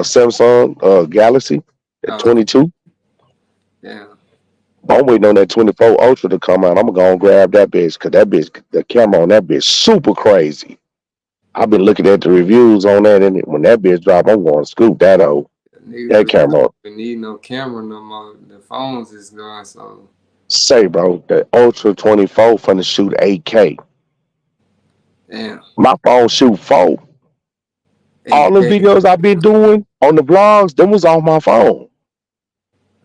Samsung Galaxy at Oh, 22. damn. I'm waiting on that 24 Ultra to come out. I'm gonna go and grab that bitch because that bitch, the camera on that bitch, super crazy. I've been looking at the reviews on that, and when that bitch drop, I'm going to scoop that old Niggas that really camera. don't need no camera no more. The phones is gone, so Say, bro, the Ultra 24 finna shoot 8K. damn. My phone shoot 4. All the 8K. videos I've been doing on the vlogs, them was on my phone.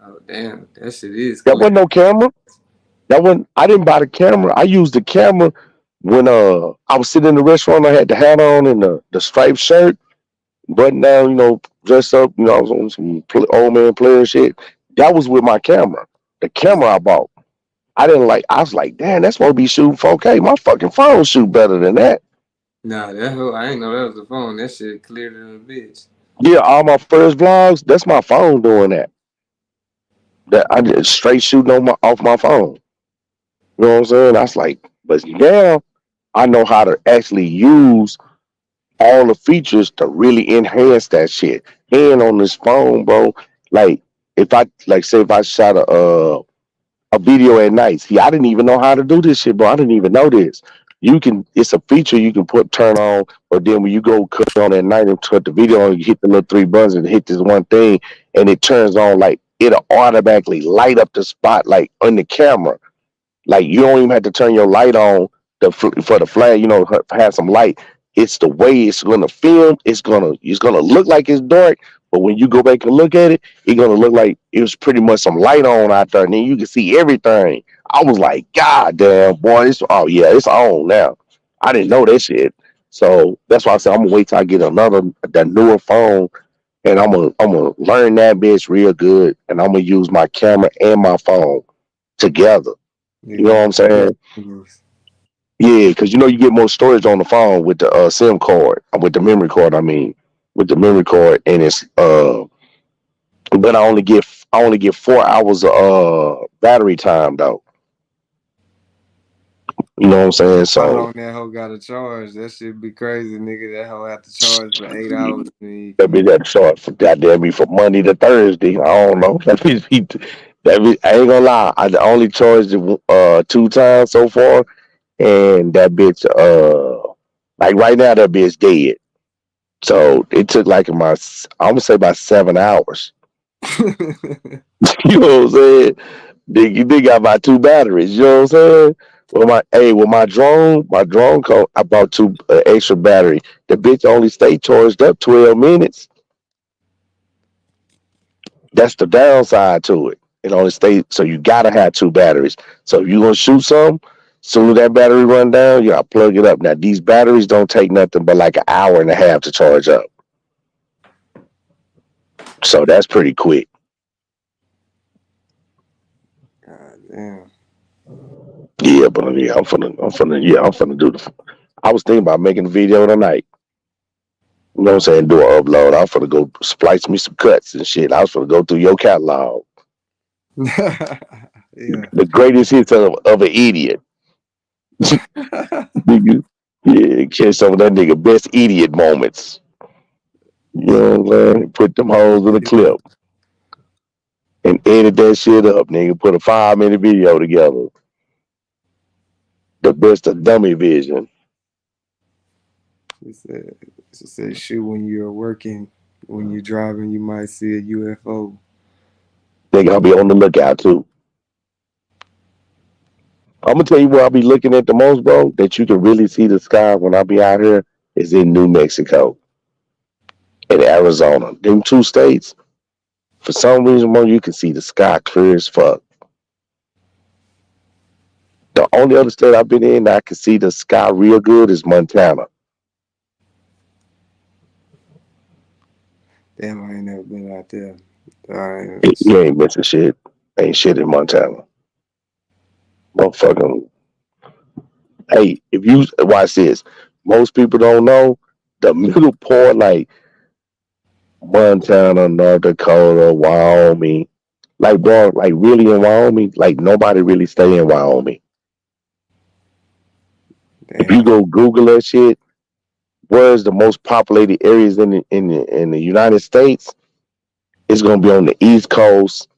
Oh damn, that shit is That clear. wasn't no camera. That wasn't. I didn't buy the camera. I used the camera when I was sitting in the restaurant. I had the hat on and the striped shirt, button down. Dressed up. I was on some old man player shit. That was with my camera. The camera I bought. I didn't like. I was like, damn, that's supposed to be shooting 4K. My fucking phone shoot better than that. Nah, that whole I ain't know that was the phone. That shit clear to the bitch. Yeah, all my first vlogs, that's my phone doing that. That I did straight shooting on off my phone. You know what I'm saying? I was like, but now I know how to actually use all the features to really enhance that shit. And on this phone, bro, like if I like say if I shot a video at night, see, I didn't even know how to do this shit, bro. I didn't even know this. It's a feature you can put turn on, but then when you go cut on at night and cut the video on, you hit the little three buttons and hit this one thing, and it turns on like it'll automatically light up the spot like on the camera. Like you don't even have to turn your light on for the flag. Have some light. It's the way it's gonna film. It's gonna look like it's dark, but when you go back and look at it, it's gonna look like it was pretty much some light on out there, and then you can see everything. I was like, God damn, boy, oh yeah, it's on now. I didn't know that shit, so that's why I said I'm gonna wait till I get that newer phone, and I'm gonna learn that bitch real good, and I'm gonna use my camera and my phone together. You know Yeah. what I'm saying? Yeah, because you get more storage on the phone with the SIM card, with the memory card. I mean, with the memory card, and but I only get 4 hours of battery time though. You know what I'm saying? How So long that hoe got to charge? That shit be crazy, nigga. That hoe have to charge for 8 hours. And then you that can be that short for goddamn me from Monday to Thursday. I don't know. I ain't gonna lie. I only charged it 2 times so far, and that bitch like right now that bitch dead. So it took like I'm gonna say about 7 hours. You know what I'm saying? They got my 2 batteries. You know what I'm saying? With my drone I bought two extra battery. The bitch only stay charged up 12 minutes. That's the downside to it. It only stays so you gotta have 2 batteries. So if you gonna shoot some, soon as that battery run down, you gotta plug it up. Now these batteries don't take nothing but like an hour and a half to charge up. So that's pretty quick. God damn. Yeah, but yeah, I'm finna do the. I was thinking about making a video tonight. You know what I'm saying? Do an upload. I was finna go splice me some cuts and shit. I was finna go through your catalog. Yeah. The greatest hits of an idiot. Nigga. Yeah, catch some of that nigga best idiot moments. You know what I'm saying? Put them holes in the Yeah. clip and edit that shit up, nigga. Put a 5 minute video together. The best of dummy vision. She said, shoot when you're working, when you're driving, you might see a UFO. Nigga, I'll be on the lookout too. I'm gonna tell you where I'll be looking at the most, bro. That you can really see the sky when I be out here is in New Mexico. and Arizona. Them two states, for some reason, more you can see the sky clear as fuck. The only other state I've been in that I can see the sky real good is Montana. Damn, I ain't never been out there. I You ain't missing shit. Ain't shit in Montana. Motherfucking. Hey, if you watch this, most people don't know the middle part, like Montana, North Dakota, Wyoming. Like, bro, like really in Wyoming, like nobody really stay in Wyoming. If you damn. go Google that shit, where's the most populated areas in the United States? It's gonna be on the East Coast,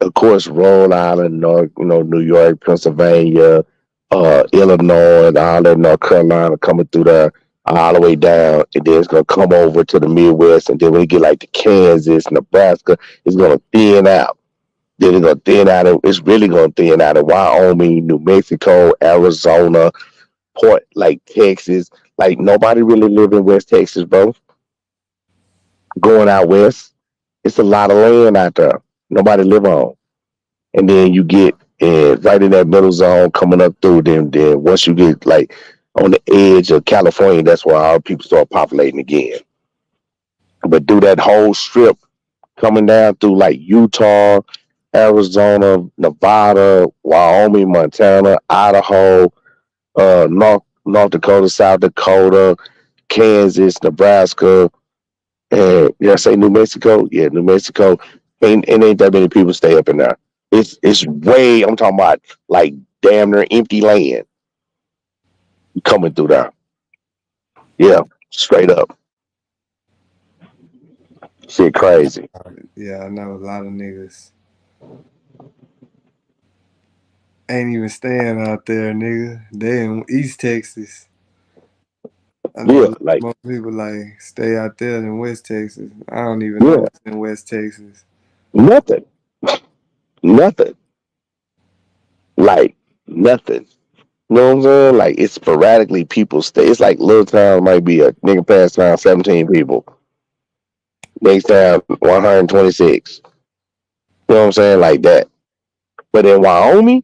of course, Rhode Island, North, New York, Pennsylvania, Illinois, and all that North Carolina coming through there all the way down, and then it's gonna come over to the Midwest, and then when you get like to Kansas, Nebraska, it's gonna thin out. Then it's gonna thin out. It's really gonna thin out in Wyoming, New Mexico, Arizona, Port, like Texas. Like nobody really live in West Texas, bro. Going out west, it's a lot of land out there. Nobody live on. And then you get right in that middle zone coming up through them. Then once you get like on the edge of California, that's where all people start populating again. But through that whole strip coming down through like Utah, Arizona, Nevada, Wyoming, Montana, Idaho, North Dakota, South Dakota, Kansas, Nebraska, and did I say New Mexico? Yeah, New Mexico. Ain't that many people stay up in there. It's way. I'm talking about like damn near empty land coming through there. Yeah, straight up. Shit, crazy. Yeah, I know a lot of niggas ain't even staying out there, nigga. They in East Texas. I know a Yeah, lot like more people like stay out there than West Texas. I don't even know yeah, what's in West Texas. nothing, nothing, like nothing. You know what I'm saying? Like it's sporadically people stay. It's like little town might be a nigga pass around 17 people. Next time 126. You know what I'm saying? Like that. But in Wyoming,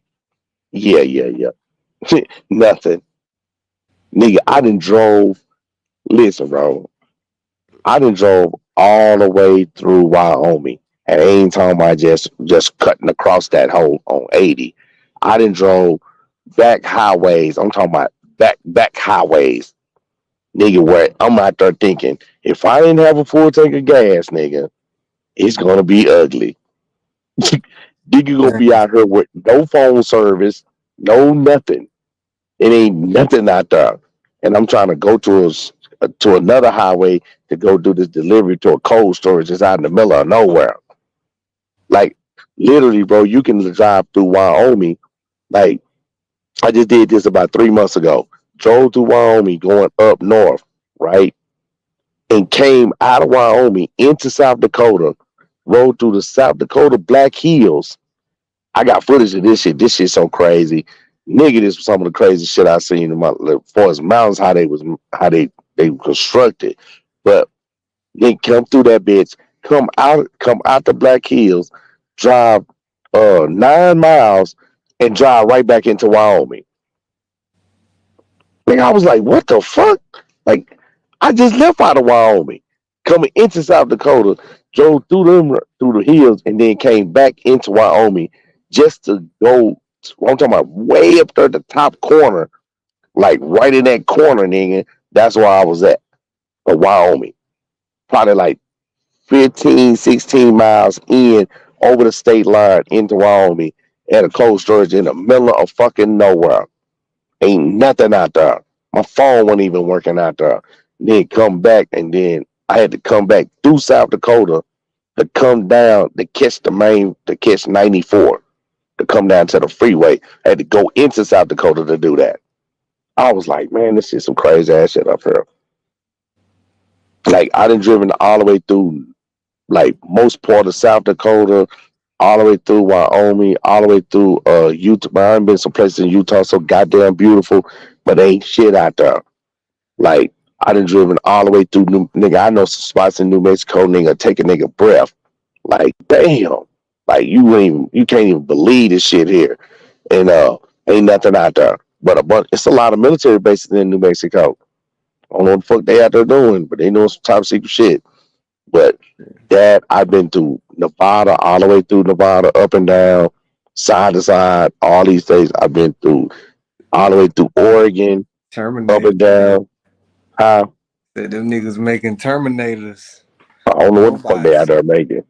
yeah, yeah, yeah. Nothing. Nigga, I done drove. Listen, bro. I done drove all the way through Wyoming. And I ain't talking about just cutting across that hole on 80. I done drove back highways. I'm talking about back highways. Nigga, where I'm out there thinking, if I didn't have a full tank of gas, nigga, it's gonna be ugly. Nigga gonna be Damn. out here with no phone service, no nothing. It ain't nothing out there. And I'm trying to go to another highway to go do this delivery to a cold storage that's out in the middle of nowhere. Like literally, bro, you can drive through Wyoming. Like I just did this about 3 months ago. Drove through Wyoming going up north, right? And came out of Wyoming into South Dakota, rode through the South Dakota Black Hills. I got footage of this shit. This shit's so crazy. Nigga, this was some of the crazy shit I seen in my as far as mountains, how they constructed. But then come through that bitch, come out the Black Hills, drive 9 miles and drive right back into Wyoming. Like I was like, what the fuck? Like I just left out of Wyoming, coming into South Dakota, drove through the hills, and then came back into Wyoming just to go. I'm talking about way up there, the top corner, like right in that corner, nigga. That's where I was at, Wyoming. Probably like 15, 16 miles in over the state line into Wyoming at a cold storage in the middle of fucking nowhere. Ain't nothing out there. My phone wasn't even working out there. Then come back, and then I had to come back through South Dakota to come down to catch 94 to come down to the freeway. I had to go into South Dakota to do that. I was like, man, this is some crazy ass shit up here. Like I done driven all the way through like most part of South Dakota, all the way through Wyoming, all the way through Utah. But I've been some places in Utah so goddamn beautiful, but ain't shit out there. Like I done driven all the way through nigga. I know some spots in New Mexico, nigga, take a nigga breath. Like, damn. Like you can't even believe this shit here. And ain't nothing out there. But it's a lot of military bases in New Mexico. I don't know what the fuck they out there doing, but they doing some top secret shit. But that I've been through Nevada, all the way through Nevada, up and down, side to side, all these states I've been through, all the way through Oregon, up Terminator. and down. Huh? Said them niggas making Terminators. I don't know what the fuck they out Robots. there making.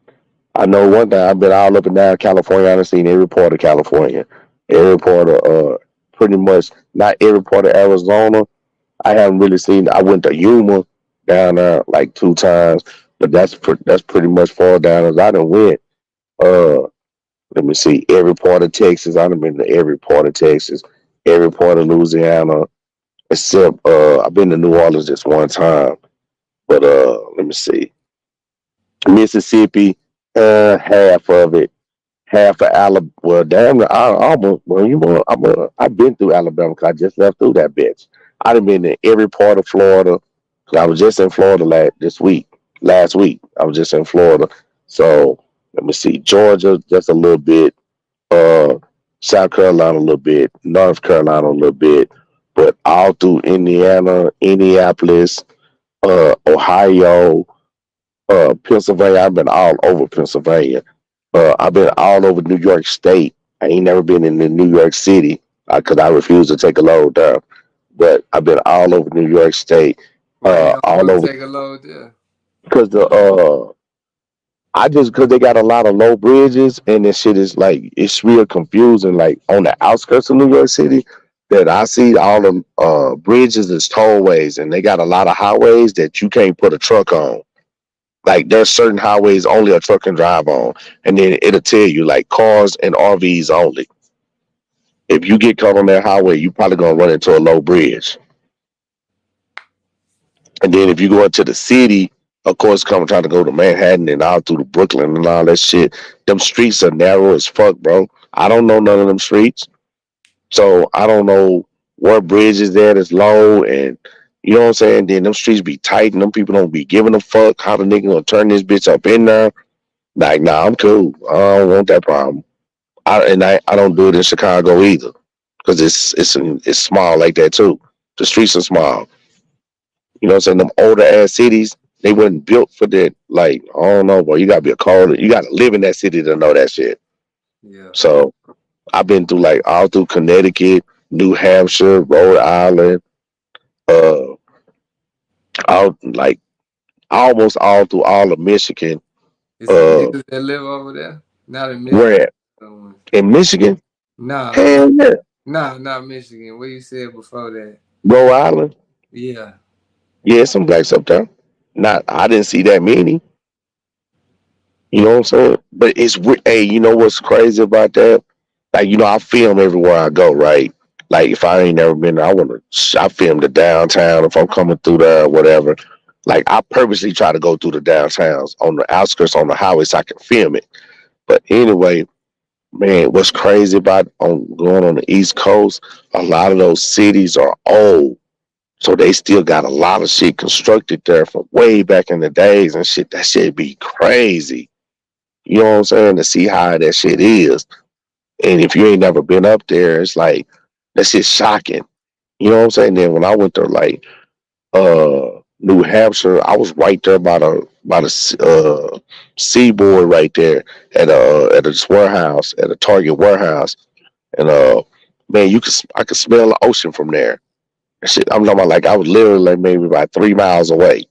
I know one thing. I've been all up and down California. I've seen every part of California, every part of pretty much not every part of Arizona. I haven't really seen. I went to Yuma down there like 2 times, but that's pretty much far down as I done went. Uh, Let me see. Every part of Texas. I done been to every part of Texas, every part of Louisiana, except I've been to New Orleans just one time. But let me see. Mississippi, half of it. Half of Alabama. Well, damn, I almost. Well, I've been through Alabama because I just left through that bitch. I done been in every part of Florida. 'Cause I was just in Florida last week. I was just in Florida. So let me see. Georgia, just a little bit. Uh, South Carolina, a little bit. North Carolina, a little bit. But all through Indiana, Indianapolis, Ohio, Pennsylvania. I've been all over Pennsylvania. I've been all over New York State. I ain't never been in the New York City because I refuse to take a load there. But I've been all over New York State, Why you don't all want over to take a load there? because I just because they got a lot of low bridges and this shit is like it's real confusing. Like on the outskirts of New York City, that I see all the bridges as tollways, and they got a lot of highways that you can't put a truck on. Like there's certain highways only a truck can drive on, and then it'll tell you like cars and RVs only. If you get caught on that highway, you probably gonna run into a low bridge. And then if you go into the city, of course, come trying to go to Manhattan and all through the Brooklyn and all that shit, them streets are narrow as fuck, bro. I don't know none of them streets, so I don't know what bridge is there that's low, and you know what I'm saying. Then them streets be tight, and them people don't be giving a fuck how the nigga gonna turn this bitch up in there. Like, nah, I'm cool. I don't want that problem. I don't do it in Chicago either because it's small like that too. The streets are small. You know what I'm saying? Them older ass cities, they weren't built for that. Like, I don't know, boy. You gotta be a cold. You gotta live in that city to know that shit. Yeah. So I've been through like all through Connecticut, New Hampshire, Rhode Island, uh, all like almost all through all of Michigan. It's some Uh, niggas that live over there. Not in Michigan. where at? In Michigan? Nah, Hell yeah, nah, not Michigan. What you said before that? Rhode Island. Yeah. Yeah, some blacks up there. Not, I didn't see that many. You know what I'm saying? But hey, you know what's crazy about that? Like, I film everywhere I go, right? Like, if I ain't never been there, I film the downtown if I'm coming through there or whatever. Like, I purposely try to go through the downtowns on the outskirts on the highway so I can film it. But anyway, man, what's crazy about going on the East Coast? A lot of those cities are old. So they still got a lot of shit constructed there from way back in the days and shit. That shit be crazy. You know what I'm saying? To see how that shit is. And if you ain't never been up there, it's like that shit's shocking. You know what I'm saying? Then when I went to like New Hampshire, I was right there by the seaboard right there at a warehouse, at a Target warehouse. And man, I could smell the ocean from there. Shit, I'm talking about like I was literally like maybe about 3 miles away.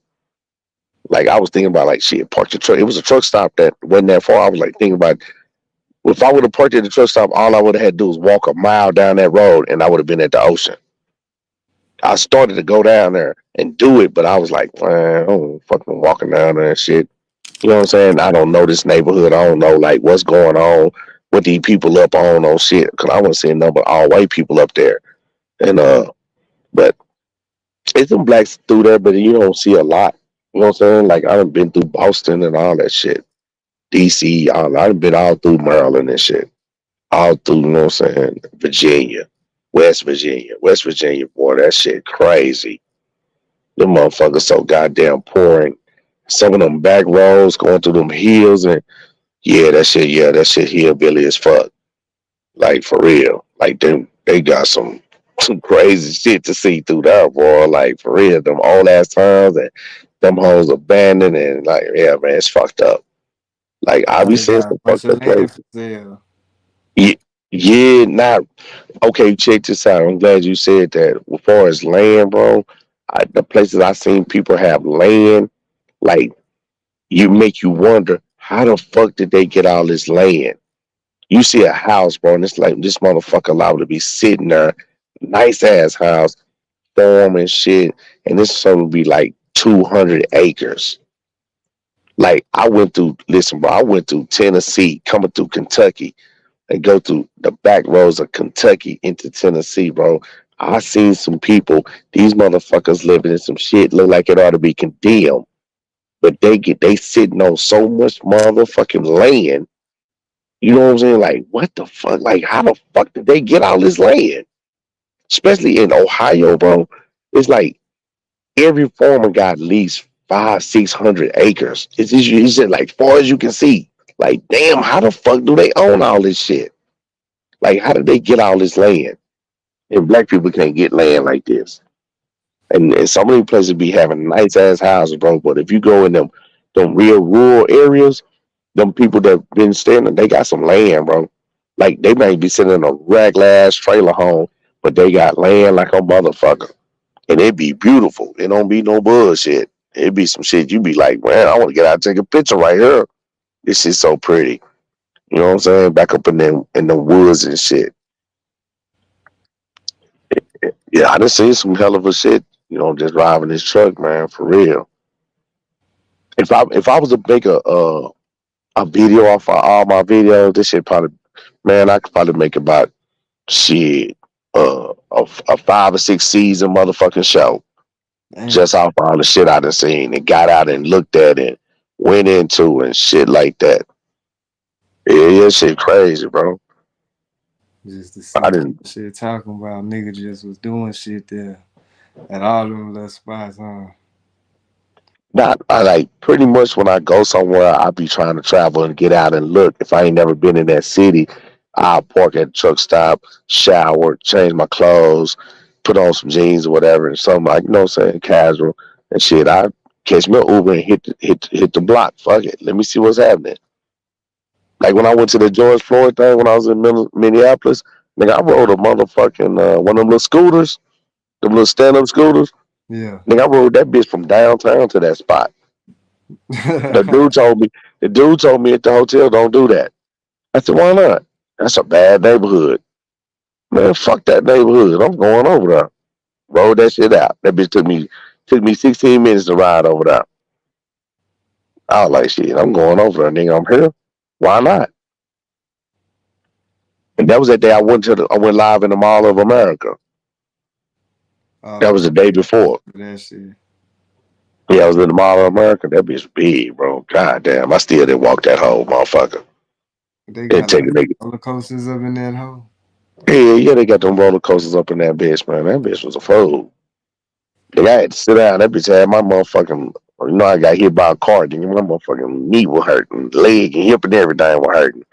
Like I was thinking about like shit, park the truck. It was a truck stop that wasn't that far. I was like thinking about if I would have parked at the truck stop, all I would have had to do was walk a mile down that road and I would have been at the ocean. I started to go down there and do it, but I was like, man, I'm fucking walking down there and shit. You know what I'm saying? I don't know this neighborhood. I don't know like what's going on, what these people up on shit. Cause I want to see a number of all white people up there. And but it's some blacks through there, but you don't see a lot. You know what I'm saying? Like I done been through Boston and all that shit. DC, I done been all through Maryland and shit. All through, you know what I'm saying, Virginia, West Virginia, boy, that shit crazy. Them motherfuckers so goddamn pouring. Some of them back roads going through them hills and yeah, that shit hillbilly as fuck. Like for real. Like they got some crazy shit to see through there, boy. Like for real. Them old ass towns and them hoes abandoned and like yeah, man, it's fucked up. Like I Oh, be they seeing got a some bunch fucked of up places. land for sale. Yeah, yeah, not okay. Check this out. I'm glad you said that. As far as land, bro, the places I seen people have land, like you make you wonder how the fuck did they get all this land? You see a house, bro, and it's like this motherfucker allowed to be sitting there, nice ass house, farm and shit, and this supposed to be like 200 acres. Like I went through, listen, bro, I went through Tennessee, coming through Kentucky, and go through the back roads of Kentucky into Tennessee, bro. I seen some people, these motherfuckers living in some shit look like it ought to be condemned, but they sitting on so much motherfucking land. You know what I'm saying? Like, what the fuck? Like, how the fuck did they get all this land? Especially in Ohio, bro. It's like every farmer got at least 500, 600 acres. It's just like far as you can see. Like, damn, how the fuck do they own all this shit? Like, how did they get all this land? And black people can't get land like this. And some of these places be having nice ass houses, bro. But if you go in them real rural areas, them people that been staying, they got some land, bro. Like they might be sitting in a regular ass trailer home, but they got land like a motherfucker. And it be beautiful. It don't be no bullshit. It be some shit you be like, man, I want to get out and take a picture right here. This is so pretty. You know what I'm saying? Back up in the woods and shit. Yeah, I done seen some hell of a shit, just driving this truck, man, for real. If I was to make a video off of all my videos, this shit probably, man, I could probably make about shit a 5 or 6 season motherfucking show Damn. just off all the shit I done seen and got out and looked at and went into and shit like that. Yeah, shit crazy, bro. Just to I see didn't shit talking about nigga just was doing shit there at all them little spots, huh? not I like pretty much when I go somewhere I be trying to travel and get out and look. If I ain't never been in that city, I'll park at the truck stop, shower, change my clothes, put on some jeans or whatever and something like, what I'm saying, casual and shit. I catch me an Uber and hit the block. Fuck it. Let me see what's happening. Like when I went to the George Floyd thing when I was in Minneapolis, nigga, I rode a motherfucking one of them little scooters, them little stand up scooters. Yeah. Nigga, I rode that bitch from downtown to that spot. The dude told me, the dude told me at the hotel, don't do that. I said, why not? That's a bad neighborhood. Man, fuck that neighborhood. I'm going over there. Rolled that shit out. That bitch took me 16 minutes to ride over there. I was like, shit, I'm going over there, nigga. I'm here. Why not? And that was that day I went live in the Mall of America. That Oh, was the day before. that shit. Yeah, I was in the Mall of America. That bitch big, bro. God damn, I still didn't walk that whole motherfucker. They It got take a like nigga. roller coasters up in that hole. Yeah, they got them roller coasters up in that bitch, man. That bitch was a fool. Nigga, I had to sit down. That bitch had my motherfucking. I got hit by a car. Nigga, my motherfucking knee was hurting, leg and hip and everything was hurting.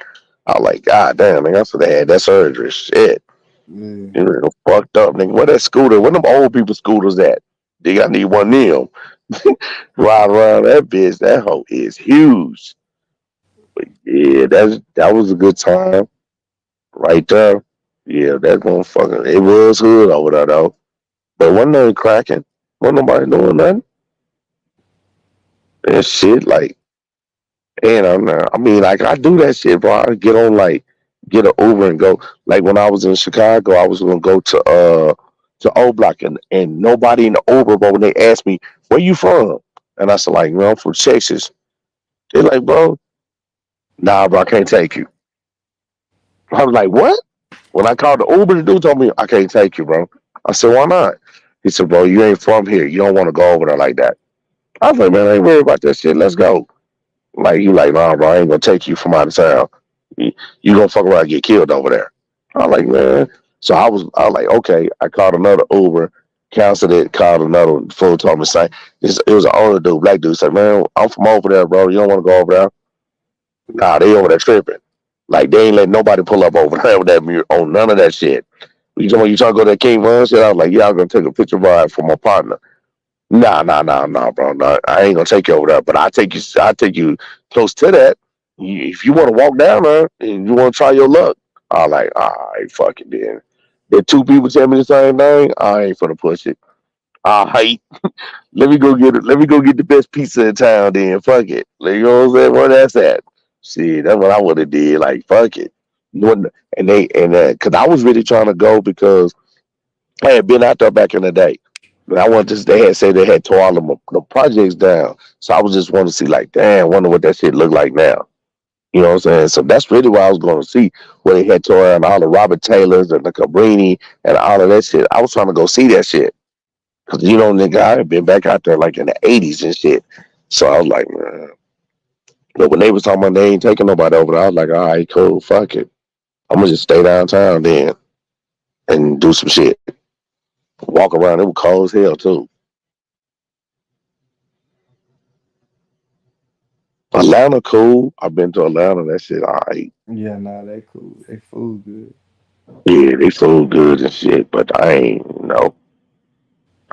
I was like, God damn, nigga, I should have had that surgery. Shit, Yeah. you know, fucked up, nigga. Where that scooter? Where them old people scooters at? Nigga, I need one of them. Ride around that bitch. That hoe is huge. Yeah, that was a good time right there. Yeah, that motherfucker. It was hood over there though, but wasn't nothing cracking. Wasn't nobody doing nothing. And shit, like, and I mean, like, I do that shit, bro. I get on, like, get an Uber and go. Like, when I was in Chicago, I was gonna go to O Block, and nobody in the Uber, but when they asked me, where you from? And I said, like, I'm from Texas. They're like, bro, nah, bro, I can't take you. I was like, what? When I called the Uber, the dude told me, I can't take you, bro. I said, why not? He said, bro, you ain't from here. You don't want to go over there like that. I was like, man, I ain't worried about that shit. Let's go. Like you like, nah, bro, I ain't gonna take you from out of town. You gonna fuck around and get killed over there. I'm like, man. So I was like, okay. I called another Uber. Counseled it, called another fool, told me, say, it was an older dude, black dude, said, man, I'm from over there, bro. You don't want to go over there? Nah, they over there tripping. Like, they ain't letting nobody pull up over there with that mirror on none of that shit. You trying to go to that King Von shit? I was like, yeah, I'm going to take a picture ride for my partner. Nah, bro. Nah, I ain't going to take you over there, but I take you close to that. If you want to walk down there and you want to try your luck, I was like, all right, fuck it then. Did two people tell me the same thing? I ain't finna push it. All right. Let me go get it. Let me go get the best pizza in town. Then fuck it. Like, you know what I'm saying? Where that's at? See, that's what I would have did. Like fuck it. Cause I was really trying to go because I had been out there back in the day. But I wanted to. They had said they had tore all of the projects down, so I was just wanting to see like, damn, wonder what that shit look like now. You know what I'm saying? So that's really what I was going to see where they had tore down all the Robert Taylors and the Cabrini and all of that shit. I was trying to go see that shit. Cause nigga, I had been back out there like in the '80s and shit. So I was like, man. But when they was talking about they ain't taking nobody over there, I was like, all right, cool, fuck it. I'm gonna just stay downtown then and do some shit. Walk around. It was cold as hell too. Atlanta, cool. I've been to Atlanta. That shit, all right. Yeah, nah, they cool. They food good. Yeah, they so good and shit, but I ain't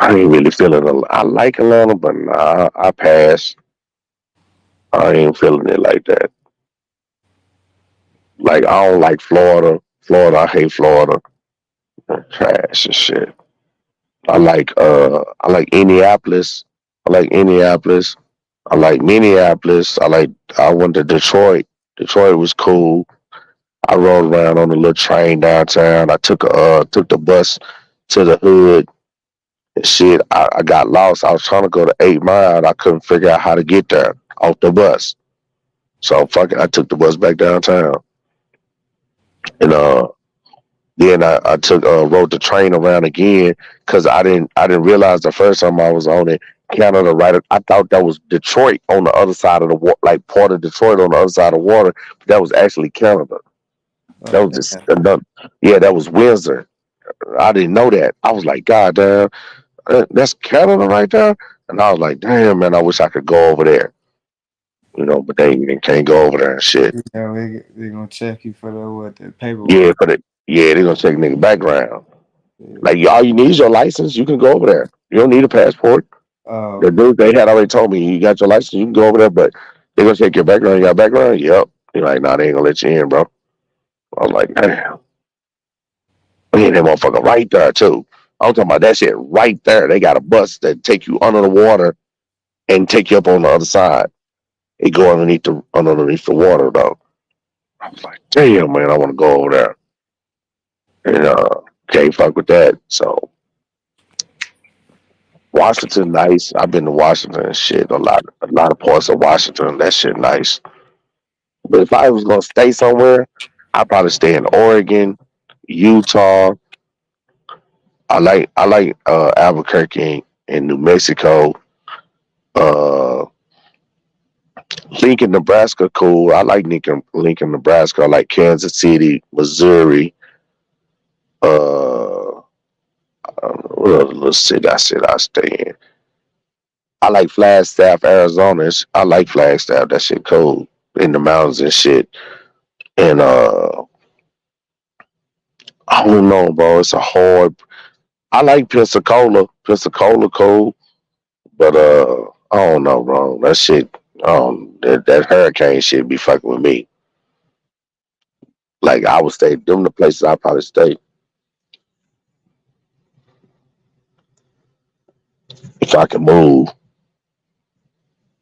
really feeling. I like Atlanta, but nah, I pass. I ain't feeling it like that. Like I don't like Florida. Florida, I hate Florida. Trash and shit. I like Indianapolis. I like Indianapolis. I like Minneapolis. I went to Detroit. Detroit was cool. I rode around on a little train downtown. I took the bus to the hood and shit. I got lost. I was trying to go to 8 Mile. I couldn't figure out how to get there off the bus. So fuck it, I took the bus back downtown. And then I took rode the train around again because I didn't realize the first time I was on it. Canada, right? I thought that was Detroit on the other side of the water, like part of Detroit on the other side of the water. But that was actually Canada. Oh That was just damn. another. Yeah, that was Windsor. I didn't know that. I was like, God damn, that's Canada right there. And I was like, damn, man, I wish I could go over there. But they can't go over there and shit. Yeah, they gonna check you for the Yeah, paperwork. they're gonna check nigga background. Yeah. Like all you need is your license. You can go over there. You don't need a passport. The Oh, dude they had already told me you got your license. You can go over there, but they're gonna check your background. You got background? Yep. He's like, nah, they ain't gonna let you in, bro. I was like, damn. Man, that motherfucker right there too. I'm talking about that shit right there. They got a bus that take you under the water and take you up on the other side. It go underneath the water though. I was like, damn, man, I want to go over there. And can't fuck with that. So Washington, nice. I've been to Washington and shit. A lot of parts of Washington. That shit nice. But if I was gonna stay somewhere, I'd probably stay in Oregon, Utah. I like Albuquerque and New Mexico. Uh, Lincoln, Nebraska, cool. I like Lincoln, Nebraska. I like Kansas City, Missouri. What other little city I stay in? I like Flagstaff, Arizona. I like Flagstaff. That shit cool in the mountains and shit. And I don't know, bro. It's a hard. I like Pensacola. Pensacola cool, but I don't know, bro. That shit. That hurricane shit be fucking with me. Like I would stay. Them the places I probably stay if I can move.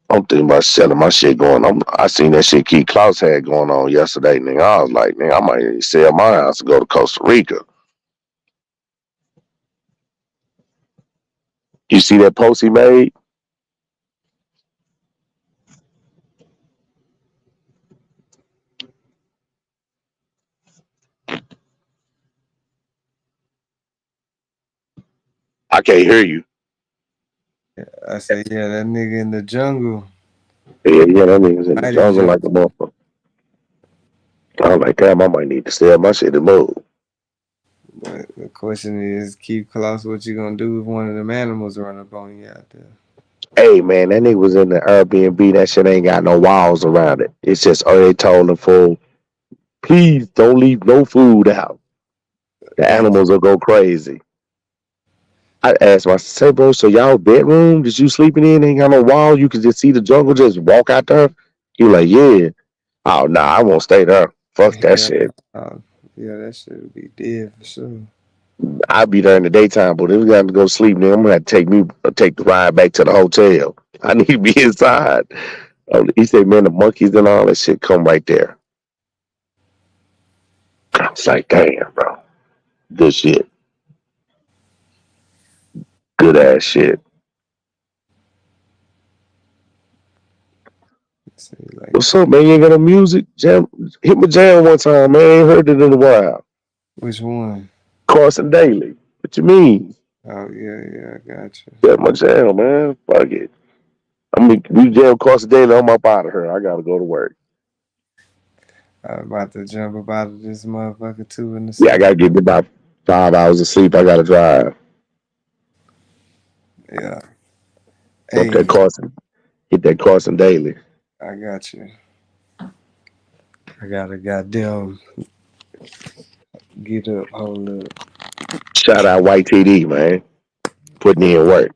I'm thinking about selling my shit going. I seen that shit Keith Klaus had going on yesterday, nigga. I was like, nigga, I might sell my house and go to Costa Rica. You see that post he made? I can't hear you. I say yeah, that nigga in the jungle. Yeah, that nigga's in the Mighty jungle like a jungle. motherfucker. I was like, damn, I might need to sell my shit and move. But the question is, keep close. What you gonna do if one of them animals run up on you out there? Hey man, that nigga was in the Airbnb. That shit ain't got no walls around it. It's just they told him for please don't leave no food out. The Damn. animals will go crazy. I asked my say, bro, so y'all bedroom that you sleeping in ain't got no wall. You can just see the jungle, just walk out there. He was like, yeah. Oh nah, I won't stay there. Fuck that Yeah, shit. uh, yeah, that shit would be dead for sure. I'll be there in the daytime, but if we got to go sleep, then I'm gonna have to take the ride back to the hotel. I need to be inside. He said, man, the monkeys and all that shit come right there. It's like, damn, bro. Good shit. Good ass shit. See, like, What's up, man? You ain't got no music? Jam, hit my jam one time, man. I ain't heard it in a while. which one? Carson Daly. What you mean? Oh yeah, yeah, I got you. That's my jam, man. Fuck it. I mean, we jam Carson Daly. I'm up out of here. I gotta go to work. I'm about to jump up out of this motherfucker too in a Yeah, I second. gotta get me about 5 hours of sleep. I gotta drive. Yeah. Up that Hey, Carson. Hit that Carson Daly. I got you. I gotta goddamn get up. Hold up. Shout out White TD, man. Putting in work.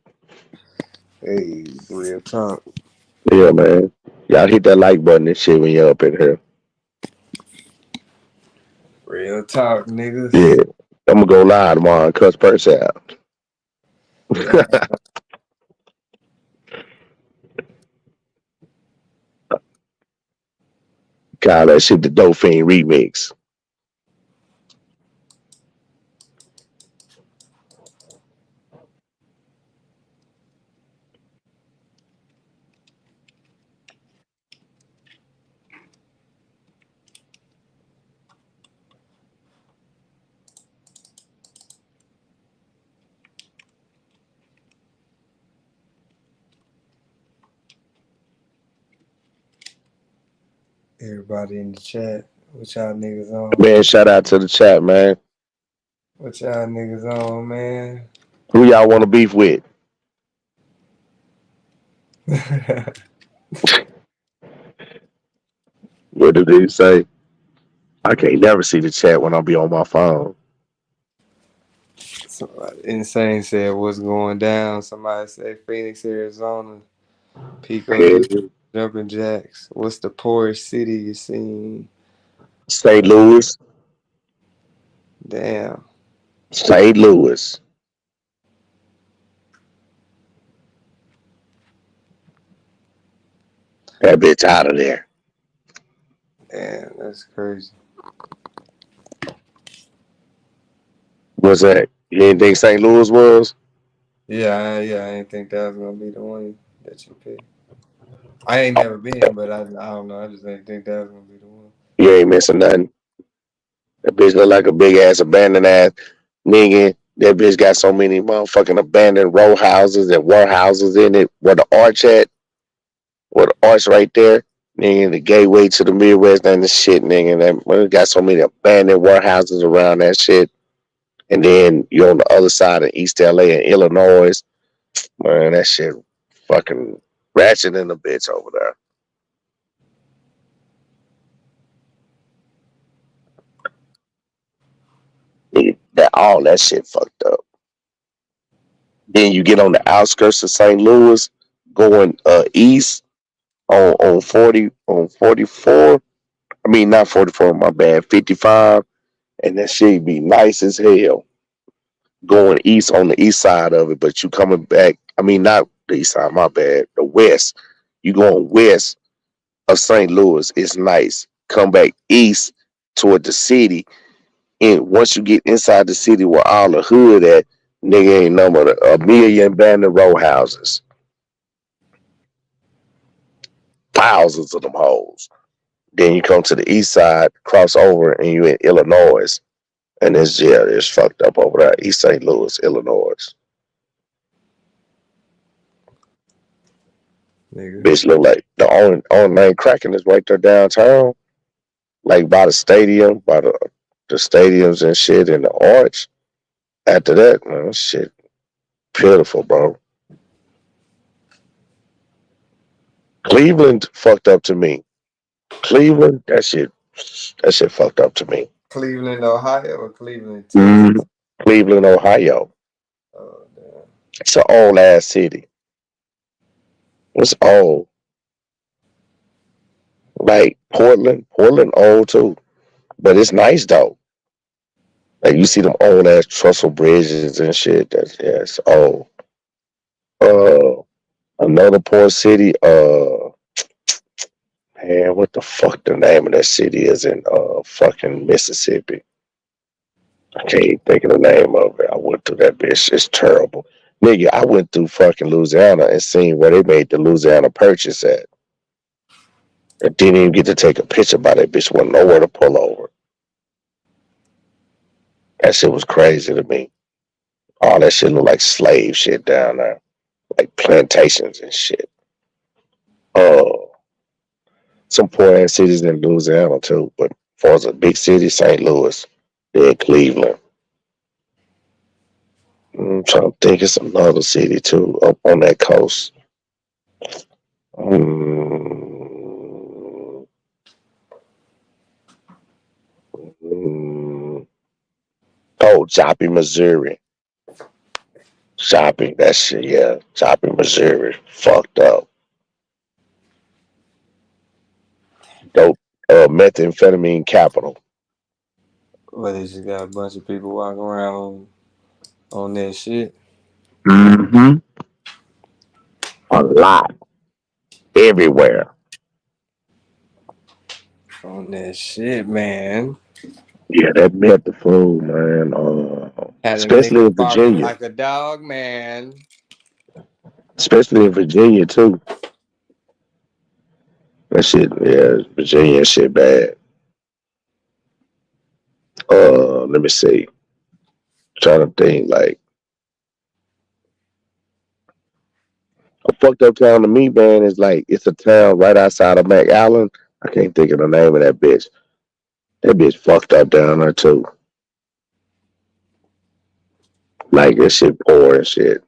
Hey, real talk. Yeah, man. Y'all hit that like button and shit when you're up in here. Real talk, niggas. Yeah. I'm gonna go live tomorrow and cuss Purse out. Damn. Call that shit the Dolphin remix. Everybody in the chat. What y'all niggas on? Man, shout out to the chat, man. What y'all niggas on, man? Who y'all want to beef with? What did he say? I can't never see the chat when I be on my phone. Somebody insane said what's going down. Somebody said Phoenix, Arizona. Pico Yeah. do jumping jacks. What's the poorest city you seen? St. Uh, Louis. damn. St. Louis. That bitch out of there. Damn, that's crazy. What's that? You didn't think St. Louis was? Yeah, I didn't think that was gonna be the one that you picked. I ain't never been, but I don't know. I just didn't think that was gonna be the one. You ain't missing nothing. That bitch look like a big ass abandoned ass nigga. That bitch got so many motherfucking abandoned row houses and warehouses in it. Where the arch at? Where the arch right there? Nigga, the gateway to the Midwest and the shit, nigga. That well, it got so many abandoned warehouses around that shit. And then you're on the other side of East LA and Illinois. Man, that shit fucking ratchet in the bitch over there. Nigga, that all that shit fucked up. Then you get on the outskirts of St. Louis, going east on 44. I mean not 44, my bad, 55, and that shit be nice as hell. Going east on the east side of it, but you coming back. I mean not the east side, my bad, the west. You going west of St. Louis, it's nice. Come back east toward the city, and once you get inside the city where all the hood at, nigga ain't number a million abandoned row houses. Thousands of them hoes. Then you come to the east side, cross over, and you in Illinois. And it's yeah, it's fucked up over there. East St. Louis, Illinois. Nigga. Bitch look like the only name cracking is right there downtown. Like by the stadium, by the stadiums and shit and the arch. After that, man, shit, pitiful, bro. Cleveland fucked up to me. Cleveland, that shit fucked up to me. Cleveland, Ohio, or Cleveland, Texas? Mm, Cleveland, Ohio. Oh damn. It's an old ass city. It's old. Like Portland old too. But it's nice though. Like you see them old ass trestle bridges and shit. That's yeah, it's old. Uh, another poor city. Man, what the fuck the name of that city is in fucking Mississippi? I can't think of the name of it. I went through that bitch. It's terrible. Nigga, I went through fucking Louisiana and seen where they made the Louisiana Purchase at. And didn't even get to take a picture by that bitch. Wasn't nowhere to pull over. That shit was crazy to me. All that shit look like slave shit down there. Like plantations and shit. Oh, some poor ass cities in Louisiana too. But as far as a big city, St. Louis, then Cleveland. I'm trying to think it's another city too up on that coast. Mm, mm, oh, Joppy, Missouri. Joppy, that shit, yeah. Joppy, Missouri. Fucked up. Dope. Methamphetamine capital. But they just got a bunch of people walking around on that shit. Mm-hmm. A lot. Everywhere. On that shit, man. Yeah, that meth the food, man. Had a Especially nigga in barking Virginia. like a dog, man. Especially in Virginia too. That shit, yeah, Virginia shit bad. Let me see. Trying to think like a fucked up town to me, man, is like it's a town right outside of McAllen. I can't think of the name of that bitch. That bitch fucked up down there too. Like that shit poor and shit.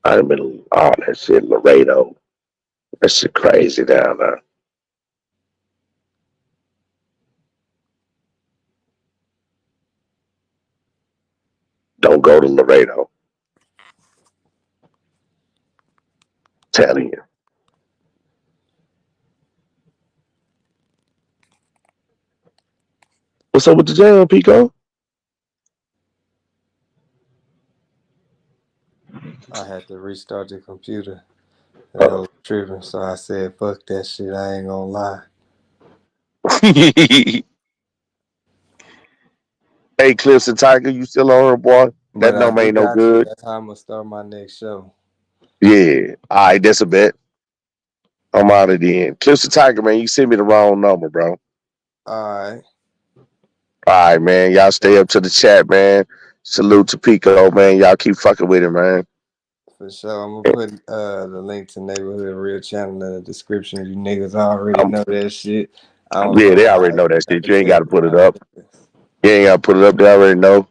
I done been all that shit Laredo. That shit crazy down there. Don't go to Laredo. Telling you. What's up with the jam, Pico? I had to restart the computer. That Uh, was tripping, so I said, "Fuck that shit." I ain't gonna lie. hey, Clips and Tiger, you still on her, boy? But That I number do ain't no got you. good. That's how I'm gonna start my next show. Yeah. All right, that's a bet. I'm out of the end. Clips and Tiger, man, you sent me the wrong number, bro. All right, All right, man. Y'all stay up to the chat, man. Salute to Pico, man. Y'all keep fucking with it, man. for sure. I'm gonna put the link to Neighborhood Real Channel in the description. You niggas already Um, know that shit. I don't yeah, know they why already know that I shit. be You ain't got to telling put it y'all up. niggas. You ain't got to put it up. They already know.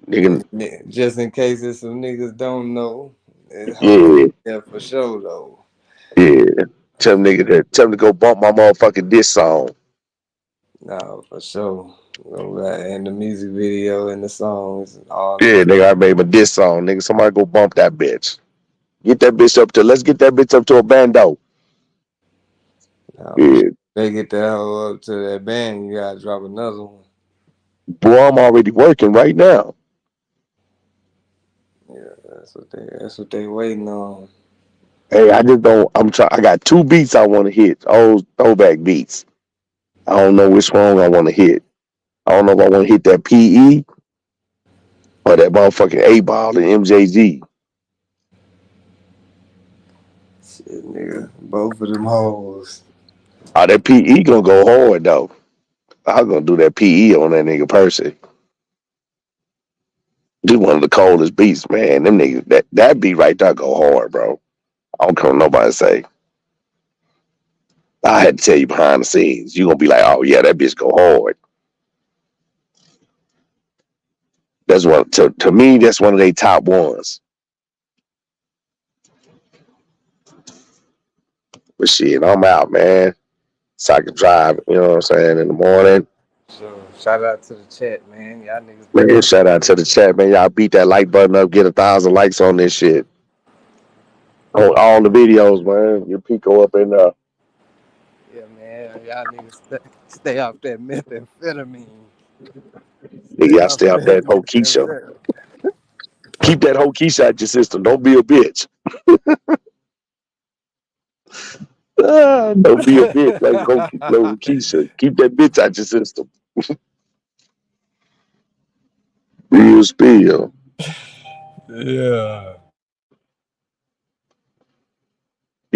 Nigga, Just in case if some niggas don't know, hold on, yeah, yeah, for sure though. yeah. Tell them to go bump my motherfucking diss song. Nah, for sure. And the music video and the songs and all that. Yeah, nigga, I made my diss song. Nigga, somebody go bump that bitch. Let's get that bitch up to a bando. Nah, for sure. Yeah. They get that hoe up to that band, you gotta drop another one. Boy, I'm already working right now. Yeah, that's what they waiting on. Hey, I just don't, I got two beats I want to hit. Old throwback beats. I don't know which one I want to hit. I don't know if I want to hit that PE or that motherfucking A ball and MJG. Shit, nigga. Both of them hoes. Oh, that PE gonna go hard though. I'm gonna do that PE on that nigga Percy. This one of the coldest beats, man. Them niggas, that beat right there go hard, bro. I don't care what nobody say. I had to tell you behind the scenes. You gonna be like, oh yeah, that bitch go hard. That's one to me. That's one of their top ones. But shit, I'm out, man. So I can drive. You know what I'm saying in the morning. So shout out to the chat, man. Y'all niggas be Man, doing shout out to the chat, man. Y'all beat that like button up, get 1,000 likes on this shit. On all the videos, man. Your Pico up in there. yeah, man. Y'all niggas stay off that methamphetamine. Nigga, Stay y'all off stay off that that Hokisha. methamphetamine. Keep that Hokisha out your system. Don't be a bitch. Don't be a bitch like Hokisha. Keep that bitch out your system. Real spill. Yeah.